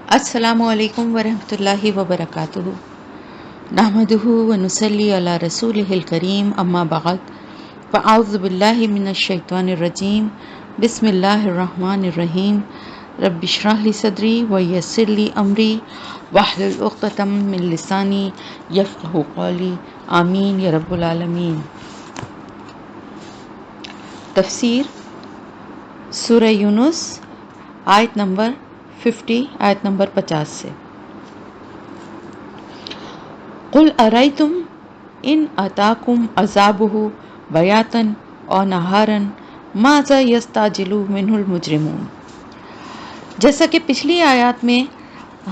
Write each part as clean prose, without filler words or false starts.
السلام علیکم ورحمۃ اللہ وبرکاتہ نحمدہ ونصلی علی رسولہ الکریم اما بعد فاعوذ باللہ من الشیطان الرجیم بسم اللہ الرحمن الرحیم رب اشرح لی صدری ویسر لی امری واحلل عقدۃ من لسانی یفقہوا قولی آمین یا رب العالمین۔ تفسیر سورہ یونس آیت نمبر 50 آیت نمبر 50 سے۔ قل ارایتم ان اتاکم عذابہ بیاتن او نہارن ماذا یستعجل منہ المجرمون۔ جیسا کہ پچھلی آیات میں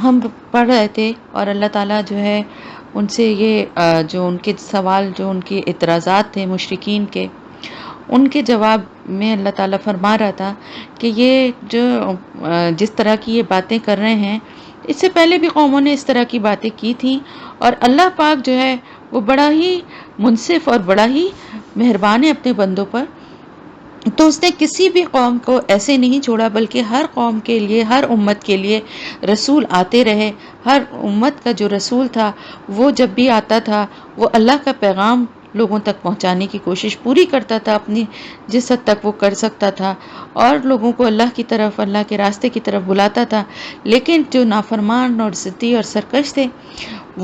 ہم پڑھ رہے تھے اور اللہ تعالیٰ جو ہے ان سے یہ جو ان کے سوال، جو ان کے اعتراضات تھے مشرکین کے، ان کے جواب میں اللہ تعالیٰ فرما رہا تھا کہ یہ جو جس طرح کی یہ باتیں کر رہے ہیں، اس سے پہلے بھی قوموں نے اس طرح کی باتیں کی تھیں، اور اللہ پاک جو ہے وہ بڑا ہی منصف اور بڑا ہی مہربان ہے اپنے بندوں پر۔ تو اس نے کسی بھی قوم کو ایسے نہیں چھوڑا، بلکہ ہر قوم کے لیے، ہر امت کے لیے رسول آتے رہے۔ ہر امت کا جو رسول تھا وہ جب بھی آتا تھا وہ اللہ کا پیغام لوگوں تک پہنچانے کی کوشش پوری کرتا تھا، اپنی جس حد تک وہ کر سکتا تھا، اور لوگوں کو اللہ کی طرف، اللہ کے راستے کی طرف بلاتا تھا۔ لیکن جو نافرمان اور ضدی اور سرکش تھے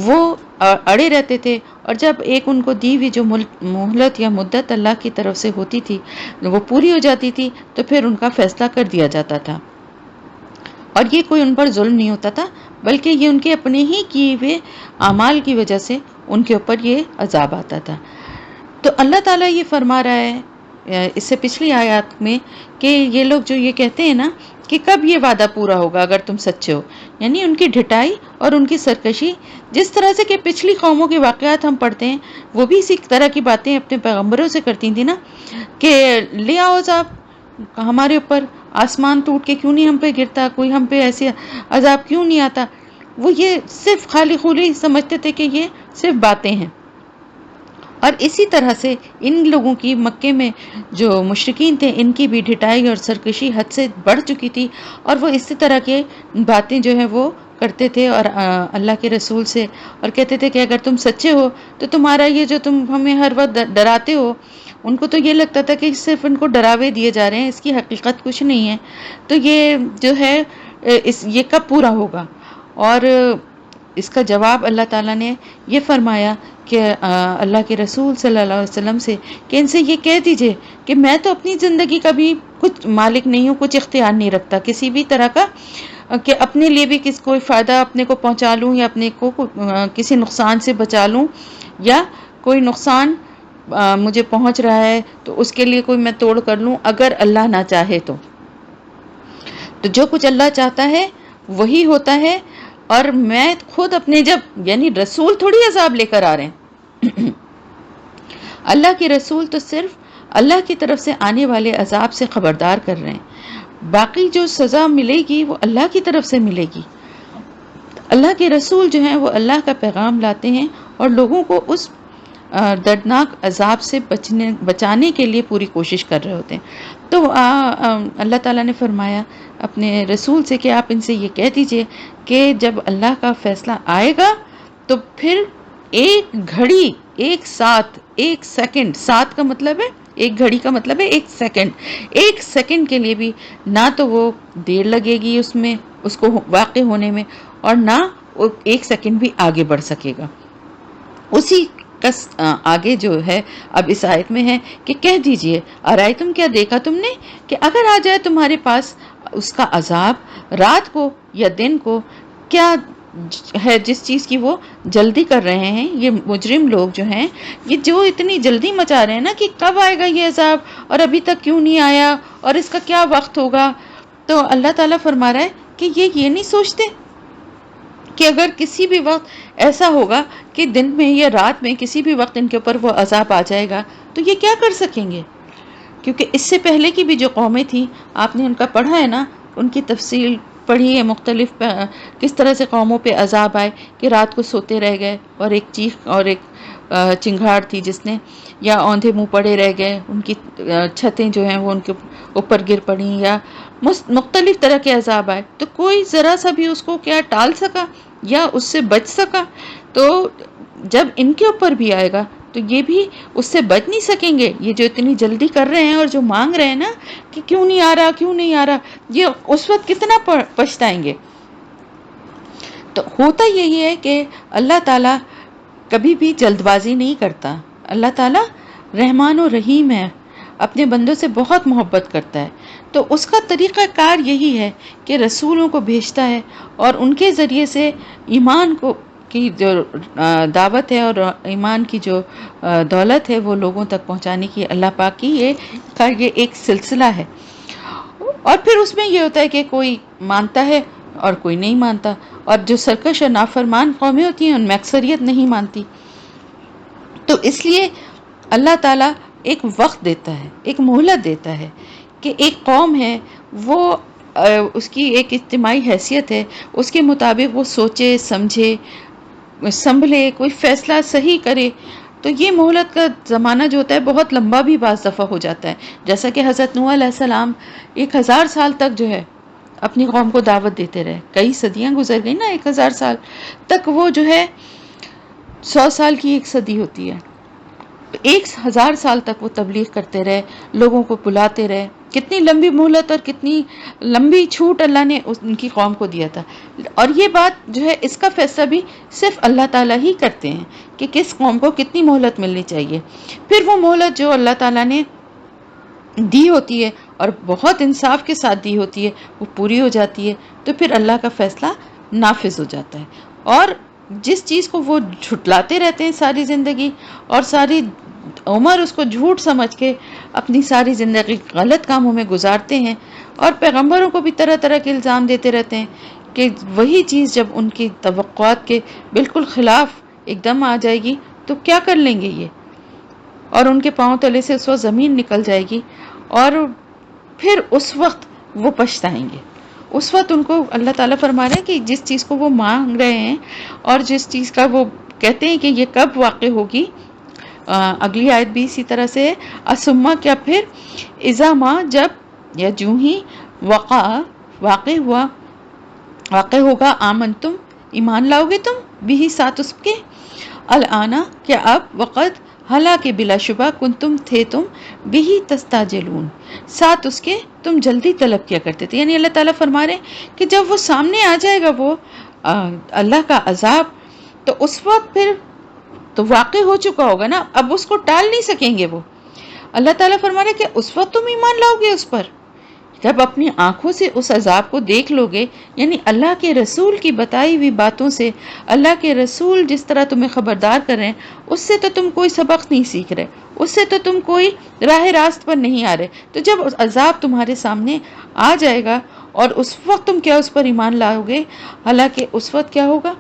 وہ اڑے رہتے تھے، اور جب ایک ان کو دی ہوئی جو مہلت یا مدت اللہ کی طرف سے ہوتی تھی وہ پوری ہو جاتی تھی تو پھر ان کا فیصلہ کر دیا جاتا تھا، اور یہ کوئی ان پر ظلم نہیں ہوتا تھا، بلکہ یہ ان کے اپنے ہی کیے ہوئے اعمال کی وجہ سے ان کے اوپر یہ عذاب آتا تھا۔ تو اللہ تعالیٰ یہ فرما رہا ہے اس سے پچھلی آیات میں کہ یہ لوگ جو یہ کہتے ہیں نا کہ کب یہ وعدہ پورا ہوگا اگر تم سچے ہو، یعنی ان کی ڈھٹائی اور ان کی سرکشی، جس طرح سے کہ پچھلی قوموں کے واقعات ہم پڑھتے ہیں وہ بھی اسی طرح کی باتیں اپنے پیغمبروں سے کرتی تھیں نا، کہ لے آؤ عذاب ہمارے اوپر، آسمان ٹوٹ کے کیوں نہیں ہم پہ گرتا، کوئی ہم پہ ایسے عذاب کیوں نہیں آتا۔ وہ یہ صرف خالی خولی سمجھتے تھے کہ یہ صرف باتیں ہیں۔ اور اسی طرح سے ان لوگوں کی مکے میں جو مشرکین تھے ان کی بھی ڈھٹائی اور سرکشی حد سے بڑھ چکی تھی، اور وہ اسی طرح کے باتیں جو ہیں وہ کرتے تھے اور اللہ کے رسول سے، اور کہتے تھے کہ اگر تم سچے ہو تو تمہارا یہ جو تم ہمیں ہر وقت ڈراتے ہو، ان کو تو یہ لگتا تھا کہ صرف ان کو ڈراوے دیے جا رہے ہیں، اس کی حقیقت کچھ نہیں ہے، تو یہ جو ہے یہ کب پورا ہوگا۔ اور اس کا جواب اللہ تعالیٰ نے یہ فرمایا کہ اللہ کے رسول صلی اللہ علیہ وسلم سے کہ ان سے یہ کہہ دیجئے کہ میں تو اپنی زندگی کا بھی کچھ مالک نہیں ہوں، کچھ اختیار نہیں رکھتا کسی بھی طرح کا، کہ اپنے لیے بھی کوئی فائدہ اپنے کو پہنچا لوں یا اپنے کو کسی نقصان سے بچا لوں، یا کوئی نقصان مجھے پہنچ رہا ہے تو اس کے لیے کوئی میں توڑ کر لوں اگر اللہ نہ چاہے تو جو کچھ اللہ چاہتا ہے وہی ہوتا ہے۔ اور میں خود اپنے یعنی رسول تھوڑی عذاب لے کر آ رہے ہیں اللہ کے رسول تو صرف اللہ کی طرف سے آنے والے عذاب سے خبردار کر رہے ہیں، باقی جو سزا ملے گی وہ اللہ کی طرف سے ملے گی۔ اللہ کے رسول جو ہیں وہ اللہ کا پیغام لاتے ہیں اور لوگوں کو اس دردناک عذاب سے بچانے کے لیے پوری کوشش کر رہے ہوتے ہیں۔ تو اللہ تعالیٰ نے فرمایا اپنے رسول سے کہ آپ ان سے یہ کہہ دیجئے کہ جب اللہ کا فیصلہ آئے گا تو پھر ایک گھڑی، ایک ساتھ، ایک سیکنڈ، ساتھ کا مطلب ہے ایک گھڑی کا مطلب ہے ایک سیکنڈ، ایک سیکنڈ کے لیے بھی نہ تو وہ دیر لگے گی اس میں، اس کو واقع ہونے میں، اور نہ وہ ایک سیکنڈ بھی آگے بڑھ سکے گا۔ اسی آگے جو ہے اب اس آیت میں ہے کہ کہہ دیجئے ارائیتم، کیا دیکھا تم نے کہ اگر آ جائے تمہارے پاس اس کا عذاب رات کو یا دن کو، کیا ہے جس چیز کی وہ جلدی کر رہے ہیں یہ مجرم لوگ جو ہیں، یہ جو اتنی جلدی مچا رہے ہیں نا کہ کب آئے گا یہ عذاب اور ابھی تک کیوں نہیں آیا اور اس کا کیا وقت ہوگا، تو اللہ تعالیٰ فرما رہا ہے کہ یہ نہیں سوچتے کہ اگر کسی بھی وقت ایسا ہوگا کہ دن میں یا رات میں کسی بھی وقت ان کے اوپر وہ عذاب آ جائے گا تو یہ کیا کر سکیں گے۔ کیونکہ اس سے پہلے کی بھی جو قومیں تھیں آپ نے ان کا پڑھا ہے نا، ان کی تفصیل پڑھی ہے، مختلف کس طرح سے قوموں پہ عذاب آئے کہ رات کو سوتے رہ گئے اور ایک چیخ اور ایک چنگھاڑ تھی جس نے، یا اوندھے منہ پڑے رہ گئے، ان کی چھتیں جو ہیں وہ ان کے اوپر گر پڑیں، یا مختلف طرح کے عذاب آئے، تو کوئی ذرا سا بھی اس کو کیا ٹال سکا یا اس سے بچ سکا؟ تو جب ان کے اوپر بھی آئے گا تو یہ بھی اس سے بچ نہیں سکیں گے. یہ جو اتنی جلدی کر رہے ہیں اور جو مانگ رہے ہیں نا کہ کیوں نہیں آ رہا کیوں نہیں آ رہا، یہ اس وقت کتنا پچھتائیں گے. تو ہوتا یہی ہے کہ اللہ تعالیٰ کبھی بھی جلد بازی نہیں کرتا. اللہ تعالیٰ رحمان و رحیم ہے، اپنے بندوں سے بہت محبت کرتا ہے. تو اس کا طریقہ کار یہی ہے کہ رسولوں کو بھیجتا ہے اور ان کے ذریعے سے ایمان کی جو دعوت ہے اور ایمان کی جو دولت ہے وہ لوگوں تک پہنچانے کی اللہ پاک کی یہ ایک سلسلہ ہے. اور پھر اس میں یہ ہوتا ہے کہ کوئی مانتا ہے اور کوئی نہیں مانتا، اور جو سرکش اور نافرمان قومیں ہوتی ہیں ان میں اکثریت نہیں مانتی. تو اس لیے اللہ تعالیٰ ایک وقت دیتا ہے، ایک مہلت دیتا ہے کہ ایک قوم ہے، وہ اس کی ایک اجتماعی حیثیت ہے، اس کے مطابق وہ سوچے سمجھے سنبھلے، کوئی فیصلہ صحیح کرے. تو یہ مہلت کا زمانہ جو ہوتا ہے بہت لمبا بھی بعض دفعہ ہو جاتا ہے. جیسا کہ حضرت نوح علیہ السلام 1000 سال تک جو ہے اپنی قوم کو دعوت دیتے رہے، کئی صدیاں گزر گئی نا، 1000 سال تک وہ جو ہے 100 سال کی ایک صدی ہوتی ہے، 1000 سال تک وہ تبلیغ کرتے رہے، لوگوں کو بلاتے رہے. کتنی لمبی مہلت اور کتنی لمبی چھوٹ اللہ نے ان کی قوم کو دیا تھا. اور یہ بات جو ہے اس کا فیصلہ بھی صرف اللہ تعالیٰ ہی کرتے ہیں کہ کس قوم کو کتنی مہلت ملنی چاہیے. پھر وہ مہلت جو اللہ تعالیٰ نے دی ہوتی ہے اور بہت انصاف کے ساتھ دی ہوتی ہے وہ پوری ہو جاتی ہے، تو پھر اللہ کا فیصلہ نافذ ہو جاتا ہے. اور جس چیز کو وہ جھٹلاتے رہتے ہیں ساری زندگی اور ساری عمر اس کو جھوٹ سمجھ کے اپنی ساری زندگی غلط کاموں میں گزارتے ہیں، اور پیغمبروں کو بھی طرح طرح کے الزام دیتے رہتے ہیں کہ وہی چیز جب ان کی توقعات کے بالکل خلاف ایک دم آ جائے گی تو کیا کر لیں گے یہ، اور ان کے پاؤں تلے سے اس وقت زمین نکل جائے گی، اور پھر اس وقت وہ پچھتائیں گے. اس وقت ان کو اللہ تعالیٰ فرما رہے ہیں کہ جس چیز کو وہ مانگ رہے ہیں اور جس چیز کا وہ کہتے ہیں کہ یہ کب واقع ہوگی، اگلی آیت بھی اسی طرح سے ہے، اسما کیا پھر، اذا ما جب، یا جو ہی، واقع ہوگا، آمن تم ایمان لاؤ گے تم بھی ساتھ اس کے، الانا کیا اب، وقت حالانکہ بلا شبہ کنتم تھے تم بھی تستاجلون ساتھ اس کے تم جلدی طلب کیا کرتے تھے. یعنی اللہ تعالیٰ فرما رہے ہیں کہ جب وہ سامنے آ جائے گا وہ اللہ کا عذاب، تو اس وقت پھر تو واقع ہو چکا ہوگا نا، اب اس کو ٹال نہیں سکیں گے وہ. اللہ تعالیٰ فرما رہے کہ اس وقت تم ایمان لاؤ گے اس پر جب اپنی آنکھوں سے اس عذاب کو دیکھ لو گے. یعنی اللہ کے رسول کی بتائی ہوئی باتوں سے، اللہ کے رسول جس طرح تمہیں خبردار کر رہے ہیں اس سے تو تم کوئی سبق نہیں سیکھ رہے، اس سے تو تم کوئی راہ راست پر نہیں آ رہے. تو جب عذاب تمہارے سامنے آ جائے گا اور اس وقت تم کیا اس پر ایمان لاؤ گے؟ حالانکہ اس وقت کیا ہوگا،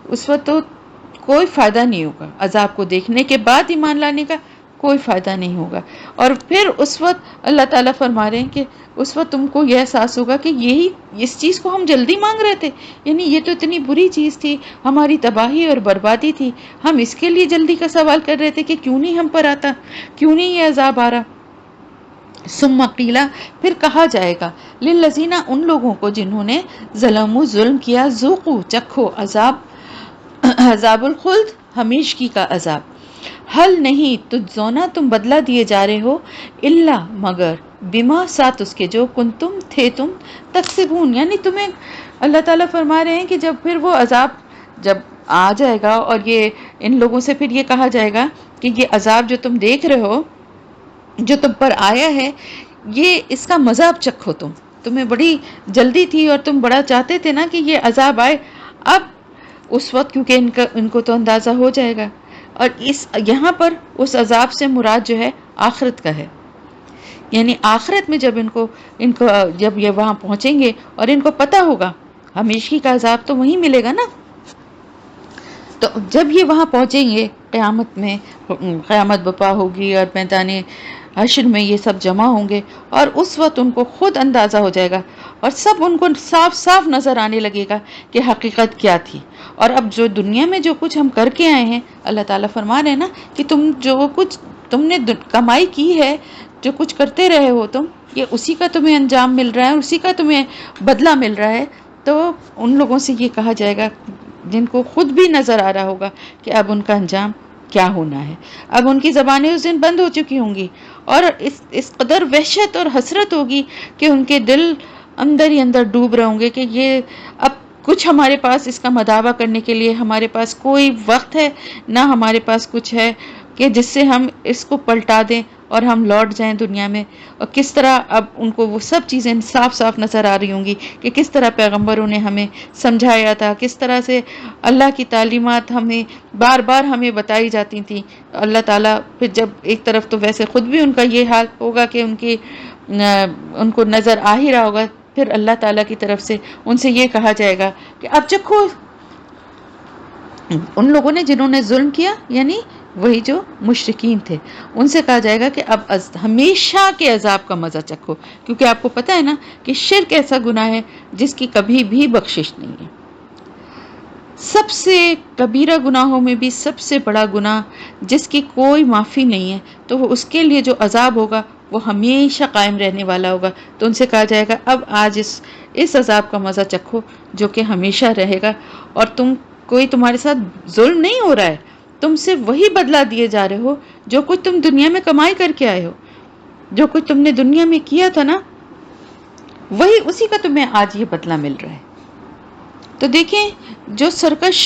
اس وقت تو کوئی فائدہ نہیں ہوگا، عذاب کو دیکھنے کے بعد ایمان لانے کا کوئی فائدہ نہیں ہوگا. اور پھر اس وقت اللہ تعالیٰ فرما رہے ہیں کہ اس وقت تم کو یہ احساس ہوگا کہ یہی اس چیز کو ہم جلدی مانگ رہے تھے، یعنی یہ تو اتنی بری چیز تھی، ہماری تباہی اور بربادی تھی، ہم اس کے لیے جلدی کا سوال کر رہے تھے کہ کیوں نہیں ہم پر آتا، کیوں نہیں یہ عذاب آ رہا. ثم قیل پھر کہا جائے گا، للذین ان لوگوں کو جنہوں نے ظلم کیا، ذوقوا چکھو عذاب الخلد ہمیشگی کا عذاب، حل نہیں تجزونا تم بدلہ دیے جا رہے ہو، الا مگر بما ساتھ اس کے جو کنتم تھے تم تکسبون. یعنی تمہیں اللہ تعالیٰ فرما رہے ہیں کہ جب پھر وہ عذاب جب آ جائے گا اور یہ ان لوگوں سے پھر یہ کہا جائے گا کہ یہ عذاب جو تم دیکھ رہے ہو جو تم پر آیا ہے، یہ اس کا مزہ اب چکھو، تمہیں بڑی جلدی تھی اور تم بڑا چاہتے تھے نا کہ یہ عذاب آئے. اب اس وقت کیونکہ ان کو تو اندازہ ہو جائے گا، اور یہاں پر اس عذاب سے مراد جو ہے آخرت کا ہے. یعنی آخرت میں جب ان کو جب یہ وہاں پہنچیں گے اور ان کو پتہ ہوگا ہمیشگی کا عذاب تو وہیں ملے گا نا، تو جب یہ وہاں پہنچیں گے قیامت میں، قیامت بپا ہوگی اور میدان حشر میں یہ سب جمع ہوں گے، اور اس وقت ان کو خود اندازہ ہو جائے گا اور سب ان کو صاف صاف نظر آنے لگے گا کہ حقیقت کیا تھی. اور اب جو دنیا میں جو کچھ ہم کر کے آئے ہیں، اللہ تعالیٰ فرما رہے ہیں نا کہ تم جو کچھ تم نے کمائی کی ہے، جو کچھ کرتے رہے ہو تم، یہ اسی کا تمہیں انجام مل رہا ہے، اسی کا تمہیں بدلہ مل رہا ہے۔ تو ان لوگوں سے یہ کہا جائے گا جن کو خود بھی نظر آ رہا ہوگا کہ اب ان کا انجام کیا ہونا ہے، اب ان کی زبانیں اس دن بند ہو چکی ہوں گی، اور اس قدر وحشت اور حسرت ہوگی کہ ان کے دل اندر ہی اندر ڈوب رہے ہوں گے کہ یہ اب کچھ ہمارے پاس اس کا مداوع کرنے کے لیے ہمارے پاس کوئی وقت ہے، نہ ہمارے پاس کچھ ہے کہ جس سے ہم اس کو پلٹا دیں اور ہم لوٹ جائیں دنیا میں۔ اور کس طرح اب ان کو وہ سب چیزیں صاف صاف نظر آ رہی ہوں گی کہ کس طرح پیغمبروں نے ہمیں سمجھایا تھا، کس طرح سے اللہ کی تعلیمات ہمیں بار بار ہمیں بتائی جاتی تھیں۔ اللہ تعالیٰ پھر جب ایک طرف تو ویسے خود بھی ان کا یہ حال ہوگا کہ ان کو نظر آ ہی رہا ہوگا، پھر اللہ تعالیٰ کی طرف سے ان سے یہ کہا جائے گا کہ اب چکھو، ان لوگوں نے جنہوں نے ظلم کیا، یعنی وہی جو مشرکین تھے، ان سے کہا جائے گا کہ اب ہمیشہ کے عذاب کا مزہ چکھو، کیونکہ آپ کو پتہ ہے نا کہ شرک ایسا گناہ ہے جس کی کبھی بھی بخشش نہیں ہے۔ سب سے کبیرہ گناہوں میں بھی سب سے بڑا گناہ جس کی کوئی معافی نہیں ہے، تو وہ اس کے لیے جو عذاب ہوگا وہ ہمیشہ قائم رہنے والا ہوگا۔ تو ان سے کہا جائے گا اب آج اس عذاب کا مزہ چکھو جو کہ ہمیشہ رہے گا، اور کوئی تمہارے ساتھ ظلم نہیں ہو رہا ہے، تم سے وہی بدلہ دیے جا رہے ہو جو کچھ تم دنیا میں کمائی کر کے آئے ہو، جو کچھ تم نے دنیا میں کیا تھا نا، وہی اسی کا تمہیں آج یہ بدلہ مل رہا ہے۔ تو دیکھیں، جو سرکش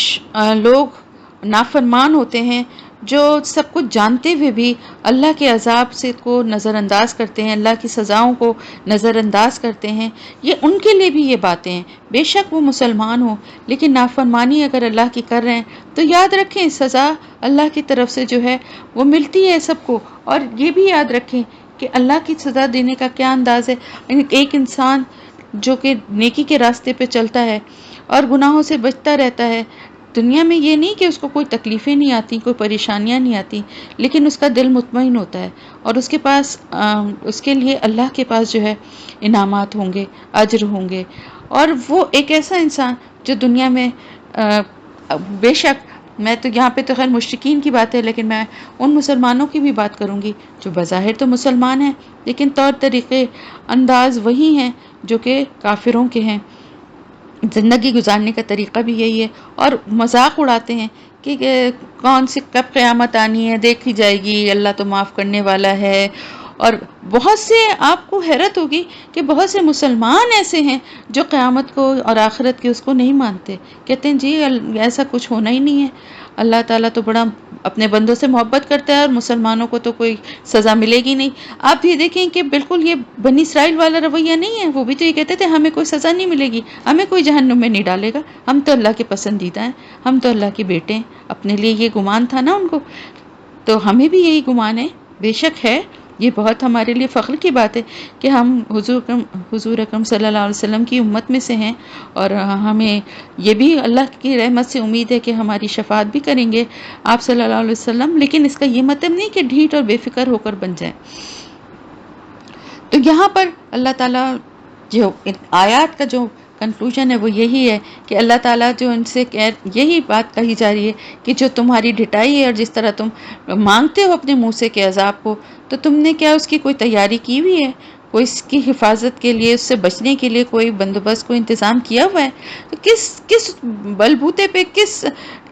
لوگ نافرمان ہوتے ہیں، جو سب کچھ جانتے ہوئے بھی اللہ کے عذاب سے کو نظر انداز کرتے ہیں، اللہ کی سزاؤں کو نظر انداز کرتے ہیں، یہ ان کے لیے بھی یہ باتیں ہیں۔ بے شک وہ مسلمان ہوں، لیکن نافرمانی اگر اللہ کی کر رہے ہیں تو یاد رکھیں سزا اللہ کی طرف سے جو ہے وہ ملتی ہے سب کو، اور یہ بھی یاد رکھیں کہ اللہ کی سزا دینے کا کیا انداز ہے۔ ایک انسان جو کہ نیکی کے راستے پہ چلتا ہے اور گناہوں سے بچتا رہتا ہے، دنیا میں یہ نہیں کہ اس کو کوئی تکلیفیں نہیں آتی، کوئی پریشانیاں نہیں آتی، لیکن اس کا دل مطمئن ہوتا ہے، اور اس کے پاس اس کے لیے اللہ کے پاس جو ہے انعامات ہوں گے، اجر ہوں گے۔ اور وہ ایک ایسا انسان جو دنیا میں بے شک، میں تو یہاں پہ تو خیر مشرکین کی بات ہے، لیکن میں ان مسلمانوں کی بھی بات کروں گی جو بظاہر تو مسلمان ہیں لیکن طور طریقے انداز وہی ہیں جو کہ کافروں کے ہیں، زندگی گزارنے کا طریقہ بھی یہی ہے، اور مذاق اڑاتے ہیں کہ کون سی کب قیامت آنی ہے، دیکھی جائے گی، اللہ تو معاف کرنے والا ہے۔ اور بہت سے، آپ کو حیرت ہوگی کہ بہت سے مسلمان ایسے ہیں جو قیامت کو اور آخرت کی اس کو نہیں مانتے، کہتے ہیں جی ایسا کچھ ہونا ہی نہیں ہے، اللہ تعالیٰ تو بڑا اپنے بندوں سے محبت کرتا ہے اور مسلمانوں کو تو کوئی سزا ملے گی نہیں۔ آپ یہ دیکھیں کہ بالکل یہ بنی اسرائیل والا رویہ نہیں ہے، وہ بھی تو یہ کہتے تھے ہمیں کوئی سزا نہیں ملے گی، ہمیں کوئی جہنم میں نہیں ڈالے گا، ہم تو اللہ کے پسندیدہ ہیں، ہم تو اللہ کے بیٹے ہیں۔ اپنے لیے یہ گمان تھا نا ان کو، تو ہمیں بھی یہی گمان ہے، بے شک ہے۔ یہ بہت ہمارے لیے فخر کی بات ہے کہ ہم حضور اکرم صلی اللہ علیہ وسلم کی امت میں سے ہیں، اور ہمیں یہ بھی اللہ کی رحمت سے امید ہے کہ ہماری شفاعت بھی کریں گے آپ صلی اللہ علیہ وسلم، لیکن اس کا یہ مطلب نہیں کہ ڈھیٹ اور بے فکر ہو کر بن جائیں۔ تو یہاں پر اللہ تعالیٰ جو آیات کا جو کنکلوژن ہے وہ یہی ہے کہ اللہ تعالیٰ جو ان سے یہی بات کہی جا رہی ہے کہ جو تمہاری ڈٹائی ہے اور جس طرح تم مانگتے ہو اپنے منہ سے کہ عذاب کو، تو تم نے کیا اس کی کوئی تیاری کی ہوئی ہے، کوئی اس کی حفاظت کے لیے، اس سے بچنے کے لیے کوئی بندوبست، کوئی انتظام کیا ہوا ہے؟ تو کس بلبوتے پہ،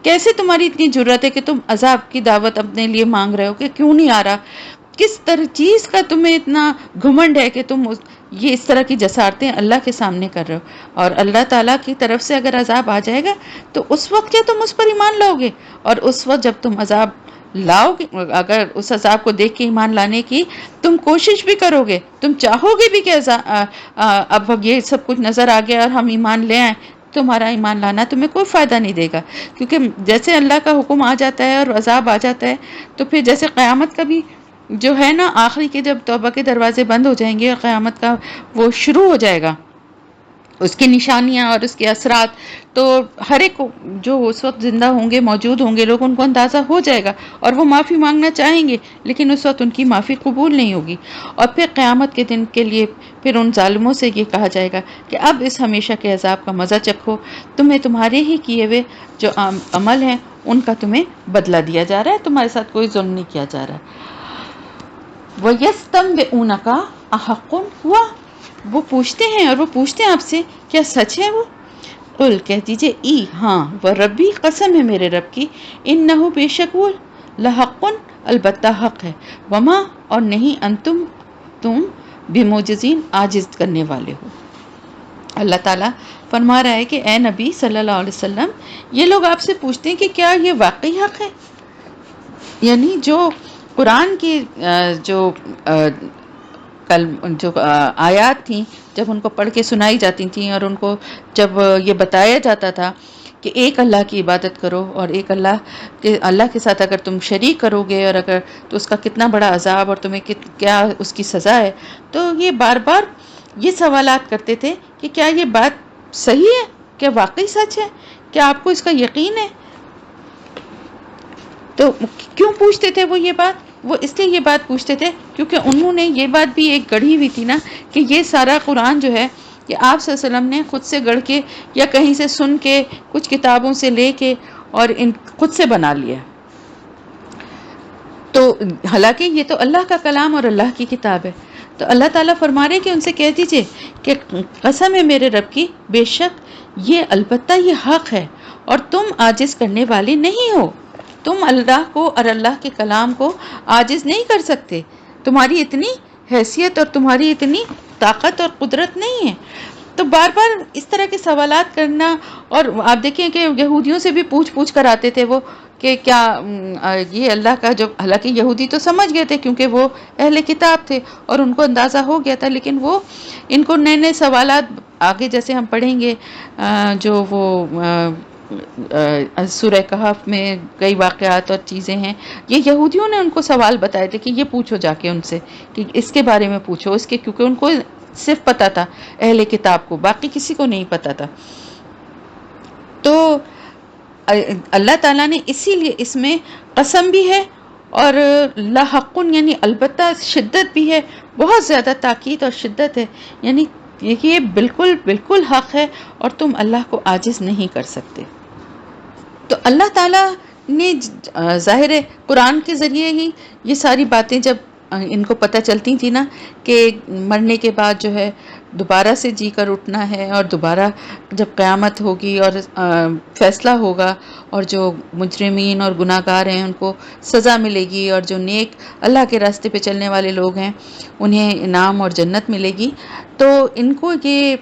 کیسے تمہاری اتنی جرت ہے کہ تم عذاب کی دعوت اپنے لیے مانگ رہے ہو کہ کیوں نہیں آ رہا؟ کس چیز کا تمہیں اتنا گھمنڈ ہے کہ تم یہ اس طرح کی جسارتیں اللہ کے سامنے کر رہے ہو؟ اور اللہ تعالیٰ کی طرف سے اگر عذاب آ جائے گا تو اس وقت کیا تم اس پر ایمان لاؤ گے؟ اور اس وقت جب تم عذاب لاؤ گے، اگر اس عذاب کو دیکھ کے ایمان لانے کی تم کوشش بھی کرو گے، تم چاہو گے بھی کہ اب یہ سب کچھ نظر آ گیا اور ہم ایمان لے آئیں، تمہارا ایمان لانا تمہیں کوئی فائدہ نہیں دے گا، کیونکہ جیسے اللہ کا حکم آ جاتا ہے اور عذاب آ جاتا ہے تو پھر جیسے قیامت کا بھی جو ہے نا، آخری کے جب توبہ کے دروازے بند ہو جائیں گے اور قیامت کا وہ شروع ہو جائے گا، اس کی نشانیاں اور اس کے اثرات تو ہر ایک جو اس وقت زندہ ہوں گے، موجود ہوں گے لوگ، ان کو اندازہ ہو جائے گا اور وہ معافی مانگنا چاہیں گے، لیکن اس وقت ان کی معافی قبول نہیں ہوگی۔ اور پھر قیامت کے دن کے لیے پھر ان ظالموں سے یہ کہا جائے گا کہ اب اس ہمیشہ کے عذاب کا مزہ چکھو، تمہیں تمہارے ہی کیے ہوئے جو عمل ہیں ان کا تمہیں بدلہ دیا جا رہا ہے، تمہارے ساتھ کوئی ظلم نہیں کیا جا رہا ہے۔ وَيَسْتَنبِئُونَكَ أَحَقٌّ هُوَ، وہ پوچھتے ہیں اور وہ پوچھتے ہیں آپ سے کیا سچ ہے وہ؟ قل کہہ دیجئے ای ہاں، وہ ربی قسم ہے میرے رب کی، انہو بے شک وہ لحق البتہ حق ہے، وما اور نہیں انتم تم بموجزین عاجز کرنے والے ہو۔ اللہ تعالیٰ فرما رہا ہے کہ اے نبی صلی اللہ علیہ وسلم، یہ لوگ آپ سے پوچھتے ہیں کہ کیا یہ واقعی حق ہے؟ یعنی جو قرآن کی جو آیات تھیں، جب ان کو پڑھ کے سنائی جاتی تھیں اور ان کو جب یہ بتایا جاتا تھا کہ ایک اللہ کی عبادت کرو اور ایک اللہ کے ساتھ اگر تم شریک کرو گے اور اگر تو اس کا کتنا بڑا عذاب اور تمہیں کیا اس کی سزا ہے، تو یہ بار بار یہ سوالات کرتے تھے کہ کیا یہ بات صحیح ہے، کیا واقعی سچ ہے، کیا آپ کو اس کا یقین ہے؟ تو کیوں پوچھتے تھے وہ یہ بات؟ وہ اس لیے یہ بات پوچھتے تھے کیونکہ انہوں نے یہ بات بھی ایک گڑھی ہوئی تھی نا کہ یہ سارا قرآن جو ہے کہ آپ صلی اللہ علیہ وسلم نے خود سے گڑھ کے یا کہیں سے سن کے کچھ کتابوں سے لے کے اور خود سے بنا لیا۔ تو حالانکہ یہ تو اللہ کا کلام اور اللہ کی کتاب ہے۔ تو اللہ تعالیٰ فرما رہے کہ ان سے کہہ دیجئے کہ قسم ہے میرے رب کی، بے شک یہ البتہ یہ حق ہے اور تم عاجز کرنے والے نہیں ہو، تم اللہ کو اور اللہ کے کلام کو عاجز نہیں کر سکتے، تمہاری اتنی حیثیت اور تمہاری اتنی طاقت اور قدرت نہیں ہے۔ تو بار بار اس طرح کے سوالات کرنا، اور آپ دیکھیں کہ یہودیوں سے بھی پوچھ کر آتے تھے وہ کہ کیا یہ اللہ کا، جو حالانکہ یہودی تو سمجھ گئے تھے کیونکہ وہ اہل کتاب تھے اور ان کو اندازہ ہو گیا تھا، لیکن وہ ان کو نئے نئے سوالات آگے جیسے ہم پڑھیں گے جو وہ سورہ کہف میں کئی واقعات اور چیزیں ہیں، یہ یہودیوں نے ان کو سوال بتائے تھے کہ یہ پوچھو جا کے ان سے کہ اس کے بارے میں پوچھو، اس کے کیونکہ ان کو صرف پتا تھا اہل کتاب کو، باقی کسی کو نہیں پتا تھا۔ تو اللہ تعالیٰ نے اسی لیے اس میں قسم بھی ہے اور لاحق یعنی البتہ شدت بھی ہے، بہت زیادہ تاکید اور شدت ہے، یعنی یہ بالکل بالکل حق ہے اور تم اللہ کو عاجز نہیں کر سکتے۔ تو اللہ تعالیٰ نے ظاہر ہے قرآن کے ذریعے ہی یہ ساری باتیں جب ان کو پتہ چلتی تھی نا کہ مرنے کے بعد جو ہے دوبارہ سے جی کر اٹھنا ہے اور دوبارہ جب قیامت ہوگی اور فیصلہ ہوگا اور جو مجرمین اور گناہ گار ہیں ان کو سزا ملے گی اور جو نیک اللہ کے راستے پہ چلنے والے لوگ ہیں انہیں انعام اور جنت ملے گی، تو ان کو یہ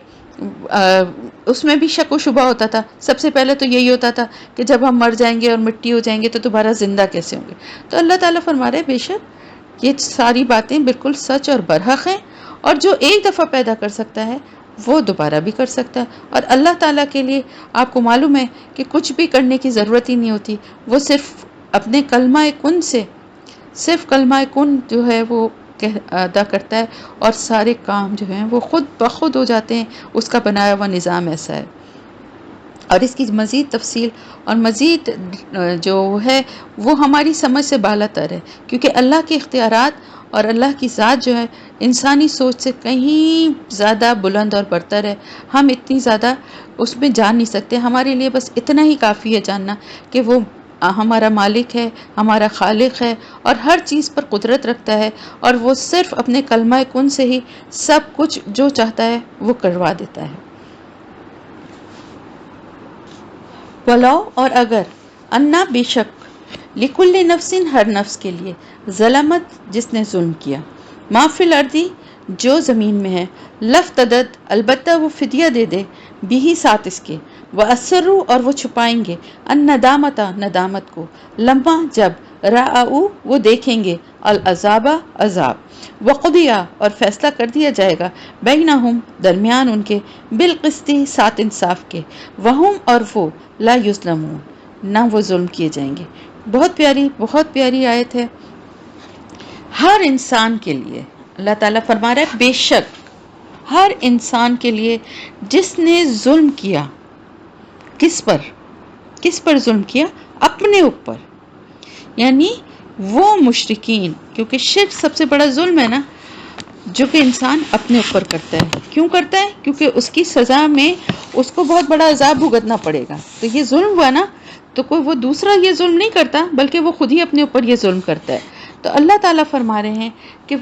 اس میں بھی شک و شبہ ہوتا تھا۔ سب سے پہلے تو یہی ہوتا تھا کہ جب ہم مر جائیں گے اور مٹی ہو جائیں گے تو دوبارہ زندہ کیسے ہوں گے؟ تو اللہ تعالیٰ فرما رہے بے شک یہ ساری باتیں بالکل سچ اور برحق ہیں، اور جو ایک دفعہ پیدا کر سکتا ہے وہ دوبارہ بھی کر سکتا ہے، اور اللہ تعالیٰ کے لیے آپ کو معلوم ہے کہ کچھ بھی کرنے کی ضرورت ہی نہیں ہوتی، وہ صرف اپنے کلمہ کن سے، صرف کلمہ کن جو ہے وہ ادا کرتا ہے اور سارے کام جو ہیں وہ خود بخود ہو جاتے ہیں، اس کا بنایا ہوا نظام ایسا ہے۔ اور اس کی مزید تفصیل اور مزید جو ہے وہ ہماری سمجھ سے بالا تر ہے، کیونکہ اللہ کے اختیارات اور اللہ کی ذات جو ہے انسانی سوچ سے کہیں زیادہ بلند اور برتر ہے۔ ہم اتنی زیادہ اس میں جان نہیں سکتے، ہمارے لیے بس اتنا ہی کافی ہے جاننا کہ وہ ہمارا مالک ہے، ہمارا خالق ہے اور ہر چیز پر قدرت رکھتا ہے، اور وہ صرف اپنے کلمہ کن سے ہی سب کچھ جو چاہتا ہے وہ کروا دیتا ہے۔ ولو اور اگر انا بے شک لکل نفس ہر نفس کے لیے ظلمت جس نے ظلم کیا ما فی الارضی جو زمین میں ہے لفتدت البتہ وہ فدیہ دے دے بھی ساتھ اس کے واسروا اور وہ چھپائیں گے ان ندامتا ندامت کو لمحہ جب رأوا وہ دیکھیں گے العذاب عذاب وقضیا اور فیصلہ کر دیا جائے گا بینہم درمیان ان کے بالقسط ساتھ انصاف کے وہم اور وہ لا یظلمون نہ وہ ظلم کیے جائیں گے۔ بہت پیاری آیت ہے ہر انسان کے لیے۔ اللہ تعالیٰ فرما رہا ہے بے شک ہر انسان کے لیے جس نے ظلم کیا. کس پر ظلم کیا؟ اپنے اوپر. یعنی وہ مشرکین، کیونکہ شرک سب سے بڑا ظلم ہے نا، جو کہ انسان اپنے اوپر کرتا ہے. کیوں کرتا ہے؟ کیونکہ اس کی سزا میں اس کو بہت بڑا عذاب بھگتنا پڑے گا. تو یہ ظلم ہوا نا، تو کوئی وہ دوسرا یہ ظلم نہیں کرتا، بلکہ وہ خود ہی اپنے اوپر یہ ظلم کرتا ہے. تو اللہ تعالیٰ فرما رہے ہیں کہ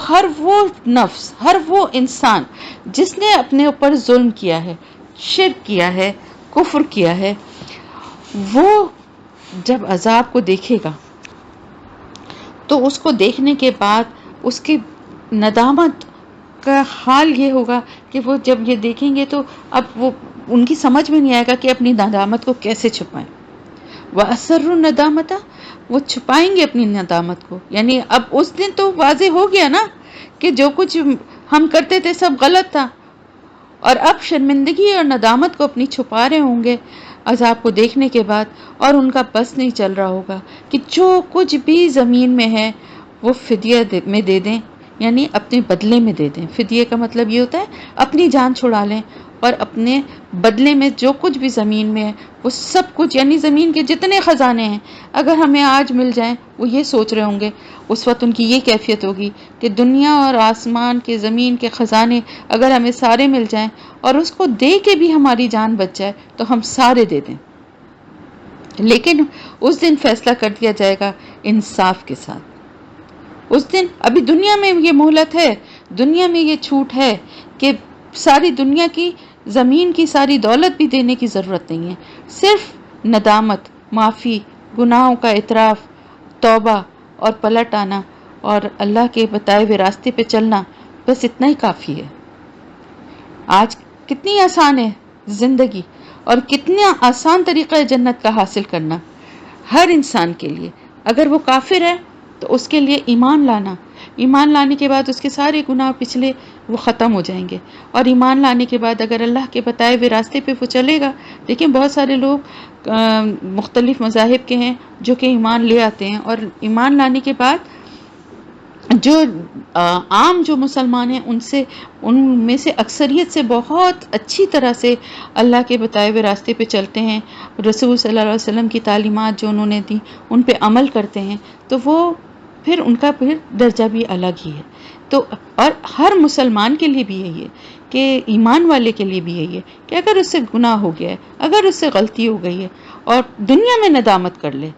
ہر وہ نفس، ہر وہ انسان جس نے اپنے اوپر ظلم کیا ہے، شرک کیا ہے، کفر کیا ہے، وہ جب عذاب کو دیکھے گا تو اس کو دیکھنے کے بعد اس کی ندامت کا حال یہ ہوگا کہ وہ جب یہ دیکھیں گے تو اب وہ ان کی سمجھ میں نہیں آئے گا کہ اپنی ندامت کو کیسے چھپائیں. وَأَسَرُّ النَّدَامَةَ، وہ چھپائیں گے اپنی ندامت کو. یعنی اب اس دن تو واضح ہو گیا نا کہ جو کچھ ہم کرتے تھے سب غلط تھا، اور اب شرمندگی اور ندامت کو اپنی چھپا رہے ہوں گے عذاب کو دیکھنے کے بعد. اور ان کا بس نہیں چل رہا ہوگا کہ جو کچھ بھی زمین میں ہے وہ فدیہ میں دے دیں، یعنی اپنے بدلے میں دے دیں. فدیے کا مطلب یہ ہوتا ہے اپنی جان چھڑا لیں، اور اپنے بدلے میں جو کچھ بھی زمین میں ہے وہ سب کچھ، یعنی زمین کے جتنے خزانے ہیں اگر ہمیں آج مل جائیں، وہ یہ سوچ رہے ہوں گے اس وقت ان کی یہ کیفیت ہوگی کہ دنیا اور آسمان کے، زمین کے خزانے اگر ہمیں سارے مل جائیں اور اس کو دے کے بھی ہماری جان بچ جائے تو ہم سارے دے دیں. لیکن اس دن فیصلہ کر دیا جائے گا انصاف کے ساتھ. اس دن ابھی دنیا میں یہ مہلت ہے، دنیا میں یہ چھوٹ ہے کہ ساری دنیا کی، زمین کی ساری دولت بھی دینے کی ضرورت نہیں ہے. صرف ندامت، معافی، گناہوں کا اعتراف، توبہ اور پلٹ آنا اور اللہ کے بتائے ہوئے راستے پہ چلنا، بس اتنا ہی کافی ہے. آج کتنی آسان ہے زندگی، اور کتنا آسان طریقہ ہے جنت کا حاصل کرنا ہر انسان کے لیے. اگر وہ کافر ہے تو اس کے لیے ایمان لانا، ایمان لانے کے بعد اس کے سارے گناہ پچھلے وہ ختم ہو جائیں گے. اور ایمان لانے کے بعد اگر اللہ کے بتائے ہوئے راستے پہ وہ چلے گا. دیکھیں بہت سارے لوگ مختلف مذاہب کے ہیں جو کہ ایمان لے آتے ہیں، اور ایمان لانے کے بعد جو عام جو مسلمان ہیں ان میں سے اکثریت سے بہت اچھی طرح سے اللہ کے بتائے ہوئے راستے پہ چلتے ہیں، رسول صلی اللہ علیہ وسلم کی تعلیمات جو انہوں نے دی ان پہ عمل کرتے ہیں، تو وہ پھر ان کا پھر درجہ بھی الگ ہی ہے. تو اور ہر مسلمان کے لیے بھی یہی ہے کہ ایمان والے کے لیے بھی یہی ہے کہ اگر اس سے گناہ ہو گیا ہے، اگر اس سے غلطی ہو گئی ہے، اور دنیا میں ندامت کر لے،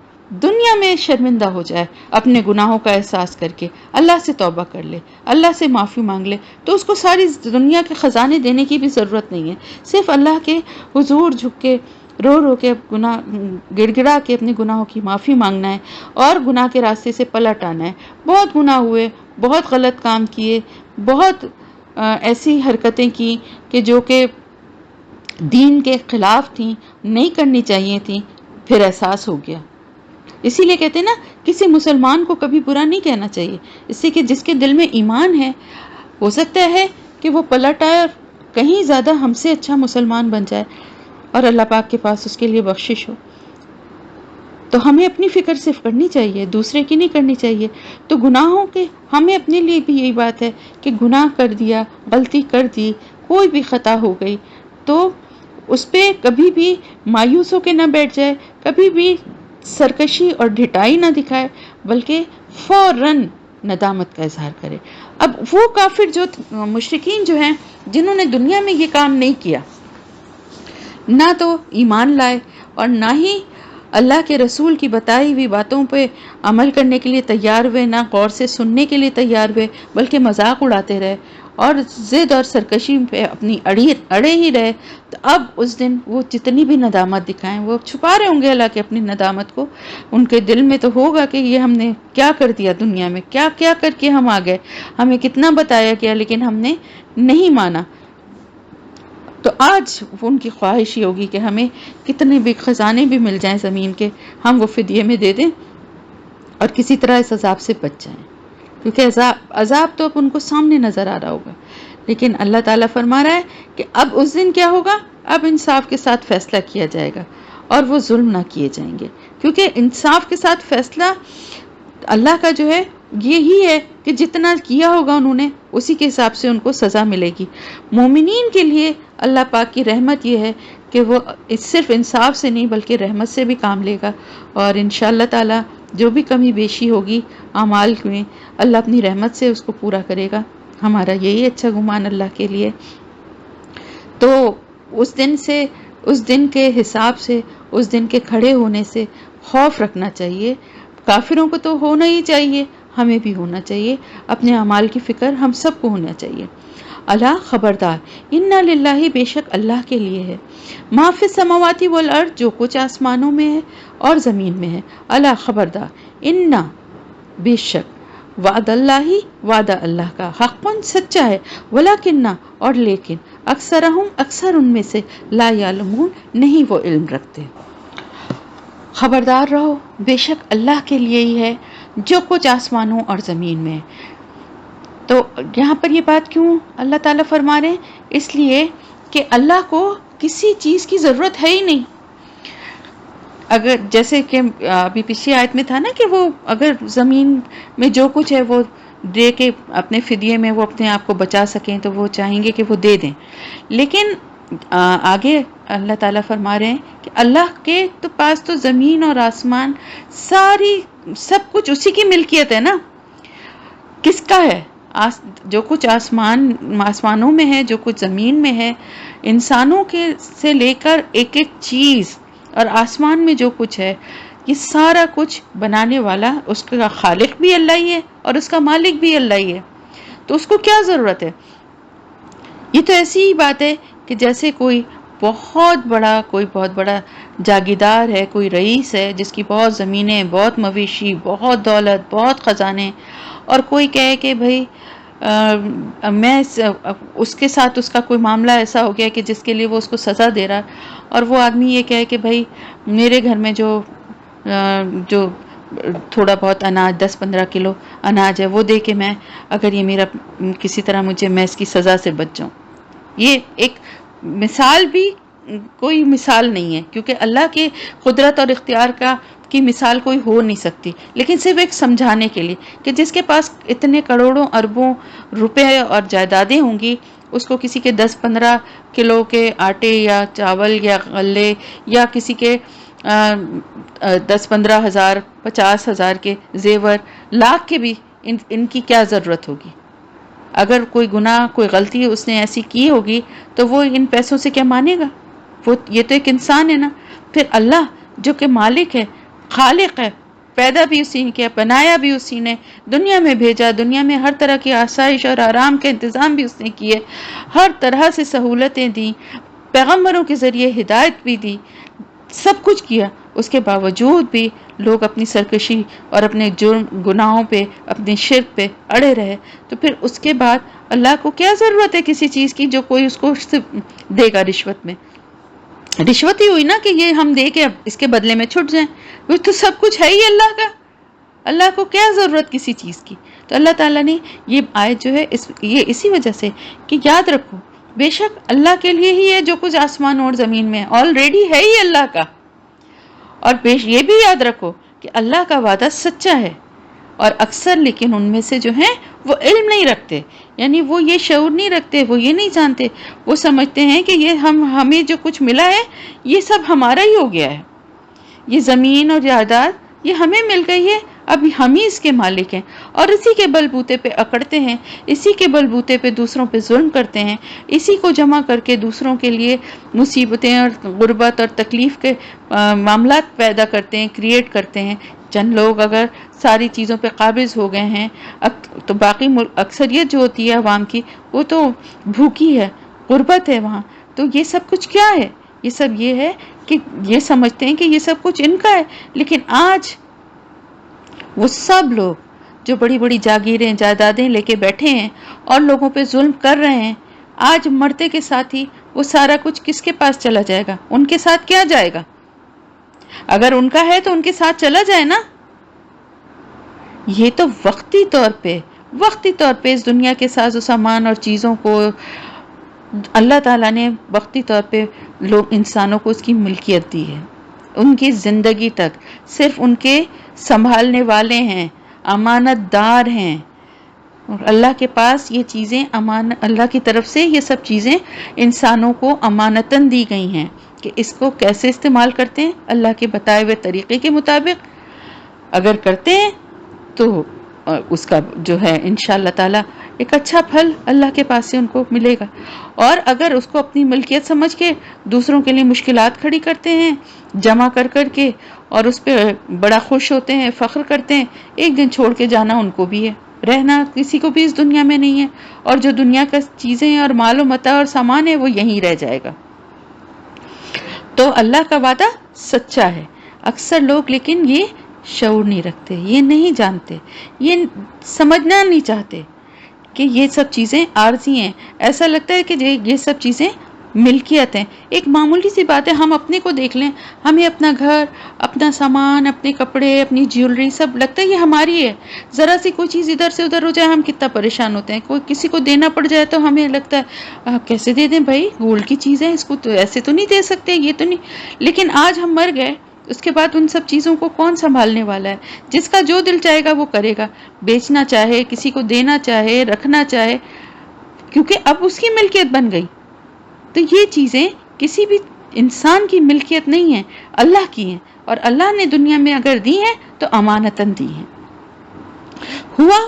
دنیا میں شرمندہ ہو جائے اپنے گناہوں کا احساس کر کے، اللہ سے توبہ کر لے، اللہ سے معافی مانگ لے، تو اس کو ساری دنیا کے خزانے دینے کی بھی ضرورت نہیں ہے. صرف اللہ کے حضور جھک کے رو رو کے گناہ گڑ گڑا کے اپنے گناہوں کی معافی مانگنا ہے اور گناہ کے راستے سے پلٹ آنا ہے. بہت گناہ ہوئے، بہت غلط کام کیے، بہت ایسی حرکتیں کی کہ جو کہ دین کے خلاف تھیں، نہیں کرنی چاہیے تھیں، پھر احساس ہو گیا. اسی لیے کہتے ہیں نا کسی مسلمان کو کبھی برا نہیں کہنا چاہیے، اس سے کہ جس کے دل میں ایمان ہے ہو سکتا ہے کہ وہ پلٹ آئے اور کہیں زیادہ ہم سے اچھا مسلمان بن جائے اور اللہ پاک کے پاس اس کے لیے بخشش ہو. تو ہمیں اپنی فکر صرف کرنی چاہیے، دوسرے کی نہیں کرنی چاہیے. تو گناہوں کے ہمیں اپنے لیے بھی یہی بات ہے کہ گناہ کر دیا، غلطی کر دی، کوئی بھی خطا ہو گئی تو اس پہ کبھی بھی مایوس ہو کے نہ بیٹھ جائے، کبھی بھی سرکشی اور ڈھٹائی نہ دکھائے، بلکہ فوراً ندامت کا اظہار کرے. اب وہ کافر جو مشرکین جو ہیں جنہوں نے دنیا میں یہ کام نہیں کیا، نہ تو ایمان لائے اور نہ ہی اللہ کے رسول کی بتائی ہوئی باتوں پہ عمل کرنے کے لیے تیار ہوئے، نہ غور سے سننے کے لیے تیار ہوئے، بلکہ مذاق اڑاتے رہے اور ضد اور سرکشی پہ اپنی اڑے ہی رہے، تو اب اس دن وہ جتنی بھی ندامت دکھائیں وہ چھپا رہے ہوں گے اللہ کے اپنی ندامت کو. ان کے دل میں تو ہوگا کہ یہ ہم نے کیا کر دیا، دنیا میں کیا کیا کر کے ہم آ گئے، ہمیں کتنا بتایا گیا لیکن ہم نے نہیں مانا. تو آج ان کی خواہش ہی ہوگی کہ ہمیں کتنے بھی خزانے بھی مل جائیں زمین کے، ہم وہ فدیے میں دے دیں اور کسی طرح اس عذاب سے بچ جائیں، کیونکہ عذاب تو اب ان کو سامنے نظر آ رہا ہوگا. لیکن اللہ تعالیٰ فرما رہا ہے کہ اب اس دن کیا ہوگا، اب انصاف کے ساتھ فیصلہ کیا جائے گا اور وہ ظلم نہ کیے جائیں گے، کیونکہ انصاف کے ساتھ فیصلہ اللہ کا جو ہے یہی ہے کہ جتنا کیا ہوگا انہوں نے اسی کے حساب سے ان کو سزا ملے گی۔ مومنین کے لیے اللہ پاک کی رحمت یہ ہے کہ وہ صرف انصاف سے نہیں بلکہ رحمت سے بھی کام لے گا، اور انشاءاللہ تعالی جو بھی کمی بیشی ہوگی اعمال میں، اللہ اپنی رحمت سے اس کو پورا کرے گا۔ ہمارا یہی اچھا گمان اللہ کے لیے۔ تو اس دن کے حساب سے، اس دن کے کھڑے ہونے سے خوف رکھنا چاہیے۔ کافروں کو تو ہونا ہی چاہیے، ہمیں بھی ہونا چاہیے، اپنے اعمال کی فکر ہم سب کو ہونا چاہیے۔ اللہ خبردار، انا للہ، بے شک اللہ کے لیے ہے، ما فی السماوات والارض، جو کچھ آسمانوں میں ہے اور زمین میں ہے۔ اللہ خبردار، انا، بے شک، وعد اللہ، وعدہ اللہ کا، حق سچا ہے، ولیکن، اور لیکن، اکثرہم، اکثر ان میں سے، لا یعلمون، نہیں وہ علم رکھتے۔ خبردار رہو، بے شک اللہ کے لیے ہی ہے جو کچھ آسمانوں اور زمین میں ہے۔ تو یہاں پر یہ بات کیوں اللہ تعالیٰ فرما رہے ہیں؟ اس لیے کہ اللہ کو کسی چیز کی ضرورت ہے ہی نہیں۔ اگر جیسے کہ ابھی پچھلی آیت میں تھا نا کہ وہ اگر زمین میں جو کچھ ہے وہ دے کے اپنے فدیے میں وہ اپنے آپ کو بچا سکیں تو وہ چاہیں گے کہ وہ دے دیں، لیکن آگے اللہ تعالیٰ فرما رہے ہیں کہ اللہ کے تو پاس تو زمین اور آسمان سب کچھ اسی کی ملکیت ہے نا۔ کس کا ہے؟ جو کچھ آسمانوں میں ہے، جو کچھ زمین میں ہے، انسانوں کے سے لے کر ایک ایک چیز، اور آسمان میں جو کچھ ہے، یہ سارا کچھ بنانے والا، اس کا خالق بھی اللہ ہی ہے اور اس کا مالک بھی اللہ ہی ہے۔ تو اس کو کیا ضرورت ہے؟ یہ تو ایسی ہی بات ہے کہ جیسے کوئی بہت بڑا جاگیردار ہے، کوئی رئیس ہے جس کی بہت زمینیں، بہت مویشی، بہت دولت، بہت خزانے، اور کوئی کہے کہ بھائی میں اس کے ساتھ اس کا کوئی معاملہ ایسا ہو گیا کہ جس کے لیے وہ اس کو سزا دے رہا، اور وہ آدمی یہ کہے کہ بھائی میرے گھر میں جو تھوڑا بہت اناج 10-15 کلو اناج ہے وہ دے کے میں، اگر یہ میرا کسی طرح میں اس کی سزا سے بچ جاؤں۔ یہ ایک مثال بھی کوئی مثال نہیں ہے، کیونکہ اللہ کے قدرت اور اختیار کی مثال کوئی ہو نہیں سکتی، لیکن صرف ایک سمجھانے کے لیے کہ جس کے پاس اتنے کروڑوں اربوں روپے اور جائیدادیں ہوں گی، اس کو کسی کے 10-15 کلو کے آٹے یا چاول یا غلے، یا کسی کے 10-15 ہزار 50 ہزار کے زیور، لاکھ کے بھی ان کی کیا ضرورت ہوگی؟ اگر کوئی گناہ، کوئی غلطی اس نے ایسی کی ہوگی تو وہ ان پیسوں سے کیا مانے گا؟ یہ تو ایک انسان ہے نا۔ پھر اللہ جو کہ مالک ہے، خالق ہے، پیدا بھی اسی نے کیا، بنایا بھی اسی نے، دنیا میں بھیجا، دنیا میں ہر طرح کی آسائش اور آرام کے انتظام بھی اس نے کیے، ہر طرح سے سہولتیں دی، پیغمبروں کے ذریعے ہدایت بھی دی، سب کچھ کیا، اس کے باوجود بھی لوگ اپنی سرکشی اور اپنے جرم گناہوں پہ، اپنے شرک پہ اڑے رہے۔ تو پھر اس کے بعد اللہ کو کیا ضرورت ہے کسی چیز کی جو کوئی اس کو دے گا رشوت میں؟ رشوت ہی ہوئی نا کہ یہ ہم دے کے اب اس کے بدلے میں چھٹ جائیں، وہ تو سب کچھ ہے ہی اللہ کا، اللہ کو کیا ضرورت کسی چیز کی؟ تو اللہ تعالیٰ نے یہ آیت جو ہے یہ اسی وجہ سے کہ یاد رکھو بے شک اللہ کے لیے ہی ہے جو کچھ آسمان اور زمین میں آلریڈی ہے ہی اللہ کا، اور یہ بھی یاد رکھو کہ اللہ کا وعدہ سچا ہے، اور اکثر لیکن ان میں سے جو ہیں وہ علم نہیں رکھتے، یعنی وہ یہ شعور نہیں رکھتے، وہ یہ نہیں جانتے، وہ سمجھتے ہیں کہ یہ ہمیں جو کچھ ملا ہے یہ سب ہمارا ہی ہو گیا ہے، یہ زمین اور جائیداد یہ ہمیں مل گئی ہے، اب ہم ہی اس کے مالک ہیں، اور اسی کے بلبوتے پہ اکڑتے ہیں، اسی کے بلبوتے پہ دوسروں پہ ظلم کرتے ہیں، اسی کو جمع کر کے دوسروں کے لیے مصیبتیں اور غربت اور تکلیف کے معاملات پیدا کرتے ہیں، کریٹ کرتے ہیں۔ چند لوگ اگر ساری چیزوں پہ قابض ہو گئے ہیں تو باقی اکثریت جو ہوتی ہے عوام کی وہ تو بھوکی ہے، غربت ہے وہاں۔ تو یہ سب کچھ کیا ہے؟ یہ سب یہ ہے کہ یہ سمجھتے ہیں کہ یہ سب کچھ ان کا ہے، لیکن آج وہ سب لوگ جو بڑی بڑی جاگیریں جائیدادیں لے کے بیٹھے ہیں اور لوگوں پہ ظلم کر رہے ہیں، آج مرتے کے ساتھ ہی وہ سارا کچھ کس کے پاس چلا جائے گا؟ ان کے ساتھ کیا جائے گا؟ اگر ان کا ہے تو ان کے ساتھ چلا جائے نا۔ یہ تو وقتی طور پہ اس دنیا کے ساز و سامان اور چیزوں کو اللہ تعالیٰ نے وقتی طور پہ انسانوں کو اس کی ملکیت دی ہے، ان کی زندگی تک صرف ان کے سنبھالنے والے ہیں، امانت دار ہیں، اور اللہ کے پاس یہ چیزیں اللہ کی طرف سے یہ سب چیزیں انسانوں کو امانتاً دی گئی ہیں کہ اس کو کیسے استعمال کرتے ہیں اللہ کے بتائے ہوئے طریقے کے مطابق اگر کرتے ہیں تو اس کا جو ہے انشاءاللہ تعالی ایک اچھا پھل اللہ کے پاس سے ان کو ملے گا، اور اگر اس کو اپنی ملکیت سمجھ کے دوسروں کے لیے مشکلات کھڑی کرتے ہیں جمع کر کے اور اس پہ بڑا خوش ہوتے ہیں، فخر کرتے ہیں، ایک دن چھوڑ کے جانا ان کو بھی ہے، رہنا کسی کو بھی اس دنیا میں نہیں ہے، اور جو دنیا کا چیزیں اور مال و متاع اور سامان ہے وہ یہیں رہ جائے گا۔ تو اللہ کا وعدہ سچا ہے، اکثر لوگ لیکن یہ شعور نہیں رکھتے، یہ نہیں جانتے، یہ سمجھنا نہیں چاہتے کہ یہ سب چیزیں عارضی ہیں۔ ایسا لگتا ہے کہ یہ سب چیزیں ملکیت ہیں۔ ایک معمولی سی بات ہے، ہم اپنے کو دیکھ لیں، ہمیں اپنا گھر، اپنا سامان، اپنے کپڑے، اپنی جیولری سب لگتا ہے یہ ہماری ہے، ذرا سی کوئی چیز ادھر سے ادھر ہو جائے ہم کتنا پریشان ہوتے ہیں، کوئی کسی کو دینا پڑ جائے تو ہمیں لگتا ہے کیسے دے دیں بھائی، گولڈ کی چیز ہے، اس کو تو ایسے تو نہیں دے سکتے، یہ تو نہیں۔ لیکن آج ہم مر گئے، اس کے بعد ان سب چیزوں کو کون سنبھالنے والا ہے؟ جس کا جو دل چاہے گا وہ کرے گا، بیچنا چاہے، کسی کو دینا چاہے، رکھنا چاہے، کیونکہ اب اس کی ملکیت بن گئی۔ تو یہ چیزیں کسی بھی انسان کی ملکیت نہیں ہیں، اللہ کی ہیں، اور اللہ نے دنیا میں اگر دی ہیں تو امانتاً دی ہیں۔ ہوا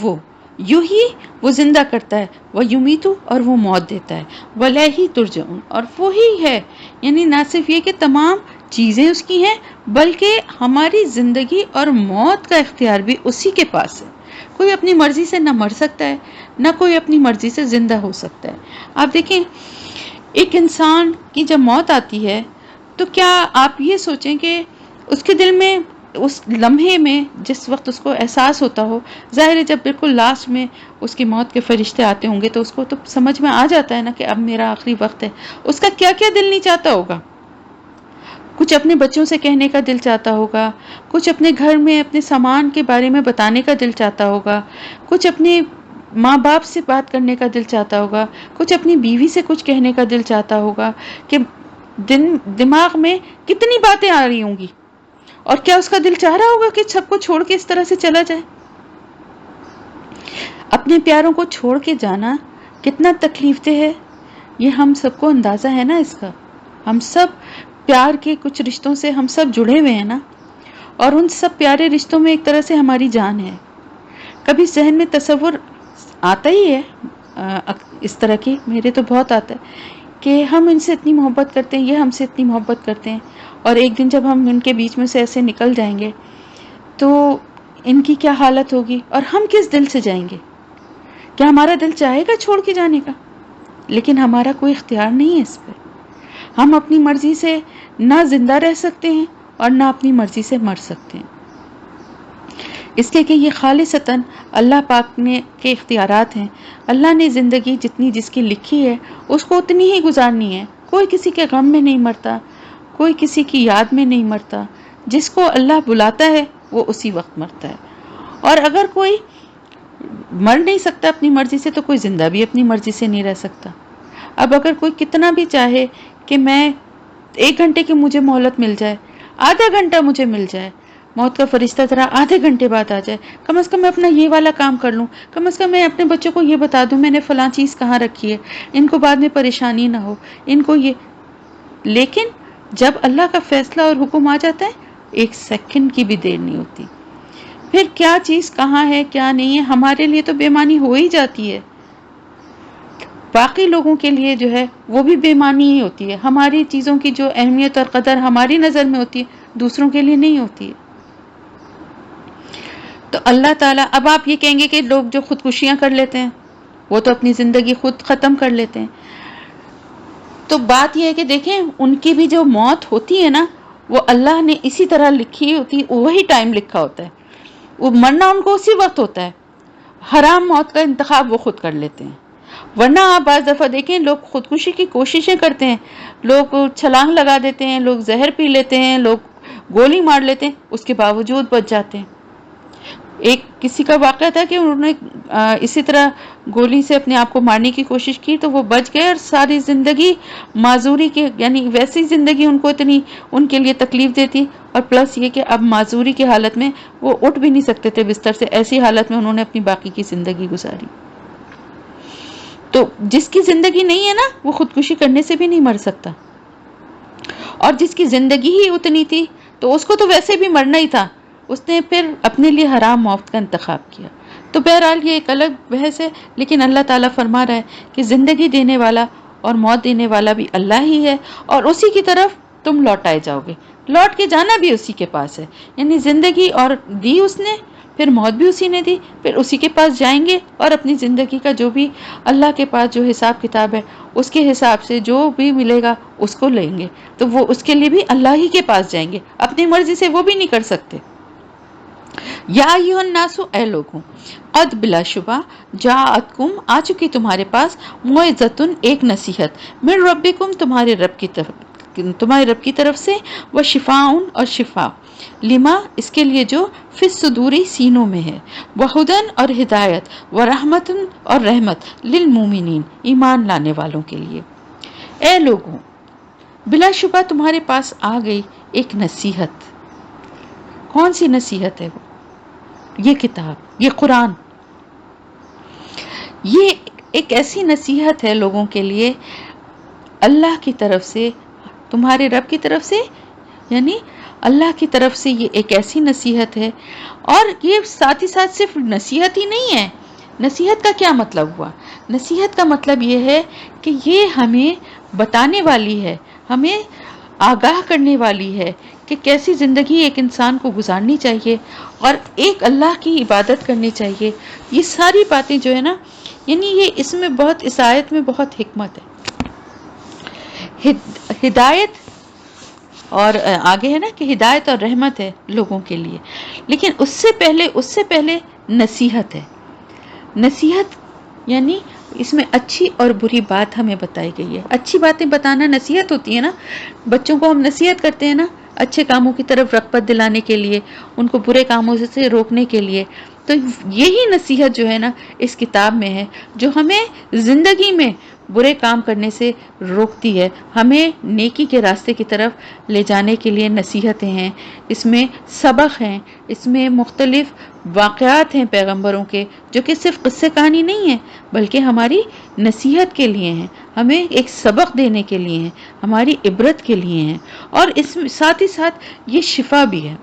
وہ یوں ہی وہ زندہ کرتا ہے، وہ یمیتو اور وہ موت دیتا ہے، ولیہ ترجعون اور وہی ہے، یعنی نہ صرف یہ کہ تمام چیزیں اس کی ہیں بلکہ ہماری زندگی اور موت کا اختیار بھی اسی کے پاس ہے۔ کوئی اپنی مرضی سے نہ مر سکتا ہے، نہ کوئی اپنی مرضی سے زندہ ہو سکتا ہے۔ آپ دیکھیں ایک انسان کی جب موت آتی ہے تو کیا آپ یہ سوچیں کہ اس کے دل میں اس لمحے میں جس وقت اس کو احساس ہوتا ہو، ظاہر ہے جب بالکل لاسٹ میں اس کی موت کے فرشتے آتے ہوں گے تو اس کو تو سمجھ میں آ جاتا ہے نا کہ اب میرا آخری وقت ہے، اس کا کیا کیا دل نہیں چاہتا ہوگا۔ کچھ اپنے بچوں سے کہنے کا دل چاہتا ہوگا، کچھ اپنے گھر میں اپنے سامان کے بارے میں بتانے کا دل چاہتا ہوگا، کچھ اپنے ماں باپ سے بات کرنے کا دل چاہتا ہوگا، کچھ اپنی بیوی سے کچھ کہنے کا دل چاہتا ہوگا، کہ دماغ میں کتنی باتیں آ رہی ہوں گی، اور کیا اس کا دل چاہ رہا ہوگا کہ سب کو چھوڑ کے اس طرح سے چلا جائے؟ اپنے پیاروں کو چھوڑ کے جانا کتنا تکلیف دہ ہے، یہ ہم سب کو اندازہ ہے نا اس کا۔ ہم سب پیار کے کچھ رشتوں سے ہم سب جڑے ہوئے ہیں نا، اور ان سب پیارے رشتوں میں ایک طرح سے ہماری جان ہے۔ کبھی ذہن میں تصور آتا ہی ہے اس طرح کی، میرے تو بہت آتا ہے کہ ہم ان سے اتنی محبت کرتے ہیں، یہ ہم سے اتنی محبت کرتے ہیں، اور ایک دن جب ہم ان کے بیچ میں سے ایسے نکل جائیں گے تو ان کی کیا حالت ہوگی، اور ہم کس دل سے جائیں گے؟ کیا ہمارا دل چاہے گا چھوڑ کے جانے کا؟ لیکن ہمارا کوئی اختیار نہیں ہے اس پہ۔ ہم اپنی مرضی سے نہ زندہ رہ سکتے ہیں اور نہ اپنی مرضی سے مر سکتے ہیں، اس لیے کہ یہ خالصتاً اللہ پاک نے کے اختیارات ہیں۔ اللہ نے زندگی جتنی جس کی لکھی ہے اس کو اتنی ہی گزارنی ہے۔ کوئی کسی کے غم میں نہیں مرتا، کوئی کسی کی یاد میں نہیں مرتا، جس کو اللہ بلاتا ہے وہ اسی وقت مرتا ہے۔ اور اگر کوئی مر نہیں سکتا اپنی مرضی سے تو کوئی زندہ بھی اپنی مرضی سے نہیں رہ سکتا۔ اب اگر کوئی کتنا بھی چاہے کہ میں 1 گھنٹے کی مجھے مہلت مل جائے، آدھا گھنٹہ مجھے مل جائے، موت کا فرشتہ ذرا آدھے گھنٹے بعد آ جائے، کم از کم میں اپنا یہ والا کام کر لوں، کم از کم میں اپنے بچوں کو یہ بتا دوں میں نے فلاں چیز کہاں رکھی ہے، ان کو بعد میں پریشانی نہ ہو، ان کو یہ۔ لیکن جب اللہ کا فیصلہ اور حکم آ جاتا ہے 1 سیکنڈ کی بھی دیر نہیں ہوتی، پھر کیا چیز کہاں ہے کیا نہیں ہے ہمارے لیے تو بے معنی ہو ہی جاتی ہے، باقی لوگوں کے لیے جو ہے وہ بھی بے معنی ہی ہوتی ہے۔ ہماری چیزوں کی جو اہمیت اور قدر ہماری نظر میں ہوتی ہے دوسروں کے لیے نہیں ہوتی ہے۔ تو اللہ تعالیٰ، اب آپ یہ کہیں گے کہ لوگ جو خودکشیاں کر لیتے ہیں وہ تو اپنی زندگی خود ختم کر لیتے ہیں، تو بات یہ ہے کہ دیکھیں ان کی بھی جو موت ہوتی ہے نا وہ اللہ نے اسی طرح لکھی ہوتی، وہی ٹائم لکھا ہوتا ہے، وہ مرنا ان کو اسی وقت ہوتا ہے، حرام موت کا انتخاب وہ خود کر لیتے ہیں۔ ورنہ آپ بعض دفعہ دیکھیں لوگ خودکشی کی کوششیں کرتے ہیں، لوگ چھلانگ لگا دیتے ہیں، لوگ زہر پی لیتے ہیں، لوگ گولی مار لیتے ہیں، اس کے باوجود بچ جاتے ہیں۔ ایک کسی کا واقعہ تھا کہ انہوں نے اسی طرح گولی سے اپنے آپ کو مارنے کی کوشش کی تو وہ بچ گئے، اور ساری زندگی معذوری کے، یعنی ویسی زندگی ان کو اتنی ان کے لیے تکلیف دیتی، اور پلس یہ کہ اب معذوری کی حالت میں وہ اٹھ بھی نہیں سکتے تھے بستر سے، ایسی حالت میں انہوں نے اپنی باقی کی زندگی گزاری۔ تو جس کی زندگی نہیں ہے نا وہ خودکشی کرنے سے بھی نہیں مر سکتا، اور جس کی زندگی ہی اتنی تھی تو اس کو تو ویسے بھی مرنا ہی تھا، اس نے پھر اپنے لیے حرام موت کا انتخاب کیا۔ تو بہرحال یہ ایک الگ بحث ہے، لیکن اللہ تعالیٰ فرما رہا ہے کہ زندگی دینے والا اور موت دینے والا بھی اللہ ہی ہے، اور اسی کی طرف تم لوٹائے جاؤ گے، لوٹ کے جانا بھی اسی کے پاس ہے۔ یعنی زندگی اور دی اس نے، پھر موت بھی اسی نے دی، پھر اسی کے پاس جائیں گے، اور اپنی زندگی کا جو بھی اللہ کے پاس جو حساب کتاب ہے اس کے حساب سے جو بھی ملے گا اس کو لیں گے۔ تو وہ اس کے لیے بھی اللہ ہی کے پاس جائیں گے، اپنی مرضی سے وہ بھی نہیں کر سکتے۔ یا ایھا الناس، اے لوگوں، قد بلا شبہ جاءتکم، آ چکی تمہارے پاس، موعظۃ، ایک نصیحت، من ربکم، تمہارے رب کی طرف سے، وشفاء، اور شفا، لما، اس کے لیے جو، فی الصدور، سینوں میں ہے، وہدن، اور ہدایت، ورحمت، اور رحمت، للمومنین، ایمان لانے والوں کے لیے۔ اے لوگوں، بلا شبہ تمہارے پاس آ گئی ایک نصیحت۔ کون سی نصیحت ہے وہ؟ یہ کتاب، یہ قرآن، یہ ایک ایسی نصیحت ہے لوگوں کے لیے اللہ کی طرف سے، تمہارے رب کی طرف سے، یعنی اللہ کی طرف سے یہ ایک ایسی نصیحت ہے۔ اور یہ ساتھ ہی ساتھ صرف نصیحت ہی نہیں ہے۔ نصیحت کا کیا مطلب ہوا؟ نصیحت کا مطلب یہ ہے کہ یہ ہمیں بتانے والی ہے، ہمیں آگاہ کرنے والی ہے کہ کیسی زندگی ایک انسان کو گزارنی چاہیے، اور ایک اللہ کی عبادت کرنی چاہیے۔ یہ ساری باتیں جو ہے نا، یعنی یہ اس میں بہت، اس آیت میں بہت حکمت ہے۔ ہدایت، اور آگے ہے نا کہ ہدایت اور رحمت ہے لوگوں کے لیے، لیکن اس سے پہلے نصیحت ہے۔ نصیحت یعنی اس میں اچھی اور بری بات ہمیں بتائی گئی ہے۔ اچھی باتیں بتانا نصیحت ہوتی ہے نا، بچوں کو ہم نصیحت کرتے ہیں نا اچھے کاموں کی طرف رغبت دلانے کے لیے، ان کو برے کاموں سے روکنے کے لیے۔ تو یہی نصیحت جو ہے نا اس کتاب میں ہے، جو ہمیں زندگی میں برے کام کرنے سے روکتی ہے، ہمیں نیکی کے راستے کی طرف لے جانے کے لیے نصیحتیں ہیں۔ اس میں سبق ہیں، اس میں مختلف واقعات ہیں پیغمبروں کے، جو کہ صرف قصے کہانی نہیں ہے بلکہ ہماری نصیحت کے لیے ہیں، ہمیں ایک سبق دینے کے لیے ہیں، ہماری عبرت کے لیے ہیں۔ اور اس میں ساتھ ہی ساتھ یہ شفا بھی ہے،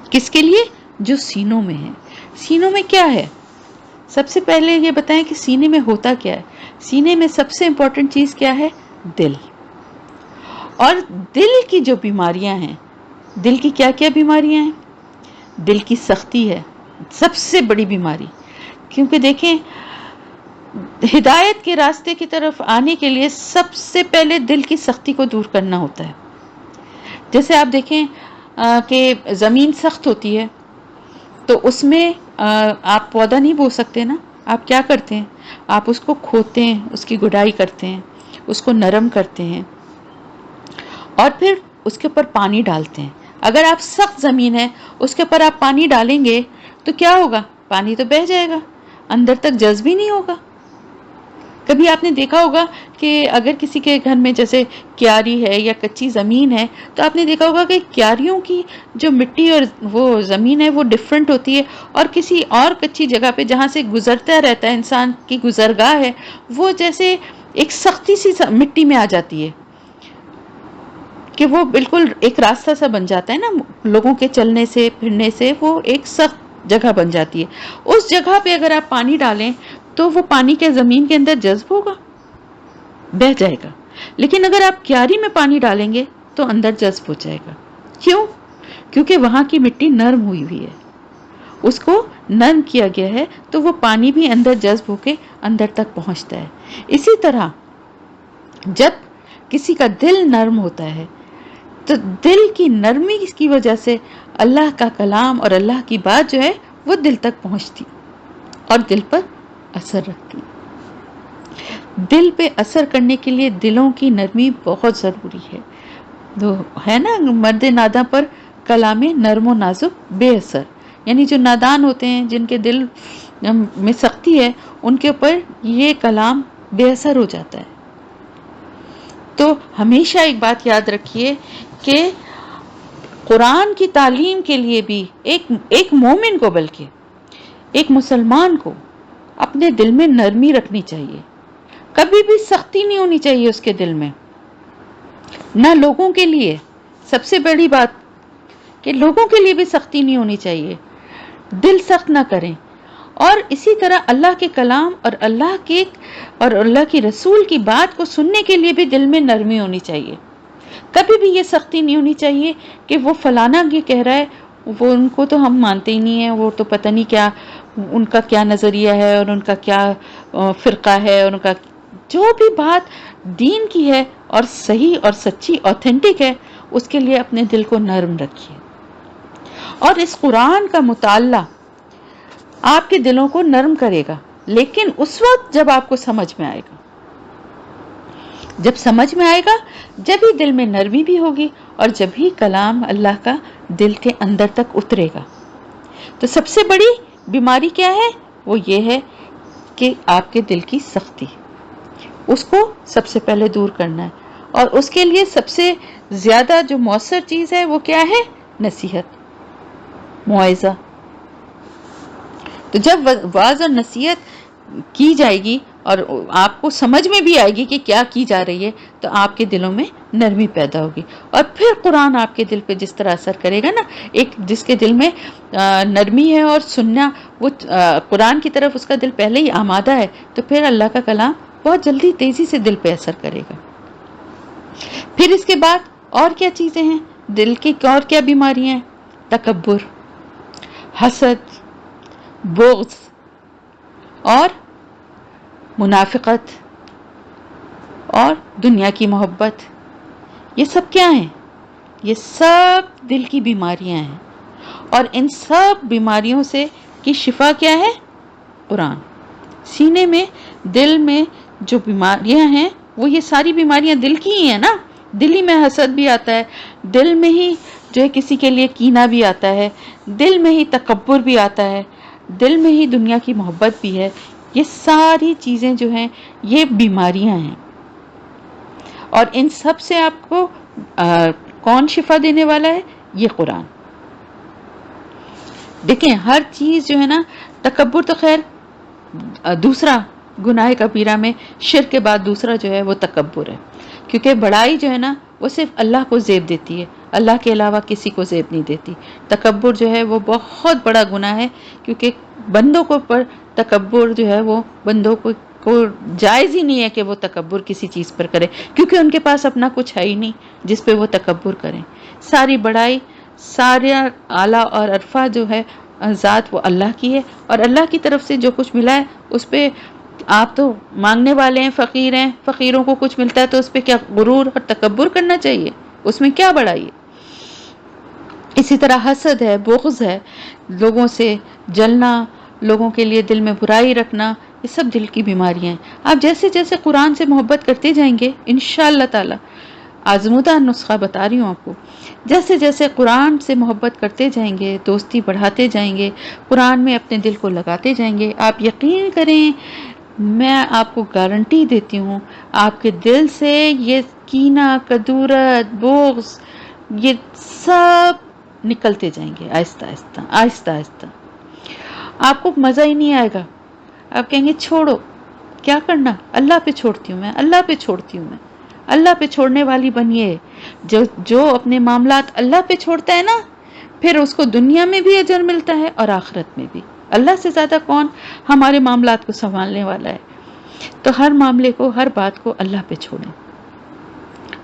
کس کے لیے؟ جو سینوں میں ہے۔ سینوں میں کیا ہے؟ سب سے پہلے یہ بتائیں کہ سینے میں ہوتا کیا ہے؟ سینے میں سب سے امپورٹنٹ چیز کیا ہے؟ دل۔ اور دل کی جو بیماریاں ہیں، دل کی کیا کیا بیماریاں ہیں؟ دل کی سختی ہے سب سے بڑی بیماری، کیونکہ دیکھیں ہدایت کے راستے کی طرف آنے کے لیے سب سے پہلے دل کی سختی کو دور کرنا ہوتا ہے۔ جیسے آپ دیکھیں کہ زمین سخت ہوتی ہے تو اس میں آپ پودا نہیں بو سکتے نا، آپ کیا کرتے ہیں؟ آپ اس کو کھودتے ہیں، اس کی گڈائی کرتے ہیں، اس کو نرم کرتے ہیں، اور پھر اس کے اوپر پانی ڈالتے ہیں۔ اگر آپ سخت زمین ہے اس کے اوپر آپ پانی ڈالیں گے تو کیا ہوگا؟ پانی تو بہہ جائے گا، اندر تک جذب ہی نہیں ہوگا۔ کبھی آپ نے دیکھا ہوگا کہ اگر کسی کے گھر میں جیسے کیاری ہے یا کچی زمین ہے تو آپ نے دیکھا ہوگا کہ کیاریوں کی جو مٹی اور وہ زمین ہے وہ ڈیفرنٹ ہوتی ہے، اور کسی اور کچی جگہ پہ جہاں سے گزرتا رہتا ہے انسان کی گزرگاہ ہے، وہ جیسے ایک سختی سی مٹی میں آ جاتی ہے کہ وہ بالکل ایک راستہ سا بن جاتا ہے نا، لوگوں کے چلنے سے پھرنے سے وہ ایک سخت جگہ بن جاتی ہے۔ اس جگہ پہ اگر آپ پانی ڈالیں تو وہ پانی کے زمین کے اندر جذب ہوگا، بہہ جائے گا۔ لیکن اگر آپ کیاری میں پانی ڈالیں گے تو اندر جذب ہو جائے گا۔ کیوں؟ کیونکہ وہاں کی مٹی نرم ہوئی ہوئی ہے، اس کو نرم کیا گیا ہے، تو وہ پانی بھی اندر جذب ہو کے اندر تک پہنچتا ہے۔ اسی طرح جب کسی کا دل نرم ہوتا ہے تو دل کی نرمی کی وجہ سے اللہ کا کلام اور اللہ کی بات جو ہے وہ دل تک پہنچتی اور دل پر اثر رکھتی۔ دل پہ اثر کرنے کے لیے دلوں کی نرمی بہت ضروری ہے۔ تو ہے نا مرد ناداں پر کلام نرم و نازک بے اثر، یعنی جو نادان ہوتے ہیں، جن کے دل میں سختی ہے، ان کے اوپر یہ کلام بے اثر ہو جاتا ہے۔ تو ہمیشہ ایک بات یاد رکھیے کہ قرآن کی تعلیم کے لیے بھی ایک مومن کو، بلکہ ایک مسلمان کو اپنے دل میں نرمی رکھنی چاہیے، کبھی بھی سختی نہیں ہونی چاہیے اس کے دل میں، نہ لوگوں کے لیے، سب سے بڑی بات کہ لوگوں کے لیے بھی سختی نہیں ہونی چاہیے، دل سخت نہ کریں۔ اور اسی طرح اللہ کے کلام اور اللہ کی رسول کی بات کو سننے کے لیے بھی دل میں نرمی ہونی چاہیے، کبھی بھی یہ سختی نہیں ہونی چاہیے کہ وہ فلانا یہ کہہ رہا ہے، وہ ان کو تو ہم مانتے ہی نہیں ہیں، وہ تو پتہ نہیں کیا ان کا کیا نظریہ ہے اور ان کا کیا فرقہ ہے، اور ان کا جو بھی بات دین کی ہے اور صحیح اور سچی اوتھینٹک ہے، اس کے لیے اپنے دل کو نرم رکھیے۔ اور اس قرآن کا مطالعہ آپ کے دلوں کو نرم کرے گا، لیکن اس وقت جب آپ کو سمجھ میں آئے گا، جب سمجھ میں آئے گا، جب ہی دل میں نرمی بھی ہوگی، اور جب ہی کلام اللہ کا دل کے اندر تک اترے گا۔ تو سب سے بڑی بیماری کیا ہے؟ وہ یہ ہے کہ آپ کے دل کی سختی، اس کو سب سے پہلے دور کرنا ہے، اور اس کے لیے سب سے زیادہ جو مؤثر چیز ہے وہ کیا ہے؟ نصیحت، موعظہ۔ تو جب واعظ اور نصیحت کی جائے گی اور آپ کو سمجھ میں بھی آئے گی کہ کیا کی جا رہی ہے، تو آپ کے دلوں میں نرمی پیدا ہوگی، اور پھر قرآن آپ کے دل پہ جس طرح اثر کرے گا نا، ایک جس کے دل میں نرمی ہے اور سننا وہ قرآن کی طرف اس کا دل پہلے ہی آمادہ ہے، تو پھر اللہ کا کلام بہت جلدی تیزی سے دل پہ اثر کرے گا۔ پھر اس کے بعد اور کیا چیزیں ہیں؟ دل کی اور کیا بیماریاں ہیں؟ تکبر، حسد، بغض اور منافقت اور دنیا کی محبت، یہ سب کیا ہیں؟ یہ سب دل کی بیماریاں ہیں، اور ان سب بیماریوں سے کی شفا کیا ہے؟ قرآن۔ سینے میں، دل میں جو بیماریاں ہیں، وہ یہ ساری بیماریاں دل کی ہی ہیں نا۔ دل ہی میں حسد بھی آتا ہے، دل میں ہی جو ہے کسی کے لیے کینہ بھی آتا ہے، دل میں ہی تکبر بھی آتا ہے، دل میں ہی دنیا کی محبت بھی ہے۔ یہ ساری چیزیں جو ہیں یہ بیماریاں ہیں، اور ان سب سے آپ کو کون شفا دینے والا ہے؟ یہ قرآن۔ دیکھیں ہر چیز جو ہے نا، تکبر تو خیر دوسرا گناہ کبیرہ میں، شرک کے بعد دوسرا جو ہے وہ تکبر ہے، کیونکہ بڑائی جو ہے نا وہ صرف اللہ کو زیب دیتی ہے، اللہ کے علاوہ کسی کو زیب نہیں دیتی۔ تکبر جو ہے وہ بہت بڑا گناہ ہے، کیونکہ بندوں کو پر تکبر جو ہے وہ بندوں کو جائز ہی نہیں ہے کہ وہ تکبر کسی چیز پر کرے، کیونکہ ان کے پاس اپنا کچھ ہے ہی نہیں جس پہ وہ تکبر کریں۔ ساری بڑائی، سارے اعلیٰ اور عرفہ جو ہے ذات وہ اللہ کی ہے، اور اللہ کی طرف سے جو کچھ ملا ہے اس پہ آپ تو مانگنے والے ہیں، فقیر ہیں، فقیروں کو کچھ ملتا ہے تو اس پہ کیا غرور اور تکبر کرنا چاہیے؟ اس میں کیا بڑائی ہے؟ اسی طرح حسد ہے، بغض ہے، لوگوں سے جلنا، لوگوں کے لیے دل میں برائی رکھنا، یہ سب دل کی بیماریاں ہیں۔ آپ جیسے جیسے قرآن سے محبت کرتے جائیں گے، انشاءاللہ تعالی آزمودہ نسخہ بتا رہی ہوں آپ کو، جیسے جیسے قرآن سے محبت کرتے جائیں گے، دوستی بڑھاتے جائیں گے، قرآن میں اپنے دل کو لگاتے جائیں گے، آپ یقین کریں، میں آپ کو گارنٹی دیتی ہوں، آپ کے دل سے یہ کینہ، کدورت، بغض، یہ سب نکلتے جائیں گے، آہستہ آہستہ آہستہ آہستہ۔ آپ کو مزہ ہی نہیں آئے گا، آپ کہیں گے چھوڑو، کیا کرنا، اللہ پہ چھوڑتی ہوں میں، اللہ پہ چھوڑتی ہوں میں۔ اللہ پہ چھوڑنے والی بنیے، جو اپنے معاملات اللہ پہ چھوڑتا ہے نا، پھر اس کو دنیا میں بھی اجر ملتا ہے اور آخرت میں بھی۔ اللہ سے زیادہ کون ہمارے معاملات کو سنبھالنے والا ہے؟ تو ہر معاملے کو، ہر بات کو اللہ پہ چھوڑیں۔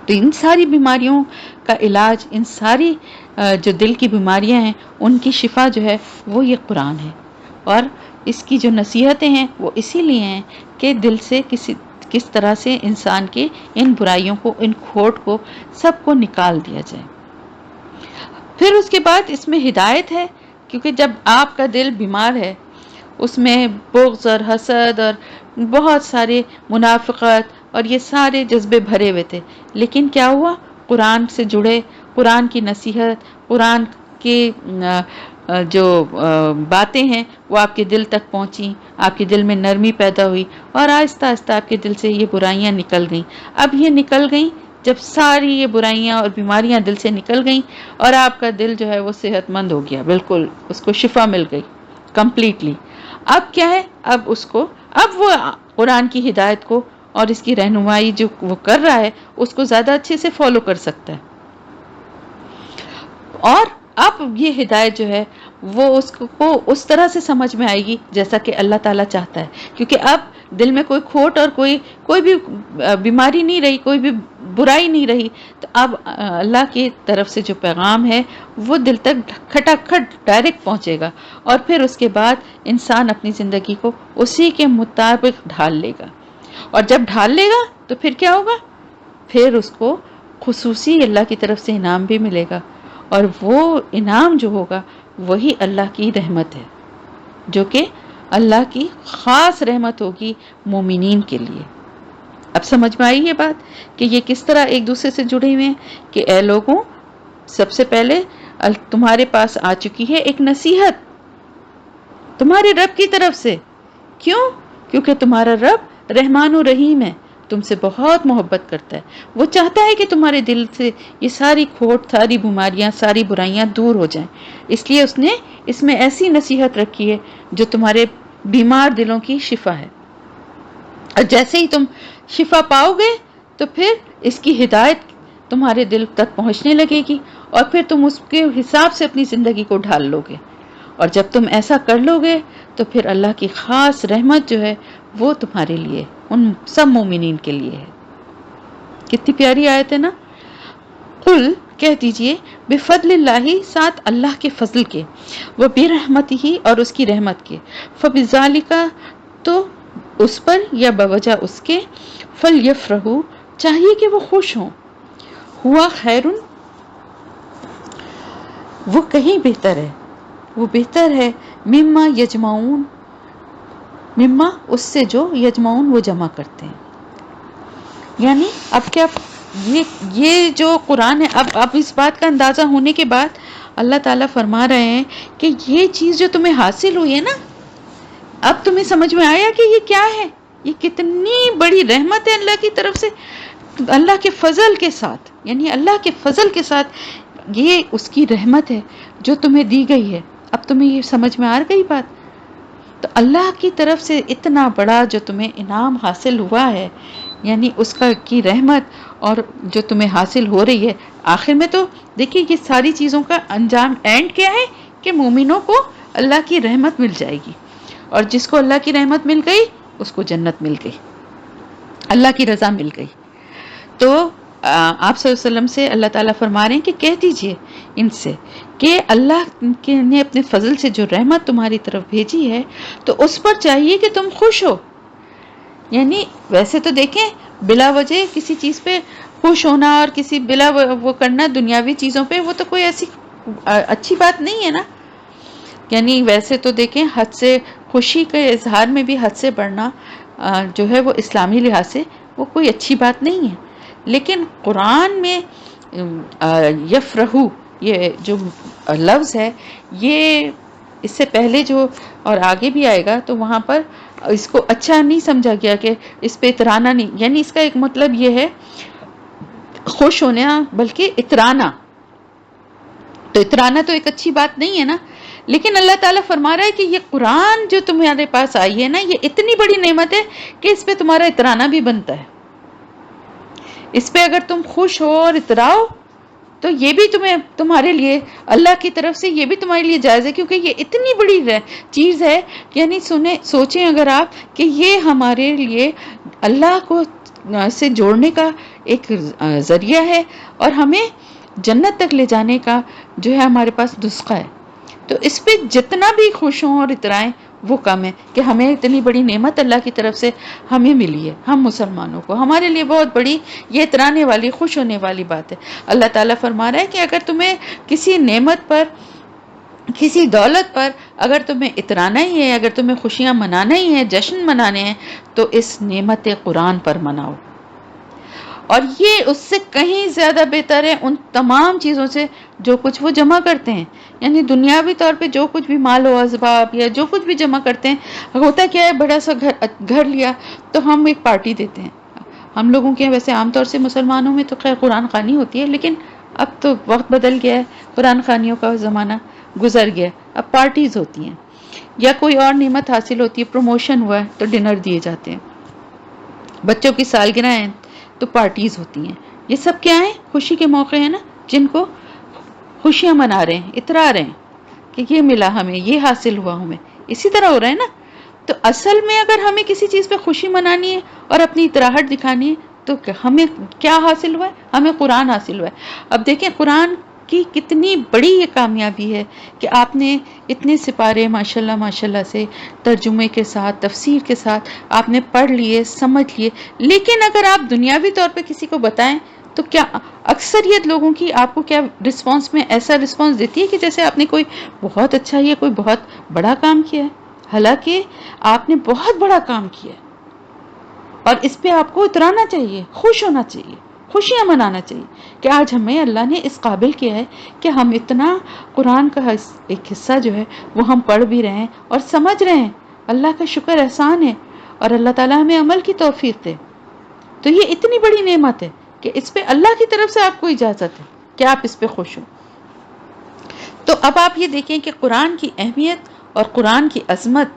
تو ان ساری بیماریوں کا علاج، ان ساری جو دل کی بیماریاں ہیں ان کی شفا جو ہے وہ یہ قرآن ہے، اور اس کی جو نصیحتیں ہیں وہ اسی لیے ہیں کہ دل سے کس طرح سے انسان کے ان برائیوں کو، ان کھوٹ کو، سب کو نکال دیا جائے۔ پھر اس کے بعد اس میں ہدایت ہے، کیونکہ جب آپ کا دل بیمار ہے، اس میں بغض اور حسد اور بہت سارے منافقت اور یہ سارے جذبے بھرے ہوئے تھے، لیکن کیا ہوا؟ قرآن سے جڑے، قرآن کی نصیحت، قرآن کے جو باتیں ہیں وہ آپ کے دل تک پہنچیں، آپ کے دل میں نرمی پیدا ہوئی، اور آہستہ آہستہ آپ کے دل سے یہ برائیاں نکل گئیں۔ اب یہ نکل گئیں جب ساری یہ برائیاں اور بیماریاں دل سے نکل گئیں، اور آپ کا دل جو ہے وہ صحت مند ہو گیا، بالکل اس کو شفا مل گئی کمپلیٹلی۔ اب کیا ہے، اب وہ قرآن کی ہدایت کو اور اس کی رہنمائی جو وہ کر رہا ہے اس کو زیادہ اچھے سے فالو کر سکتا ہے، اور اب یہ ہدایت جو ہے وہ اس کو اس طرح سے سمجھ میں آئے گی جیسا کہ اللہ تعالیٰ چاہتا ہے، کیونکہ اب دل میں کوئی کھوٹ اور کوئی بھی بیماری نہیں رہی، کوئی بھی برائی نہیں رہی، تو اب اللہ کی طرف سے جو پیغام ہے وہ دل تک کھٹاکھٹ ڈائریکٹ پہنچے گا، اور پھر اس کے بعد انسان اپنی زندگی کو اسی کے مطابق ڈھال لے گا، اور جب ڈھال لے گا تو پھر کیا ہوگا، پھر اس کو خصوصی اللہ کی طرف سے انعام بھی ملے گا، اور وہ انعام جو ہوگا وہی اللہ کی رحمت ہے، جو کہ اللہ کی خاص رحمت ہوگی مومنین کے لیے۔ اب سمجھ میں آئی یہ بات کہ یہ کس طرح ایک دوسرے سے جڑے ہوئے ہیں، کہ اے لوگوں، سب سے پہلے تمہارے پاس آ چکی ہے ایک نصیحت تمہارے رب کی طرف سے۔ کیوں؟ کیونکہ تمہارا رب رحمان و رحیم ہے، تم سے بہت محبت کرتا ہے، وہ چاہتا ہے کہ تمہارے دل سے یہ ساری کھوٹ، ساری بیماریاں، ساری برائیاں دور ہو جائیں، اس لیے اس نے اس میں ایسی نصیحت رکھی ہے جو تمہارے بیمار دلوں کی شفا ہے، اور جیسے ہی تم شفا پاؤ گے تو پھر اس کی ہدایت تمہارے دل تک پہنچنے لگے گی، اور پھر تم اس کے حساب سے اپنی زندگی کو ڈھال لو گے، اور جب تم ایسا کر لو گے تو پھر اللہ کی خاص رحمت جو ہے وہ تمہارے لیے، ان سب مومنین کے لیے ہے۔ کتنی پیاری آیت ہے نا۔ قل، کہہ دیجئے، بفضل اللہ، ساتھ اللہ کے فضل کے، وہ برحمتہ، اور اس کی رحمت کے، فبذالک، تو اس پر یا بوجہ اس کے، فلیفرحوا، چاہیے کہ وہ خوش ہوں، ہوا خیر، وہ کہیں بہتر ہے، وہ بہتر ہے، مما یجمعون، مما اس سے جو یجمعون وہ جمع کرتے ہیں۔ یعنی اب کیا، یہ جو قرآن ہے، اب اس بات کا اندازہ ہونے کے بعد اللہ تعالیٰ فرما رہے ہیں کہ یہ چیز جو تمہیں حاصل ہوئی ہے نا، اب تمہیں سمجھ میں آیا کہ یہ کیا ہے، یہ کتنی بڑی رحمت ہے اللہ کی طرف سے، اللہ کے فضل کے ساتھ، یعنی اللہ کے فضل کے ساتھ یہ اس کی رحمت ہے جو تمہیں دی گئی ہے۔ اب تمہیں یہ سمجھ میں آ گئی بات؟ تو اللہ کی طرف سے اتنا بڑا جو تمہیں انعام حاصل ہوا ہے، یعنی اس کی رحمت، اور جو تمہیں حاصل ہو رہی ہے، آخر میں تو دیکھیے یہ ساری چیزوں کا انجام، اینڈ کیا ہے، کہ مومنوں کو اللہ کی رحمت مل جائے گی، اور جس کو اللہ کی رحمت مل گئی اس کو جنت مل گئی، اللہ کی رضا مل گئی۔ تو آپ صلی اللہ علیہ وسلم سے اللہ تعالیٰ فرما رہے ہیں کہ کہہ دیجئے ان سے کہ اللہ نے اپنے فضل سے جو رحمت تمہاری طرف بھیجی ہے تو اس پر چاہیے کہ تم خوش ہو۔ یعنی ویسے تو دیکھیں، بلا وجہ کسی چیز پہ خوش ہونا اور کسی بلا وہ کرنا دنیاوی چیزوں پہ، وہ تو کوئی ایسی اچھی بات نہیں ہے نا۔ یعنی ویسے تو دیکھیں، حد سے خوشی کے اظہار میں بھی حد سے بڑھنا جو ہے وہ اسلامی لحاظ سے وہ کوئی اچھی بات نہیں ہے، لیکن قرآن میں یفرحو یہ جو لفظ ہے، یہ اس سے پہلے جو اور آگے بھی آئے گا تو وہاں پر اس کو اچھا نہیں سمجھا گیا کہ اس پہ اترانا نہیں، یعنی اس کا ایک مطلب یہ ہے خوش ہونا، بلکہ اترانا، تو اترانا تو ایک اچھی بات نہیں ہے نا۔ لیکن اللہ تعالیٰ فرما رہا ہے کہ یہ قرآن جو تمہارے پاس آئی ہے نا، یہ اتنی بڑی نعمت ہے کہ اس پہ تمہارا اترانا بھی بنتا ہے، اس پہ اگر تم خوش ہو اور اتراؤ تو یہ بھی تمہارے لیے اللہ کی طرف سے یہ بھی تمہارے لیے جائز ہے، کیونکہ یہ اتنی بڑی چیز ہے۔ یعنی سوچیں اگر آپ کہ یہ ہمارے لیے اللہ کو سے جوڑنے کا ایک ذریعہ ہے، اور ہمیں جنت تک لے جانے کا جو ہے ہمارے پاس نسخہ ہے، تو اس پہ جتنا بھی خوش ہوں اور اترائیں وہ کم ہے کہ ہمیں اتنی بڑی نعمت اللہ کی طرف سے ہمیں ملی ہے، ہم مسلمانوں کو، ہمارے لیے بہت بڑی یہ اترانے والی، خوش ہونے والی بات ہے۔ اللہ تعالیٰ فرما رہا ہے کہ اگر تمہیں کسی نعمت پر، کسی دولت پر اگر تمہیں اترانا ہی ہے، اگر تمہیں خوشیاں منانا ہی ہیں، جشن منانے ہیں، تو اس نعمت قرآن پر مناؤ۔ اور یہ اس سے کہیں زیادہ بہتر ہے ان تمام چیزوں سے جو کچھ وہ جمع کرتے ہیں. یعنی دنیاوی طور پہ جو کچھ بھی مال و اسباب یا جو کچھ بھی جمع کرتے ہیں، ہوتا کیا ہے، بڑا سا گھر لیا تو ہم ایک پارٹی دیتے ہیں. ہم لوگوں کے ویسے عام طور سے مسلمانوں میں تو خیر قرآن خوانی ہوتی ہے، لیکن اب تو وقت بدل گیا ہے، قرآن خوانیوں کا زمانہ گزر گیا ہے، اب پارٹیز ہوتی ہیں یا کوئی اور نعمت حاصل ہوتی ہے، پروموشن ہوا ہے تو ڈنر دیے جاتے ہیں، بچوں کی سالگرہ ہیں تو پارٹیز ہوتی ہیں. یہ سب کیا ہیں؟ خوشی کے موقع ہیں نا، جن کو خوشیاں منا رہے ہیں، اترا رہے ہیں کہ یہ ملا ہمیں، یہ حاصل ہوا ہمیں. اسی طرح ہو رہا ہے نا. تو اصل میں اگر ہمیں کسی چیز پہ خوشی منانی ہے اور اپنی اتراہٹ دکھانی ہے تو ہمیں کیا حاصل ہوا ہے؟ ہمیں قرآن حاصل ہوا ہے. اب دیکھیں قرآن کی کتنی بڑی یہ کامیابی ہے کہ آپ نے اتنے سپارے ماشاءاللہ ماشاءاللہ سے ترجمے کے ساتھ، تفسیر کے ساتھ آپ نے پڑھ لیے، سمجھ لیے. لیکن اگر آپ دنیاوی طور پہ کسی کو بتائیں تو کیا اکثریت لوگوں کی آپ کو کیا رسپانس میں ایسا رسپانس دیتی ہے کہ جیسے آپ نے کوئی بہت اچھا یا کوئی بہت بڑا کام کیا ہے. حالانکہ آپ نے بہت بڑا کام کیا ہے اور اس پہ آپ کو اترانا چاہیے، خوش ہونا چاہیے، خوشیاں منانا چاہیے کہ آج ہمیں اللہ نے اس قابل کیا ہے کہ ہم اتنا قرآن کا ایک حصہ جو ہے وہ ہم پڑھ بھی رہے ہیں اور سمجھ رہے ہیں. اللہ کا شکر احسان ہے اور اللہ تعالیٰ ہمیں عمل کی توفیق دے. تو یہ اتنی بڑی نعمت ہے کہ اس پہ اللہ کی طرف سے آپ کو اجازت ہے کہ آپ اس پہ خوش ہوں. تو اب آپ یہ دیکھیں کہ قرآن کی اہمیت اور قرآن کی عظمت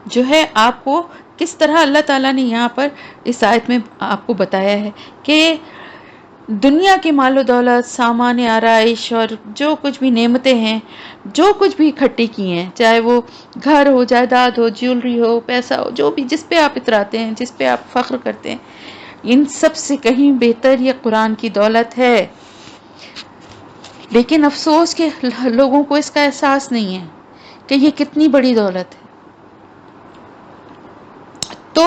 جو ہے آپ کو کس طرح اللہ تعالیٰ نے یہاں پر اس آیت میں آپ کو بتایا ہے کہ دنیا کے مال و دولت، سامان آرائش اور جو کچھ بھی نعمتیں ہیں، جو کچھ بھی اکٹھے کی ہیں، چاہے وہ گھر ہو، جائیداد ہو، جیولری ہو، پیسہ ہو، جو بھی جس پہ آپ اتراتے ہیں، جس پہ آپ فخر کرتے ہیں، ان سب سے کہیں بہتر یہ قرآن کی دولت ہے. لیکن افسوس کہ لوگوں کو اس کا احساس نہیں ہے کہ یہ کتنی بڑی دولت ہے. تو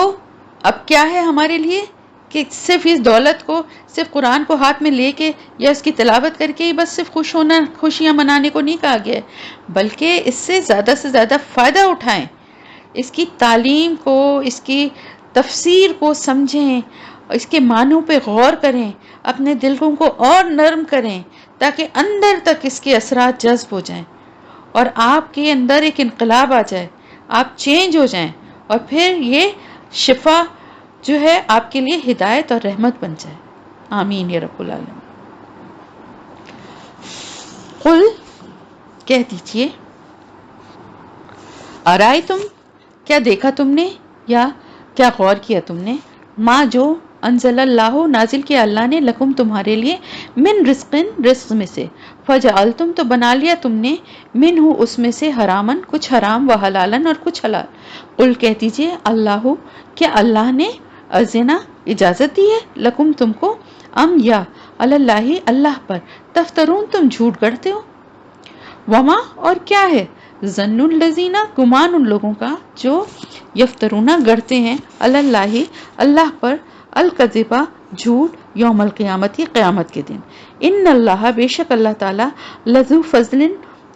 اب کیا ہے ہمارے لیے کہ صرف اس دولت کو، صرف قرآن کو ہاتھ میں لے کے یا اس کی تلاوت کر کے ہی بس صرف خوشیاں منانے کو نہیں کہا گیا ہے، بلکہ اس سے زیادہ فائدہ اٹھائیں، اس کی تعلیم کو، اس کی تفسیر کو سمجھیں، اس کے معنوں پہ غور کریں، اپنے دلوں کو اور نرم کریں تاکہ اندر تک اس کے اثرات جذب ہو جائیں اور آپ کے اندر ایک انقلاب آ جائے، آپ چینج ہو جائیں اور پھر یہ شفا جو ہے آپ کے لیے ہدایت اور رحمت بن جائے. آمین یا رب العالمین. قل کہہ دیجئے، ارائیتم کیا دیکھا تم نے یا کیا غور کیا تم نے، ما جو انزل اللہ نازل کیا اللہ نے، لکم تمہارے لیے، من رزق میں سے، فجعلتم تو بنا لیا تم نے، منہ اس میں سے، حرامن کچھ حرام، و حلالن اور کچھ حلال. قل کہہ دیجئے، اللہ کیا اللہ نے اذنا اجازت دی ہے، لکم تم کو، ام یا اللہ اللہ پر تفترون تم جھوٹ گڑھتے ہو. وما اور کیا ہے، ظن الذین گمان ان لوگوں کا جو یفترون گڑھتے ہیں، اللہ اللہ پر، الکذبہ جھوٹ، یوم القیامت قیامت کے دن. ان اللہ بے شک اللہ تعالیٰ لذو فضل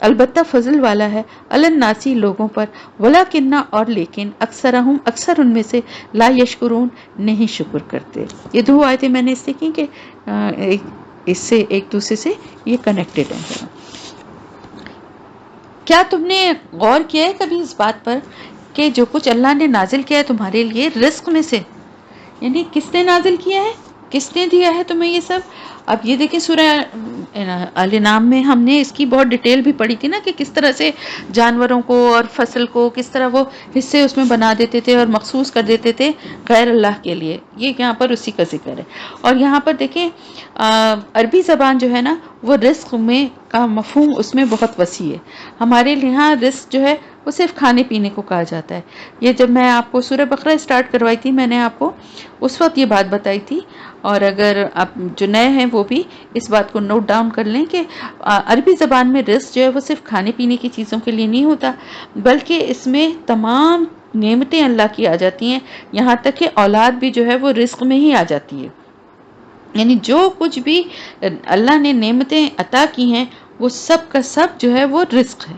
البتہ فضل والا ہے، علی الناس لوگوں پر، ولکن اور لیکن اکثرہم اکثر ان میں سے، لا یشکرون نہیں شکر کرتے. یہ دو آیتیں میں نے اس سے کی کہ اس سے ایک دوسرے سے یہ کنیکٹڈ ہیں. کیا تم نے غور کیا ہے کبھی اس بات پر کہ جو کچھ اللہ نے نازل کیا ہے تمہارے لیے رزق میں سے، یعنی کس نے نازل کیا ہے، کس نے دیا ہے تمہیں یہ سب؟ اب یہ دیکھیں سورہ الانعام میں ہم نے اس کی بہت ڈیٹیل بھی پڑھی تھی نا کہ کس طرح سے جانوروں کو اور فصل کو کس طرح وہ حصے اس میں بنا دیتے تھے اور مخصوص کر دیتے تھے غیر اللہ کے لیے. یہ یہاں پر اسی کا ذکر ہے. اور یہاں پر دیکھیں عربی زبان جو ہے نا وہ رزق میں کا مفہوم اس میں بہت وسیع ہے. ہمارے یہاں رزق جو ہے وہ صرف کھانے پینے کو کہا جاتا ہے. یہ جب میں آپ کو سورہ بقرہ اسٹارٹ کروائی تھی میں نے آپ کو اس وقت یہ بات بتائی تھی، اور اگر آپ جو نئے ہیں وہ بھی اس بات کو نوٹ ڈاؤن کر لیں کہ عربی زبان میں رزق جو ہے وہ صرف کھانے پینے کی چیزوں کے لیے نہیں ہوتا، بلکہ اس میں تمام نعمتیں اللہ کی آ جاتی ہیں، یہاں تک کہ اولاد بھی جو ہے وہ رزق میں ہی آ جاتی ہے. یعنی جو کچھ بھی اللہ نے نعمتیں عطا کی ہیں وہ سب کا سب جو ہے وہ رزق ہے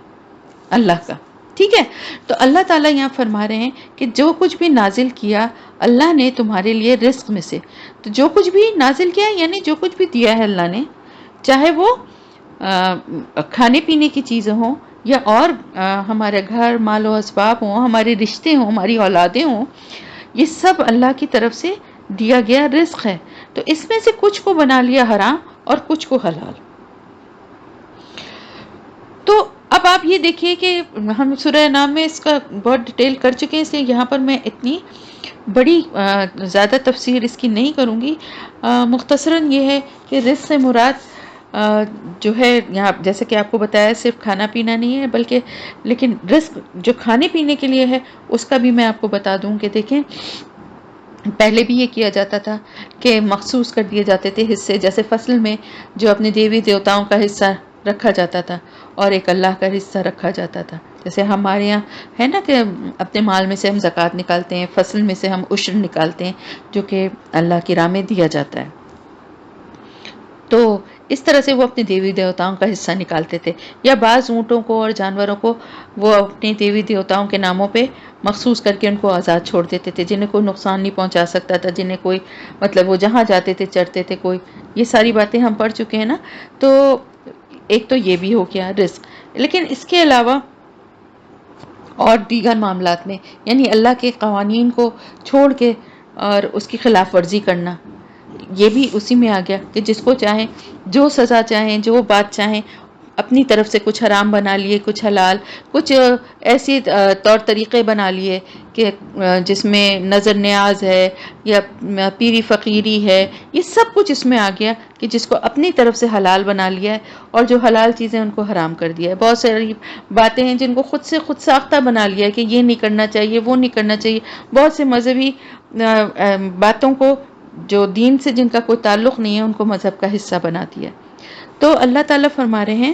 اللہ کا. ٹھیک ہے. تو اللہ تعالیٰ یہاں فرما رہے ہیں کہ جو کچھ بھی نازل کیا اللہ نے تمہارے لیے رزق میں سے، تو جو کچھ بھی نازل کیا یعنی جو کچھ بھی دیا ہے اللہ نے، چاہے وہ کھانے پینے کی چیزیں ہوں یا اور ہمارے گھر مال و اسباب ہوں، ہمارے رشتے ہوں، ہماری اولادیں ہوں، یہ سب اللہ کی طرف سے دیا گیا رزق ہے. تو اس میں سے کچھ کو بنا لیا حرام اور کچھ کو حلال. تو اب آپ یہ دیکھیے کہ ہم سورہ نام میں اس کا بہت ڈیٹیل کر چکے ہیں، اس لیے یہاں پر میں اتنی بڑی زیادہ تفسیر اس کی نہیں کروں گی. مختصراً یہ ہے کہ رزق سے مراد جو ہے یہاں جیسے کہ آپ کو بتایا صرف کھانا پینا نہیں ہے، بلکہ لیکن رزق جو کھانے پینے کے لیے ہے اس کا بھی میں آپ کو بتا دوں کہ دیکھیں پہلے بھی یہ کیا جاتا تھا کہ مخصوص کر دیے جاتے تھے حصے، جیسے فصل میں جو اپنے دیوی دیوتاؤں کا حصہ رکھا جاتا تھا اور ایک اللہ کا حصہ رکھا جاتا تھا. جیسے ہمارے یہاں ہے نا کہ اپنے مال میں سے ہم زکوٰۃ نکالتے ہیں، فصل میں سے ہم عشر نکالتے ہیں جو کہ اللہ کی راہ میں دیا جاتا ہے. تو اس طرح سے وہ اپنے دیوی دیوتاؤں کا حصہ نکالتے تھے، یا بعض اونٹوں کو اور جانوروں کو وہ اپنے دیوی دیوتاؤں کے ناموں پہ مخصوص کر کے ان کو آزاد چھوڑ دیتے تھے، جنہیں کوئی نقصان نہیں پہنچا سکتا تھا، جنہیں کوئی مطلب وہ جہاں جاتے تھے چرتے تھے کوئی. یہ ساری باتیں ہم پڑھ چکے ہیں نا. تو ایک تو یہ بھی ہو گیا رزق. لیکن اس کے علاوہ اور دیگر معاملات میں یعنی اللہ کے قوانین کو چھوڑ کے اور اس کی خلاف ورزی کرنا، یہ بھی اسی میں آ گیا کہ جس کو چاہیں جو سزا چاہیں جو بات چاہیں اپنی طرف سے کچھ حرام بنا لیے، کچھ حلال، کچھ ایسی طور طریقے بنا لیے کہ جس میں نظر نیاز ہے یا پیری فقیری ہے، یہ سب کچھ اس میں آ گیا کہ جس کو اپنی طرف سے حلال بنا لیا ہے اور جو حلال چیزیں ان کو حرام کر دیا ہے. بہت ساری باتیں ہیں جن کو خود سے خود ساختہ بنا لیا ہے کہ یہ نہیں کرنا چاہیے وہ نہیں کرنا چاہیے. بہت سے مذہبی باتوں کو جو دین سے جن کا کوئی تعلق نہیں ہے ان کو مذہب کا حصہ بنا دیا. تو اللہ تعالیٰ فرما رہے ہیں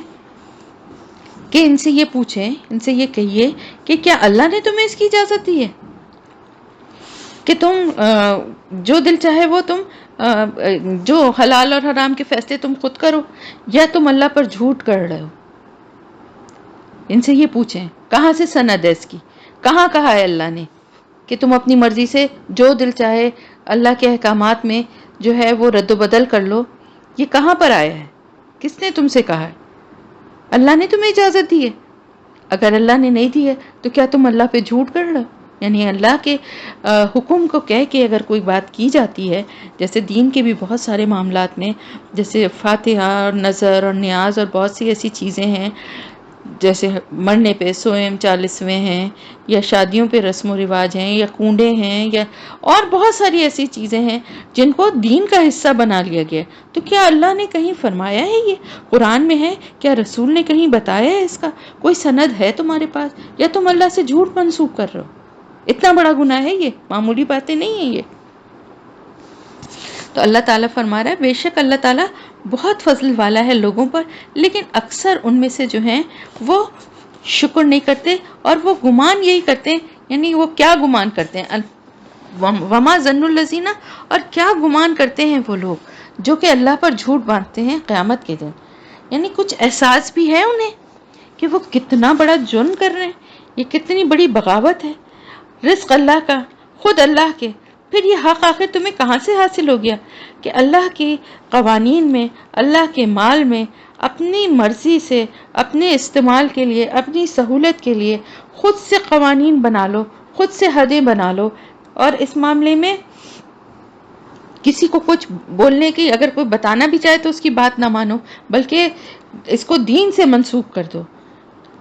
کہ ان سے یہ پوچھیں، ان سے یہ کہیے کہ کیا اللہ نے تمہیں اس کی اجازت دی ہے کہ تم جو دل چاہے وہ تم جو حلال اور حرام کے فیصلے تم خود کرو، یا تم اللہ پر جھوٹ کر رہے ہو؟ ان سے یہ پوچھیں کہاں سے سند ہے اس کی، کہاں کہا ہے اللہ نے کہ تم اپنی مرضی سے جو دل چاہے اللہ کے احکامات میں جو ہے وہ رد و بدل کر لو. یہ کہاں پر آیا ہے؟ کس نے تم سے کہا ہے؟ اللہ نے تمہیں اجازت دی ہے؟ اگر اللہ نے نہیں دی ہے تو کیا تم اللہ پہ جھوٹ کر رہے ہو؟ یعنی اللہ کے حکم کو کہہ کے اگر کوئی بات کی جاتی ہے، جیسے دین کے بھی بہت سارے معاملات میں جیسے فاتحہ اور نظر اور نیاز اور بہت سی ایسی چیزیں ہیں، جیسے مرنے پہ سوئم 40ویں ہیں، یا شادیوں پہ رسم و رواج ہیں، یا کنڈے ہیں، یا اور بہت ساری ایسی چیزیں ہیں جن کو دین کا حصہ بنا لیا گیا. تو کیا اللہ نے کہیں فرمایا ہے یہ قرآن میں ہے؟ کیا رسول نے کہیں بتایا ہے؟ اس کا کوئی سند ہے تمہارے پاس، یا تم اللہ سے جھوٹ منسوب کر رہے ہو؟ اتنا بڑا گناہ ہے یہ، معمولی باتیں نہیں ہیں یہ. تو اللہ تعالیٰ فرما رہا ہے بے شک اللہ تعالیٰ بہت فضل والا ہے لوگوں پر، لیکن اکثر ان میں سے جو ہیں وہ شکر نہیں کرتے اور وہ گمان یہی کرتے ہیں. یعنی وہ کیا گمان کرتے ہیں؟ وما ظن الذین، اور کیا گمان کرتے ہیں وہ لوگ جو کہ اللہ پر جھوٹ باندھتے ہیں قیامت کے دن. یعنی کچھ احساس بھی ہے انہیں کہ وہ کتنا بڑا جرم کر رہے ہیں، یہ کتنی بڑی بغاوت ہے. رزق اللہ کا، خود اللہ کے، پھر یہ حق آخر تمہیں کہاں سے حاصل ہو گیا کہ اللہ کے قوانین میں، اللہ کے مال میں اپنی مرضی سے اپنے استعمال کے لیے، اپنی سہولت کے لیے خود سے قوانین بنا لو، خود سے حدیں بنا لو، اور اس معاملے میں کسی کو کچھ بولنے کی اگر کوئی بتانا بھی چاہے تو اس کی بات نہ مانو بلکہ اس کو دین سے منسوخ کر دو.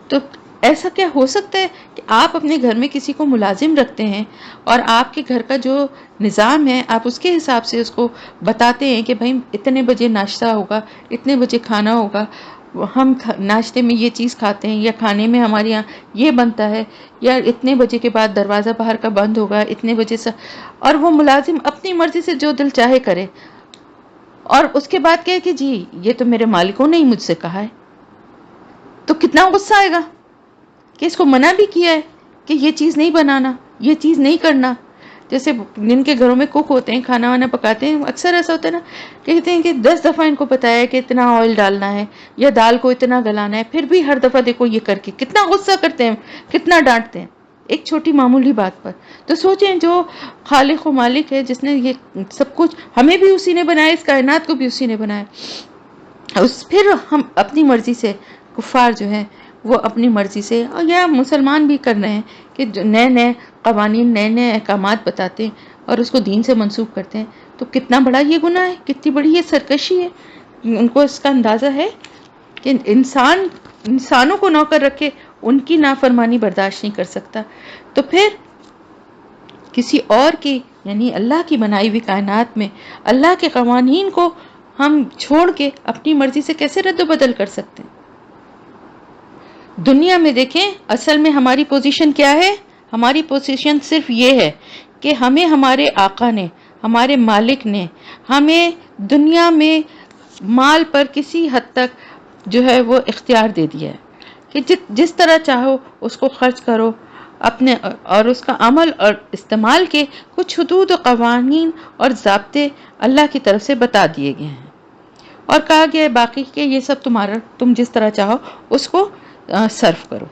تو ایسا کیا ہو سکتا ہے کہ آپ اپنے گھر میں کسی کو ملازم رکھتے ہیں اور آپ کے گھر کا جو نظام ہے آپ اس کے حساب سے اس کو بتاتے ہیں کہ بھائی اتنے بجے ناشتہ ہوگا، اتنے بجے کھانا ہوگا، ہم ناشتے میں یہ چیز کھاتے ہیں، یا کھانے میں ہمارے یہاں یہ بنتا ہے، یا اتنے بجے کے بعد دروازہ باہر کا بند ہوگا، اتنے بجے سے، اور وہ ملازم اپنی مرضی سے جو دل چاہے کرے، اور اس کے بعد کہے کہ جی یہ تو میرے مالکوں نے ہی مجھ سے کہا ہے. تو کتنا غصہ آئے گا کہ اس کو منع بھی کیا ہے کہ یہ چیز نہیں بنانا، یہ چیز نہیں کرنا. جیسے جن کے گھروں میں کوک ہوتے ہیں، کھانا وانا پکاتے ہیں، اکثر ایسا ہوتا ہے نا، کہتے ہیں کہ 10 دفعہ ان کو بتایا ہے کہ اتنا آئل ڈالنا ہے یا دال کو اتنا گلانا ہے، پھر بھی ہر دفعہ دیکھو یہ کر کے کتنا غصہ کرتے ہیں، کتنا ڈانٹتے ہیں ایک چھوٹی معمولی بات پر۔ تو سوچیں جو خالق و مالک ہے، جس نے یہ سب کچھ، ہمیں بھی اسی نے بنایا، اس کائنات کو بھی اسی نے بنایا، پھر ہم اپنی مرضی سے، کفار جو ہیں وہ اپنی مرضی سے، اور یا مسلمان بھی کر رہے ہیں کہ نئے نئے قوانین، نئے نئے احکامات بتاتے ہیں اور اس کو دین سے منسوخ کرتے ہیں، تو کتنا بڑا یہ گناہ ہے، کتنی بڑی یہ سرکشی ہے۔ ان کو اس کا اندازہ ہے کہ انسانوں کو نوکر رکھے، ان کی نافرمانی برداشت نہیں کر سکتا، تو پھر کسی اور کی، یعنی اللہ کی بنائی ہوئی کائنات میں اللہ کے قوانین کو ہم چھوڑ کے اپنی مرضی سے کیسے رد و بدل کر سکتے ہیں؟ دنیا میں دیکھیں اصل میں ہماری پوزیشن کیا ہے؟ ہماری پوزیشن صرف یہ ہے کہ ہمیں ہمارے آقا نے، ہمارے مالک نے ہمیں دنیا میں مال پر کسی حد تک جو ہے وہ اختیار دے دیا ہے کہ جس طرح چاہو اس کو خرچ کرو اپنے، اور اس کا عمل اور استعمال کے کچھ حدود و قوانین اور ضابطے اللہ کی طرف سے بتا دیے گئے ہیں، اور کہا گیا ہے باقی کہ یہ سب تم جس طرح چاہو اس کو صرف کرو۔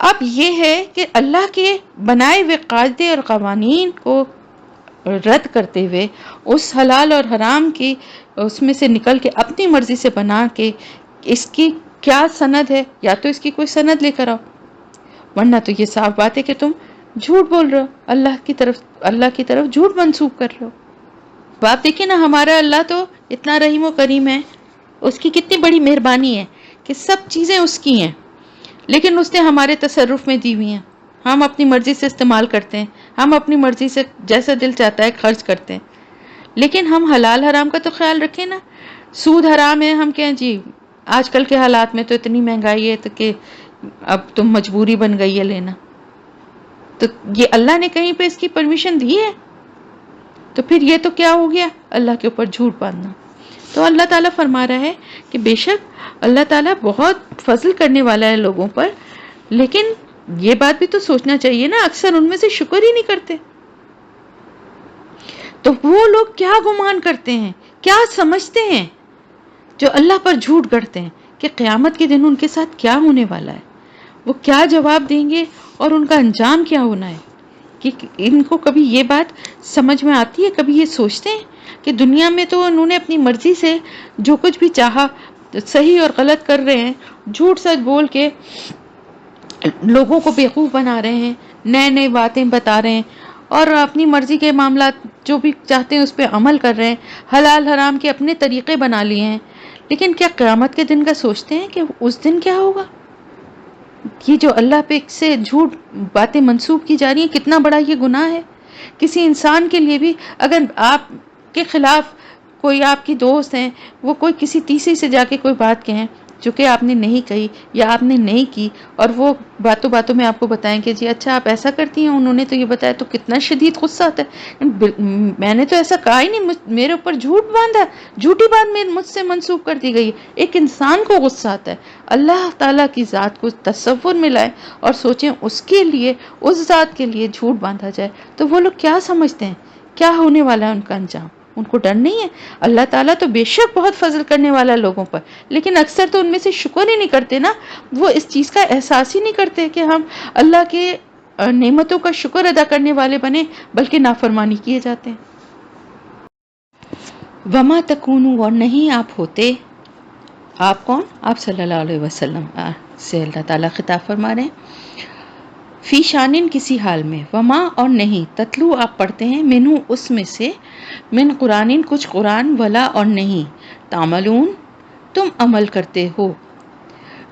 اب یہ ہے کہ اللہ کے بنائے ہوئے قاعدے اور قوانین کو رد کرتے ہوئے اس حلال اور حرام کی اس میں سے نکل کے اپنی مرضی سے بنا کے، اس کی کیا سند ہے؟ یا تو اس کی کوئی سند لے کر آؤ، ورنہ تو یہ صاف بات ہے کہ تم جھوٹ بول رہے ہو، اللہ کی طرف جھوٹ منسوب کر رہے ہو۔ بات دیکھیں نا، ہمارا اللہ تو اتنا رحیم و کریم ہے، اس کی کتنی بڑی مہربانی ہے کہ سب چیزیں اس کی ہیں، لیکن اس نے ہمارے تصرف میں دی ہوئی ہیں، ہم اپنی مرضی سے استعمال کرتے ہیں، ہم اپنی مرضی سے جیسا دل چاہتا ہے خرچ کرتے ہیں، لیکن ہم حلال حرام کا تو خیال رکھیں نا۔ سود حرام ہے، ہم کہیں جی آج کل کے حالات میں تو اتنی مہنگائی ہے تو کہ اب تم مجبوری بن گئی ہے لینا، تو یہ اللہ نے کہیں پہ اس کی پرمیشن دی ہے؟ تو پھر یہ تو کیا ہو گیا؟ اللہ کے اوپر جھوٹ باندھنا۔ تو اللہ تعالیٰ فرما رہا ہے کہ بے شک اللہ تعالیٰ بہت فضل کرنے والا ہے لوگوں پر، لیکن یہ بات بھی تو سوچنا چاہیے نا، اکثر ان میں سے شکر ہی نہیں کرتے۔ تو وہ لوگ کیا گمان کرتے ہیں، کیا سمجھتے ہیں جو اللہ پر جھوٹ گڑھتے ہیں کہ قیامت کے دن ان کے ساتھ کیا ہونے والا ہے، وہ کیا جواب دیں گے اور ان کا انجام کیا ہونا ہے؟ کہ ان کو کبھی یہ بات سمجھ میں آتی ہے، کبھی یہ سوچتے ہیں کہ دنیا میں تو انہوں نے اپنی مرضی سے جو کچھ بھی چاہا صحیح اور غلط کر رہے ہیں، جھوٹ سچ بول کے لوگوں کو بیوقوف بنا رہے ہیں، نئے نئے باتیں بتا رہے ہیں، اور اپنی مرضی کے معاملات جو بھی چاہتے ہیں اس پہ عمل کر رہے ہیں، حلال حرام کے اپنے طریقے بنا لیے ہیں، لیکن کیا قیامت کے دن کا سوچتے ہیں کہ اس دن کیا ہوگا؟ یہ جو اللہ پہ سے جھوٹ باتیں منسوب کی جا رہی ہیں، کتنا بڑا یہ گناہ ہے۔ کسی انسان کے لیے بھی اگر آپ کے خلاف کوئی آپ کی دوست ہیں، وہ کوئی کسی تیسری سے جا کے کوئی بات کہیں جو کہ آپ نے نہیں کہی یا آپ نے نہیں کی، اور وہ باتوں باتوں میں آپ کو بتائیں کہ جی اچھا آپ ایسا کرتی ہیں، انہوں نے تو یہ بتایا، تو کتنا شدید غصہ آتا ہے، میں نے تو ایسا کہا ہی نہیں، میرے اوپر جھوٹ باندھا، جھوٹی بات مجھ سے منسوب کر دی گئی ہے۔ ایک انسان کو غصہ آتا ہے۔ اللہ تعالیٰ کی ذات کو تصور میں لائیں اور سوچیں اس کے لیے، اس ذات کے لیے جھوٹ باندھا جائے تو وہ لوگ کیا سمجھتے ہیں، کیا ہونے والا ہے ان کا انجام؟ ان کو ڈر نہیں ہے؟ اللہ تعالیٰ تو بے شک بہت فضل کرنے والا لوگوں پر، لیکن اکثر تو ان میں سے شکر ہی نہیں کرتے نا، وہ اس چیز کا احساس ہی نہیں کرتے کہ ہم اللہ کے نعمتوں کا شکر ادا کرنے والے بنے، بلکہ نافرمانی کیے جاتے ہیں۔ وما تکونوا، اور نہیں آپ ہوتے، آپ کون؟ آپ صلی اللہ علیہ وسلم سے اللہ تعالیٰ خطاب فرما رہے ہیں، فی شانن کسی حال میں، وما اور نہیں، تتلو آپ پڑھتے ہیں، منہ اس میں سے، من قرآن کچھ قرآن، ولا اور نہیں، تعملون تم عمل کرتے ہو،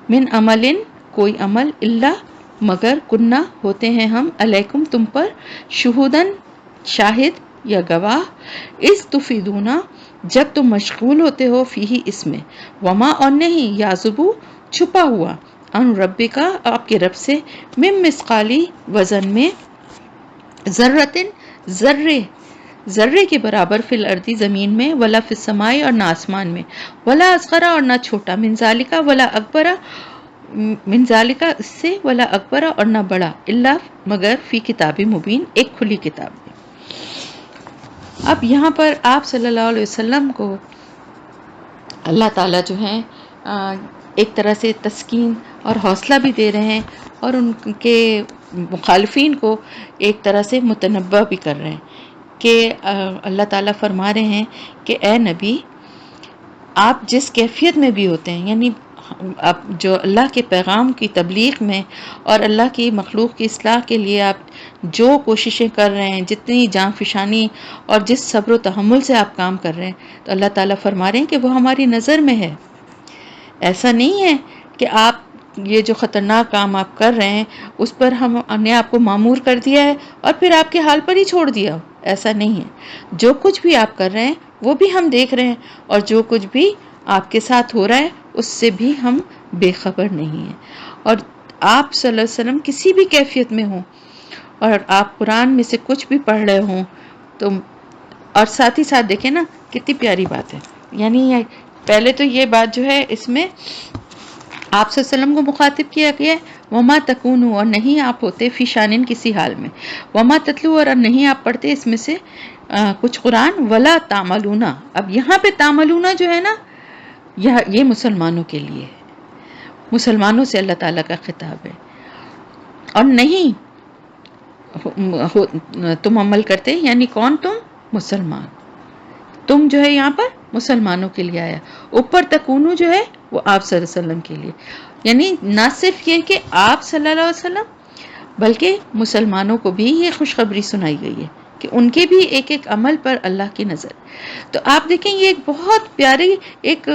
من عمل کوئی عمل، اللہ مگر کننا ہوتے ہیں ہم، علیکم تم پر، شہودن شاہد یا گواہ، اس تفیدونا جب تم مشغول ہوتے ہو، فیہ اس میں، وما اور نہیں، یعزبو چھپا ہوا، ان ربی کا آپ کے رب سے، من مثقالی وزن میں، ذرتن ذرے کے برابر، فی الارضی زمین میں، ولا فی السماء اور نہ آسمان میں، ولا اصغر اور نہ چھوٹا، من ذالک ولا اکبر من ذالکا اس سے ولا اکبر اور نہ بڑا الا مگر فی کتاب مبین ایک کھلی کتاب میں. اب یہاں پر آپ صلی اللہ علیہ وسلم کو اللہ تعالیٰ جو ہیں ایک طرح سے تسکین اور حوصلہ بھی دے رہے ہیں اور ان کے مخالفین کو ایک طرح سے متنبہ بھی کر رہے ہیں کہ اللہ تعالیٰ فرما رہے ہیں کہ اے نبی آپ جس کیفیت میں بھی ہوتے ہیں، یعنی آپ جو اللہ کے پیغام کی تبلیغ میں اور اللہ کی مخلوق کی اصلاح کے لیے آپ جو کوششیں کر رہے ہیں، جتنی جان فشانی اور جس صبر و تحمل سے آپ کام کر رہے ہیں، تو اللہ تعالیٰ فرما رہے ہیں کہ وہ ہماری نظر میں ہے. ایسا نہیں ہے کہ آپ یہ جو خطرناک کام آپ کر رہے ہیں اس پر ہم نے آپ کو مامور کر دیا ہے اور پھر آپ کے حال پر ہی چھوڑ دیا ہو. ایسا نہیں ہے. جو کچھ بھی آپ کر رہے ہیں وہ بھی ہم دیکھ رہے ہیں، اور جو کچھ بھی آپ کے ساتھ ہو رہا ہے اس سے بھی ہم بے خبر نہیں ہیں. اور آپ صلی اللہ علیہ وسلم کسی بھی کیفیت میں ہوں اور آپ قرآن میں سے کچھ بھی پڑھ رہے ہوں تو، اور ساتھ ہی ساتھ دیکھیں نا کتنی پیاری بات ہے. یعنی پہلے تو یہ بات جو ہے اس میں آپ صلی اللہ علیہ وسلم کو مخاطب کیا گیا ہے، وما تکونو اور نہیں آپ ہوتے فی شانن کسی حال میں، وما تتلو اور نہیں آپ پڑھتے اس میں سے کچھ قرآن، ولا تعملون. اب یہاں پہ تعملون جو ہے نا یہ مسلمانوں کے لیے ہے، مسلمانوں سے اللہ تعالیٰ کا خطاب ہے. اور نہیں تم عمل کرتے، یعنی کون؟ تم مسلمان. تم جو ہے یہاں پر مسلمانوں کے لیے آیا. اوپر تکونو جو ہے وہ آپ صلی اللہ علیہ وسلم کے لیے، یعنی نہ صرف یہ کہ آپ صلی اللہ علیہ وسلم بلکہ مسلمانوں کو بھی یہ خوشخبری سنائی گئی ہے کہ ان کے بھی ایک ایک عمل پر اللہ کی نظر. تو آپ دیکھیں یہ ایک بہت پیاری ایک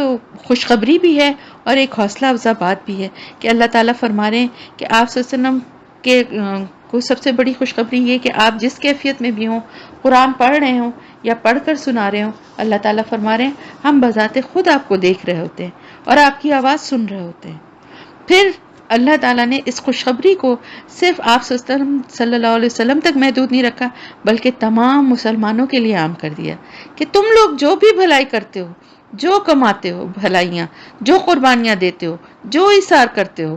خوشخبری بھی ہے اور ایک حوصلہ افزا بات بھی ہے کہ اللہ تعالیٰ فرما رہے ہیں کہ آپ صلی اللہ علیہ وسلم کے کو سب سے بڑی خوشخبری یہ کہ آپ جس کیفیت میں بھی ہوں، قرآن پڑھ رہے ہوں یا پڑھ کر سنا رہے ہوں، اللہ تعالیٰ فرما رہے ہیں ہم بذات خود آپ کو دیکھ رہے ہوتے ہیں اور آپ کی آواز سن رہے ہوتے ہیں. پھر اللہ تعالیٰ نے اس خوشخبری کو صرف آپ صلی اللہ علیہ وسلم تک محدود نہیں رکھا بلکہ تمام مسلمانوں کے لیے عام کر دیا کہ تم لوگ جو بھی بھلائی کرتے ہو، جو کماتے ہو بھلائیاں، جو قربانیاں دیتے ہو، جو اثار کرتے ہو،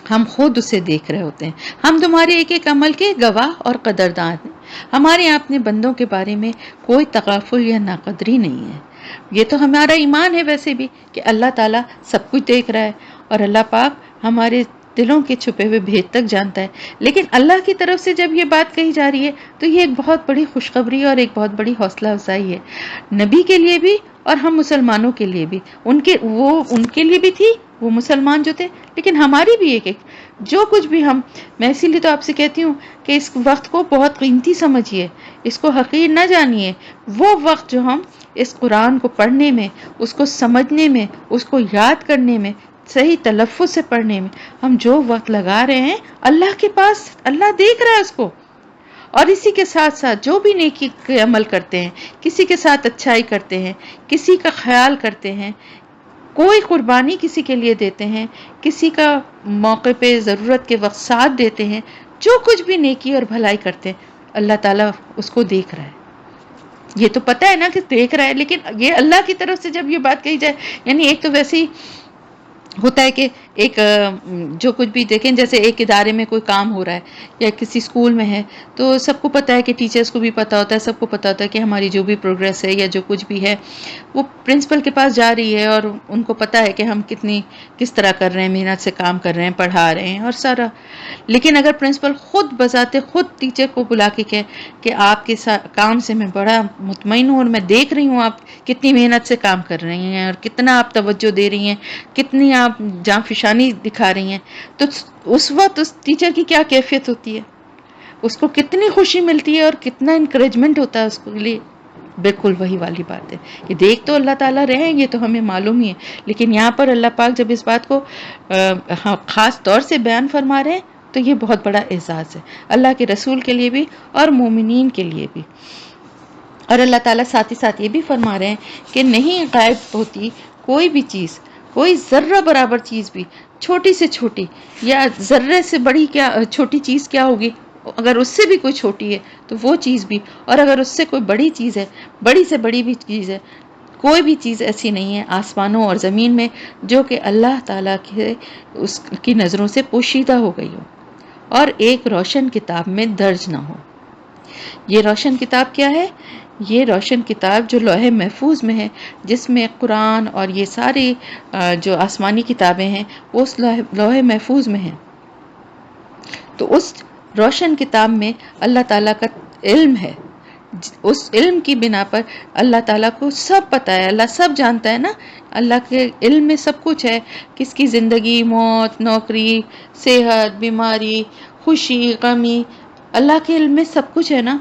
ہم خود اسے دیکھ رہے ہوتے ہیں. ہم تمہارے ایک ایک عمل کے گواہ اور قدردان ہیں. ہمارے یہاں اپنے بندوں کے بارے میں کوئی تغافل یا ناقدری نہیں ہے. یہ تو ہمارا ایمان ہے ویسے بھی کہ اللہ تعالیٰ سب کچھ دیکھ رہا ہے اور اللہ پاک ہمارے دلوں کے چھپے ہوئے بھید تک جانتا ہے. لیکن اللہ کی طرف سے جب یہ بات کہی جا رہی ہے تو یہ ایک بہت بڑی خوشخبری اور ایک بہت بڑی حوصلہ افزائی ہے نبی کے لیے بھی اور ہم مسلمانوں کے لیے بھی. ان کے لیے بھی تھی، وہ مسلمان جو تھے، لیکن ہماری بھی ایک جو کچھ بھی میں اسی لیے تو آپ سے کہتی ہوں کہ اس وقت کو بہت قیمتی سمجھیے، اس کو حقیر نہ جانیے. وہ وقت جو ہم اس قرآن کو پڑھنے میں، اس کو سمجھنے میں، اس کو یاد کرنے میں، صحیح تلفظ سے پڑھنے میں ہم جو وقت لگا رہے ہیں، اللہ کے پاس اللہ دیکھ رہا ہے اس کو. اور اسی کے ساتھ ساتھ جو بھی نیکی کے عمل کرتے ہیں، کسی کے ساتھ اچھائی کرتے ہیں، کسی کا خیال کرتے ہیں، کوئی قربانی کسی کے لیے دیتے ہیں، کسی کا موقع پہ ضرورت کے وقت ساتھ دیتے ہیں، جو کچھ بھی نیکی اور بھلائی کرتے ہیں اللہ تعالیٰ اس کو دیکھ رہا ہے. یہ تو پتہ ہے نا کہ دیکھ رہا ہے، لیکن یہ اللہ کی طرف سے جب یہ بات کہی جائے، یعنی ایک تو ویسے ہی ہوتا ہے کہ ایک جو کچھ بھی دیکھیں، جیسے ایک ادارے میں کوئی کام ہو رہا ہے یا کسی اسکول میں ہے تو سب کو پتہ ہے کہ ٹیچرز کو بھی پتہ ہوتا ہے، سب کو پتہ ہوتا ہے کہ ہماری جو بھی پروگریس ہے یا جو کچھ بھی ہے وہ پرنسپل کے پاس جا رہی ہے اور ان کو پتہ ہے کہ ہم کس طرح کر رہے ہیں، محنت سے کام کر رہے ہیں، پڑھا رہے ہیں اور سارا. لیکن اگر پرنسپل خود بذات خود ٹیچر کو بلا کے کہے کہ آپ کے کام سے میں بڑا مطمئن ہوں اور میں دیکھ رہی ہوں آپ کتنی محنت سے کام کر رہی ہیں اور کتنا آپ توجہ دے رہی ہیں، کتنی آپ جاں فشانی دکھا رہی ہیں، تو اس وقت اس ٹیچر کی کیا کیفیت ہوتی ہے، اس کو کتنی خوشی ملتی ہے اور کتنا انکریجمنٹ ہوتا ہے اس کے لیے. بالکل وہی والی بات ہے. یہ دیکھ تو اللہ تعالیٰ رہے ہیں، یہ تو ہمیں معلوم ہی ہے، لیکن یہاں پر اللہ پاک جب اس بات کو خاص طور سے بیان فرما رہے ہیں تو یہ بہت بڑا اعزاز ہے اللہ کے رسول کے لیے بھی اور مومنین کے لیے بھی. اور اللہ تعالیٰ ساتھ ہی ساتھ یہ بھی فرما رہے ہیں کہ نہیں غائب ہوتی کوئی بھی چیز، کوئی ذرہ برابر چیز بھی، چھوٹی سے چھوٹی یا ذرے سے بڑی کیا چھوٹی چیز کیا ہوگی، اگر اس سے بھی کوئی چھوٹی ہے تو وہ چیز بھی، اور اگر اس سے کوئی بڑی چیز ہے، بڑی سے بڑی بھی چیز ہے، کوئی بھی چیز ایسی نہیں ہے آسمانوں اور زمین میں جو کہ اللہ تعالیٰ کے اس کی نظروں سے پوشیدہ ہو گئی ہو اور ایک روشن کتاب میں درج نہ ہو۔ یہ روشن کتاب کیا ہے؟ یہ روشن کتاب جو لوح محفوظ میں ہے، جس میں قرآن اور یہ ساری جو آسمانی کتابیں ہیں وہ اس لوح محفوظ میں ہیں۔ تو اس روشن کتاب میں اللہ تعالیٰ کا علم ہے، اس علم کی بنا پر اللہ تعالیٰ کو سب پتہ ہے، اللہ سب جانتا ہے نا۔ اللہ کے علم میں سب کچھ ہے، کس کی زندگی، موت، نوکری، صحت، بیماری، خوشی، غمی، اللہ کے علم میں سب کچھ ہے نا۔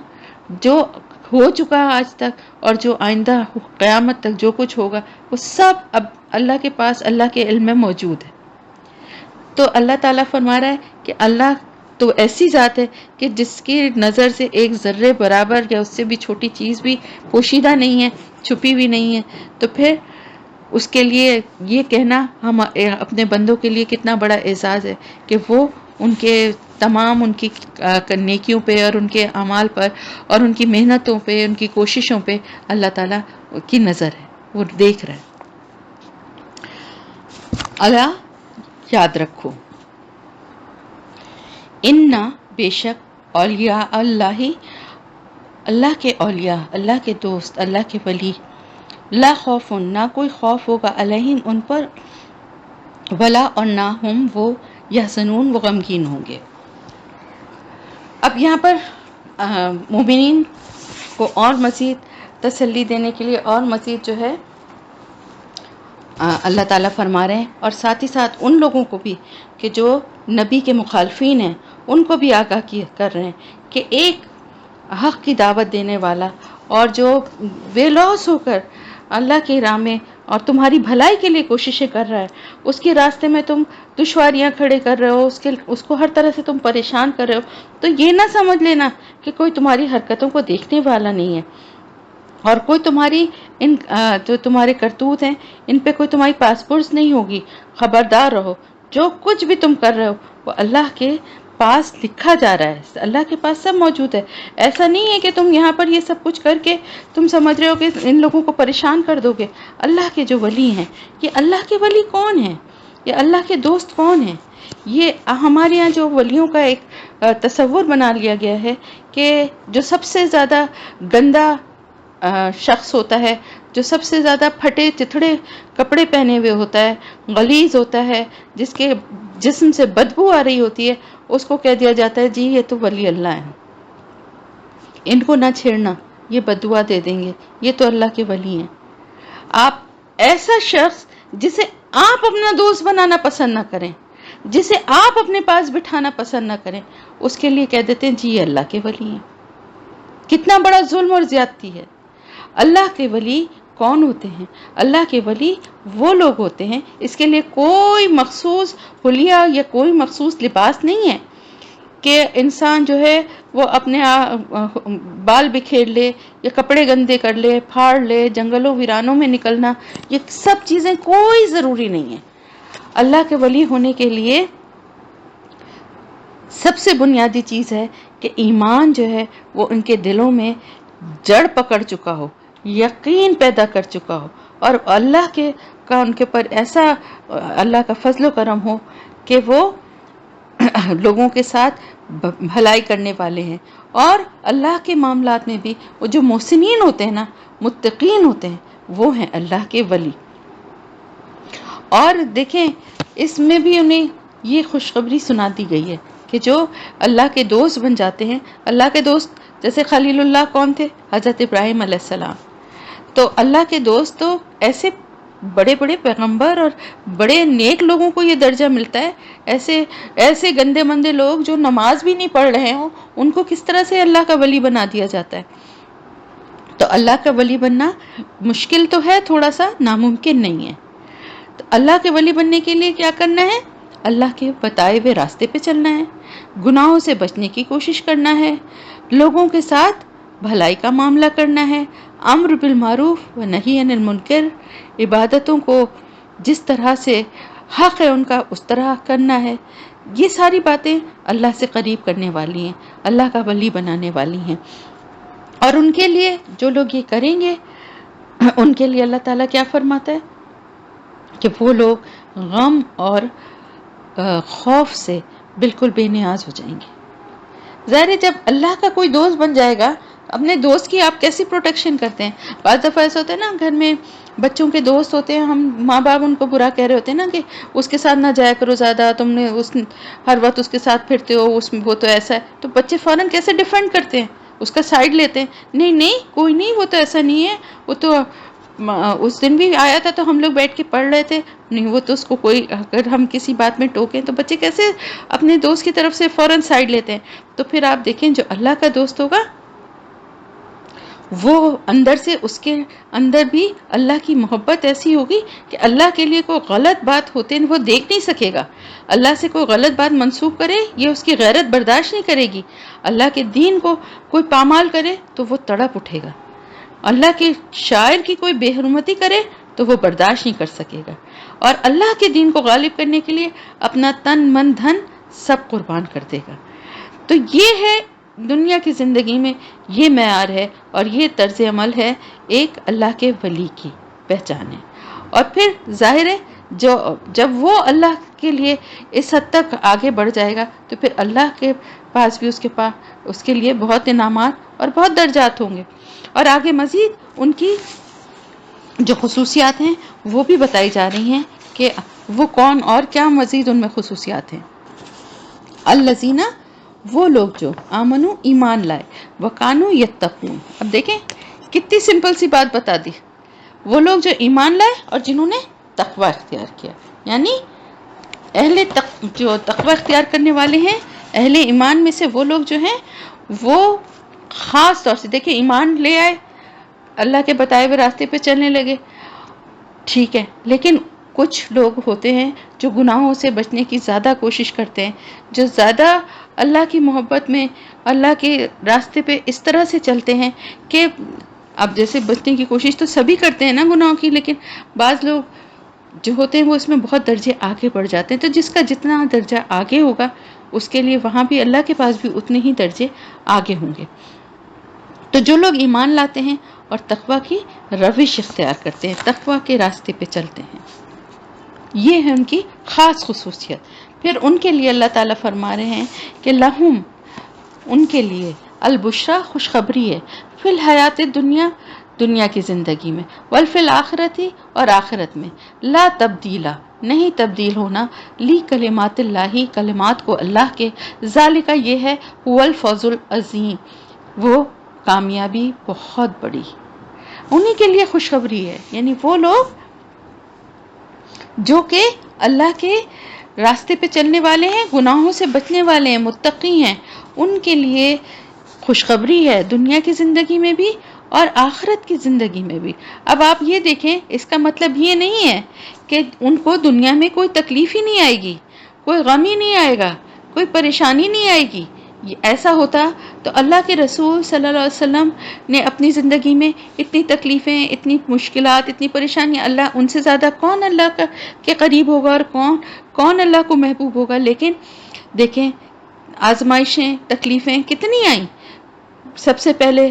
جو ہو چکا آج تک اور جو آئندہ قیامت تک جو کچھ ہوگا وہ سب اب اللہ کے پاس، اللہ کے علم میں موجود ہے۔ تو اللہ تعالیٰ فرما رہا ہے کہ اللہ تو ایسی ذات ہے کہ جس کی نظر سے ایک ذرے برابر یا اس سے بھی چھوٹی چیز بھی پوشیدہ نہیں ہے، چھپی بھی نہیں ہے۔ تو پھر اس کے لیے یہ کہنا ہم اپنے بندوں کے لیے کتنا بڑا اعزاز ہے کہ وہ ان کے تمام ان کی نیکیوں پہ اور ان کے اعمال پر اور ان کی محنتوں پہ، ان کی کوششوں پہ اللہ تعالیٰ کی نظر ہے، وہ دیکھ رہا ہے۔ اللہ یاد رکھو، اننا بے شک اولیاء اللہ، اللہ کے اولیاء، اللہ کے دوست، اللہ کے ولی، لا خوف، نہ کوئی خوف ہوگا، علیہم ان پر، ولا اور نہ ہم وہ یحزنون، وہ غمگین ہوں گے۔ اب یہاں پر مومنین کو اور مزید تسلی دینے کے لیے اور مزید جو ہے اللہ تعالیٰ فرما رہے ہیں، اور ساتھ ہی ساتھ ان لوگوں کو بھی کہ جو نبی کے مخالفین ہیں ان کو بھی آگاہ کر رہے ہیں کہ ایک حق کی دعوت دینے والا اور جو بے لوث ہو کر اللہ کی راہ میں اور تمہاری بھلائی کے لیے کوششیں کر رہا ہے، اس کے راستے میں تم دشواریاں کھڑے کر رہے ہو، اس کو ہر طرح سے تم پریشان کر رہے ہو، تو یہ نہ سمجھ لینا کہ کوئی تمہاری حرکتوں کو دیکھنے والا نہیں ہے اور کوئی تمہاری جو تمہارے کرتوت ہیں ان پہ کوئی تمہاری پاسپورٹس نہیں ہوگی۔ خبردار رہو، جو کچھ بھی تم کر رہے ہو وہ اللہ کے پاس لکھا جا رہا ہے، اللہ کے پاس سب موجود ہے۔ ایسا نہیں ہے کہ تم یہاں پر یہ سب کچھ کر کے تم سمجھ رہے ہو کہ ان لوگوں کو پریشان کر دو گے۔ اللہ کے جو ولی ہیں، یہ اللہ کے ولی کون ہیں؟ یہ اللہ کے دوست کون ہیں؟ یہ ہمارے یہاں جو ولیوں کا ایک تصور بنا لیا گیا ہے کہ جو سب سے زیادہ گندا شخص ہوتا ہے، جو سب سے زیادہ پھٹے چتھڑے کپڑے پہنے ہوئے ہوتا ہے، غلیظ ہوتا ہے، جس کے جسم سے بدبو آ رہی ہوتی ہے، اس کو کہہ دیا جاتا ہے جی یہ تو ولی اللہ ہے، ان کو نہ چھیڑنا، یہ بددعا دے دیں گے، یہ تو اللہ کے ولی ہیں۔ آپ ایسا شخص جسے آپ اپنا دوست بنانا پسند نہ کریں، جسے آپ اپنے پاس بٹھانا پسند نہ کریں، اس کے لیے کہہ دیتے ہیں جی یہ اللہ کے ولی ہیں۔ کتنا بڑا ظلم اور زیادتی ہے۔ اللہ کے ولی کون ہوتے ہیں؟ اللہ کے ولی وہ لوگ ہوتے ہیں، اس کے لیے کوئی مخصوص حلیہ یا کوئی مخصوص لباس نہیں ہے کہ انسان جو ہے وہ اپنے بال بکھیر لے یا کپڑے گندے کر لے، پھاڑ لے، جنگلوں ویرانوں میں نکلنا، یہ سب چیزیں کوئی ضروری نہیں ہے۔ اللہ کے ولی ہونے کے لیے سب سے بنیادی چیز ہے کہ ایمان جو ہے وہ ان کے دلوں میں جڑ پکڑ چکا ہو، یقین پیدا کر چکا ہو، اور اللہ کا ان کے پر ایسا اللہ کا فضل و کرم ہو کہ وہ لوگوں کے ساتھ بھلائی کرنے والے ہیں، اور اللہ کے معاملات میں بھی وہ جو محسنین ہوتے ہیں نا، متقین ہوتے ہیں، وہ ہیں اللہ کے ولی۔ اور دیکھیں اس میں بھی انہیں یہ خوشخبری سنا دی گئی ہے کہ جو اللہ کے دوست بن جاتے ہیں، اللہ کے دوست جیسے خلیل اللہ کون تھے؟ حضرت ابراہیم علیہ السلام۔ تو اللہ کے دوست تو ایسے بڑے بڑے پیغمبر اور بڑے نیک لوگوں کو یہ درجہ ملتا ہے، ایسے گندے مندے لوگ جو نماز بھی نہیں پڑھ رہے ہوں ان کو کس طرح سے اللہ کا ولی بنا دیا جاتا ہے؟ تو اللہ کا ولی بننا مشکل تو ہے، تھوڑا سا ناممکن نہیں ہے۔ تو اللہ کے ولی بننے کے لیے کیا کرنا ہے؟ اللہ کے بتائے ہوئے راستے پہ چلنا ہے، گناہوں سے بچنے کی کوشش کرنا ہے، لوگوں کے ساتھ بھلائی کا معاملہ کرنا ہے، امر بالمعروف و نہی عن المنکر، عبادتوں کو جس طرح سے حق ہے ان کا اس طرح کرنا ہے۔ یہ ساری باتیں اللہ سے قریب کرنے والی ہیں، اللہ کا ولی بنانے والی ہیں، اور ان کے لیے جو لوگ یہ کریں گے ان کے لیے اللہ تعالیٰ کیا فرماتا ہے کہ وہ لوگ غم اور خوف سے بالکل بے نیاز ہو جائیں گے۔ ظاہر ہے جب اللہ کا کوئی دوست بن جائے گا، اپنے دوست کی آپ کیسی پروٹیکشن کرتے ہیں؟ بعض دفعہ ایسا ہوتا ہے نا، گھر میں بچوں کے دوست ہوتے ہیں، ہم ماں باپ ان کو برا کہہ رہے ہوتے ہیں نا کہ اس کے ساتھ نہ جایا کرو زیادہ، تم نے ہر وقت اس کے ساتھ پھرتے ہو، وہ تو ایسا ہے، تو بچے فوراً کیسے ڈیفینڈ کرتے ہیں، اس کا سائڈ لیتے ہیں، نہیں نہیں کوئی نہیں، وہ تو ایسا نہیں ہے، وہ تو اس دن بھی آیا تھا تو ہم لوگ بیٹھ کے پڑھ رہے تھے، نہیں وہ تو اس کو کوئی، اگر ہم کسی بات میں ٹوکیں تو بچے کیسے اپنے دوست کی طرف سے فوراً سائڈ لیتے ہیں۔ تو پھر آپ دیکھیں جو اللہ کا دوست ہوگا وہ اندر سے، اس کے اندر بھی اللہ کی محبت ایسی ہوگی کہ اللہ کے لیے کوئی غلط بات ہوتے وہ دیکھ نہیں سکے گا، اللہ سے کوئی غلط بات منسوخ کرے یہ اس کی غیرت برداشت نہیں کرے گی، اللہ کے دین کو کوئی پامال کرے تو وہ تڑپ اٹھے گا، اللہ کے شاعر کی کوئی بے حرمتی کرے تو وہ برداشت نہیں کر سکے گا، اور اللہ کے دین کو غالب کرنے کے لیے اپنا تن من دھن سب قربان کر دے گا۔ تو یہ ہے دنیا کی زندگی میں، یہ معیار ہے اور یہ طرز عمل ہے ایک اللہ کے ولی کی پہچان ہے۔ اور پھر ظاہر ہے جب وہ اللہ کے لیے اس حد تک آگے بڑھ جائے گا تو پھر اللہ کے پاس بھی اس کے لیے بہت انعامات اور بہت درجات ہوں گے، اور آگے مزید ان کی جو خصوصیات ہیں وہ بھی بتائی جا رہی ہیں کہ وہ کون اور کیا مزید ان میں خصوصیات ہیں۔ الذین، وہ لوگ جو آمنو، ایمان لائے، وکانو یتقون، اب دیکھیں کتنی سمپل سی بات بتا دی، وہ لوگ جو ایمان لائے اور جنہوں نے تقوی اختیار کیا، یعنی جو تقوی اختیار کرنے والے ہیں اہل ایمان میں سے وہ لوگ جو ہیں وہ خاص طور سے، دیکھیں ایمان لے آئے، اللہ کے بتائے ہوئے راستے پہ چلنے لگے، ٹھیک ہے، لیکن کچھ لوگ ہوتے ہیں جو گناہوں سے بچنے کی زیادہ کوشش کرتے ہیں، جو زیادہ اللہ کی محبت میں، اللہ کے راستے پہ اس طرح سے چلتے ہیں کہ اب جیسے بچنے کی کوشش تو سبھی کرتے ہیں نا گناہوں کی، لیکن بعض لوگ جو ہوتے ہیں وہ اس میں بہت درجے آگے بڑھ جاتے ہیں، تو جس کا جتنا درجہ آگے ہوگا اس کے لیے وہاں بھی اللہ کے پاس بھی اتنے ہی درجے آگے ہوں گے۔ تو جو لوگ ایمان لاتے ہیں اور تقوی کی روش اختیار کرتے ہیں، تقوی کے راستے پہ چلتے ہیں، یہ ہے ان کی خاص خصوصیت۔ پھر ان کے لیے اللہ تعالیٰ فرما رہے ہیں کہ لہم، ان کے لیے البشرا، خوشخبری ہے، فی الحیات دنیا، دنیا کی زندگی میں، والفی الآخرتی، اور آخرت میں، لا تبدیلا، نہیں تبدیل ہونا، لی کلمات اللہ، کلمات کو اللہ کے، ذالکا، یہ ہے، هو الفوز العظیم، وہ کامیابی بہت بڑی، انہی کے لیے خوشخبری ہے، یعنی وہ لوگ جو کہ اللہ کے راستے پہ چلنے والے ہیں، گناہوں سے بچنے والے ہیں، متقی ہیں، ان کے لیے خوشخبری ہے دنیا کی زندگی میں بھی اور آخرت کی زندگی میں بھی۔ اب آپ یہ دیکھیں، اس کا مطلب یہ نہیں ہے کہ ان کو دنیا میں کوئی تکلیف ہی نہیں آئے گی، کوئی غم ہی نہیں آئے گا، کوئی پریشانی نہیں آئے گی۔ ایسا ہوتا تو اللہ کے رسول صلی اللہ علیہ وسلم نے اپنی زندگی میں اتنی تکلیفیں، اتنی مشکلات، اتنی پریشانیاں، اللہ ان سے زیادہ کون اللہ کے قریب ہوگا اور کون اللہ کو محبوب ہوگا؟ لیکن دیکھیں آزمائشیں، تکلیفیں کتنی آئیں، سب سے پہلے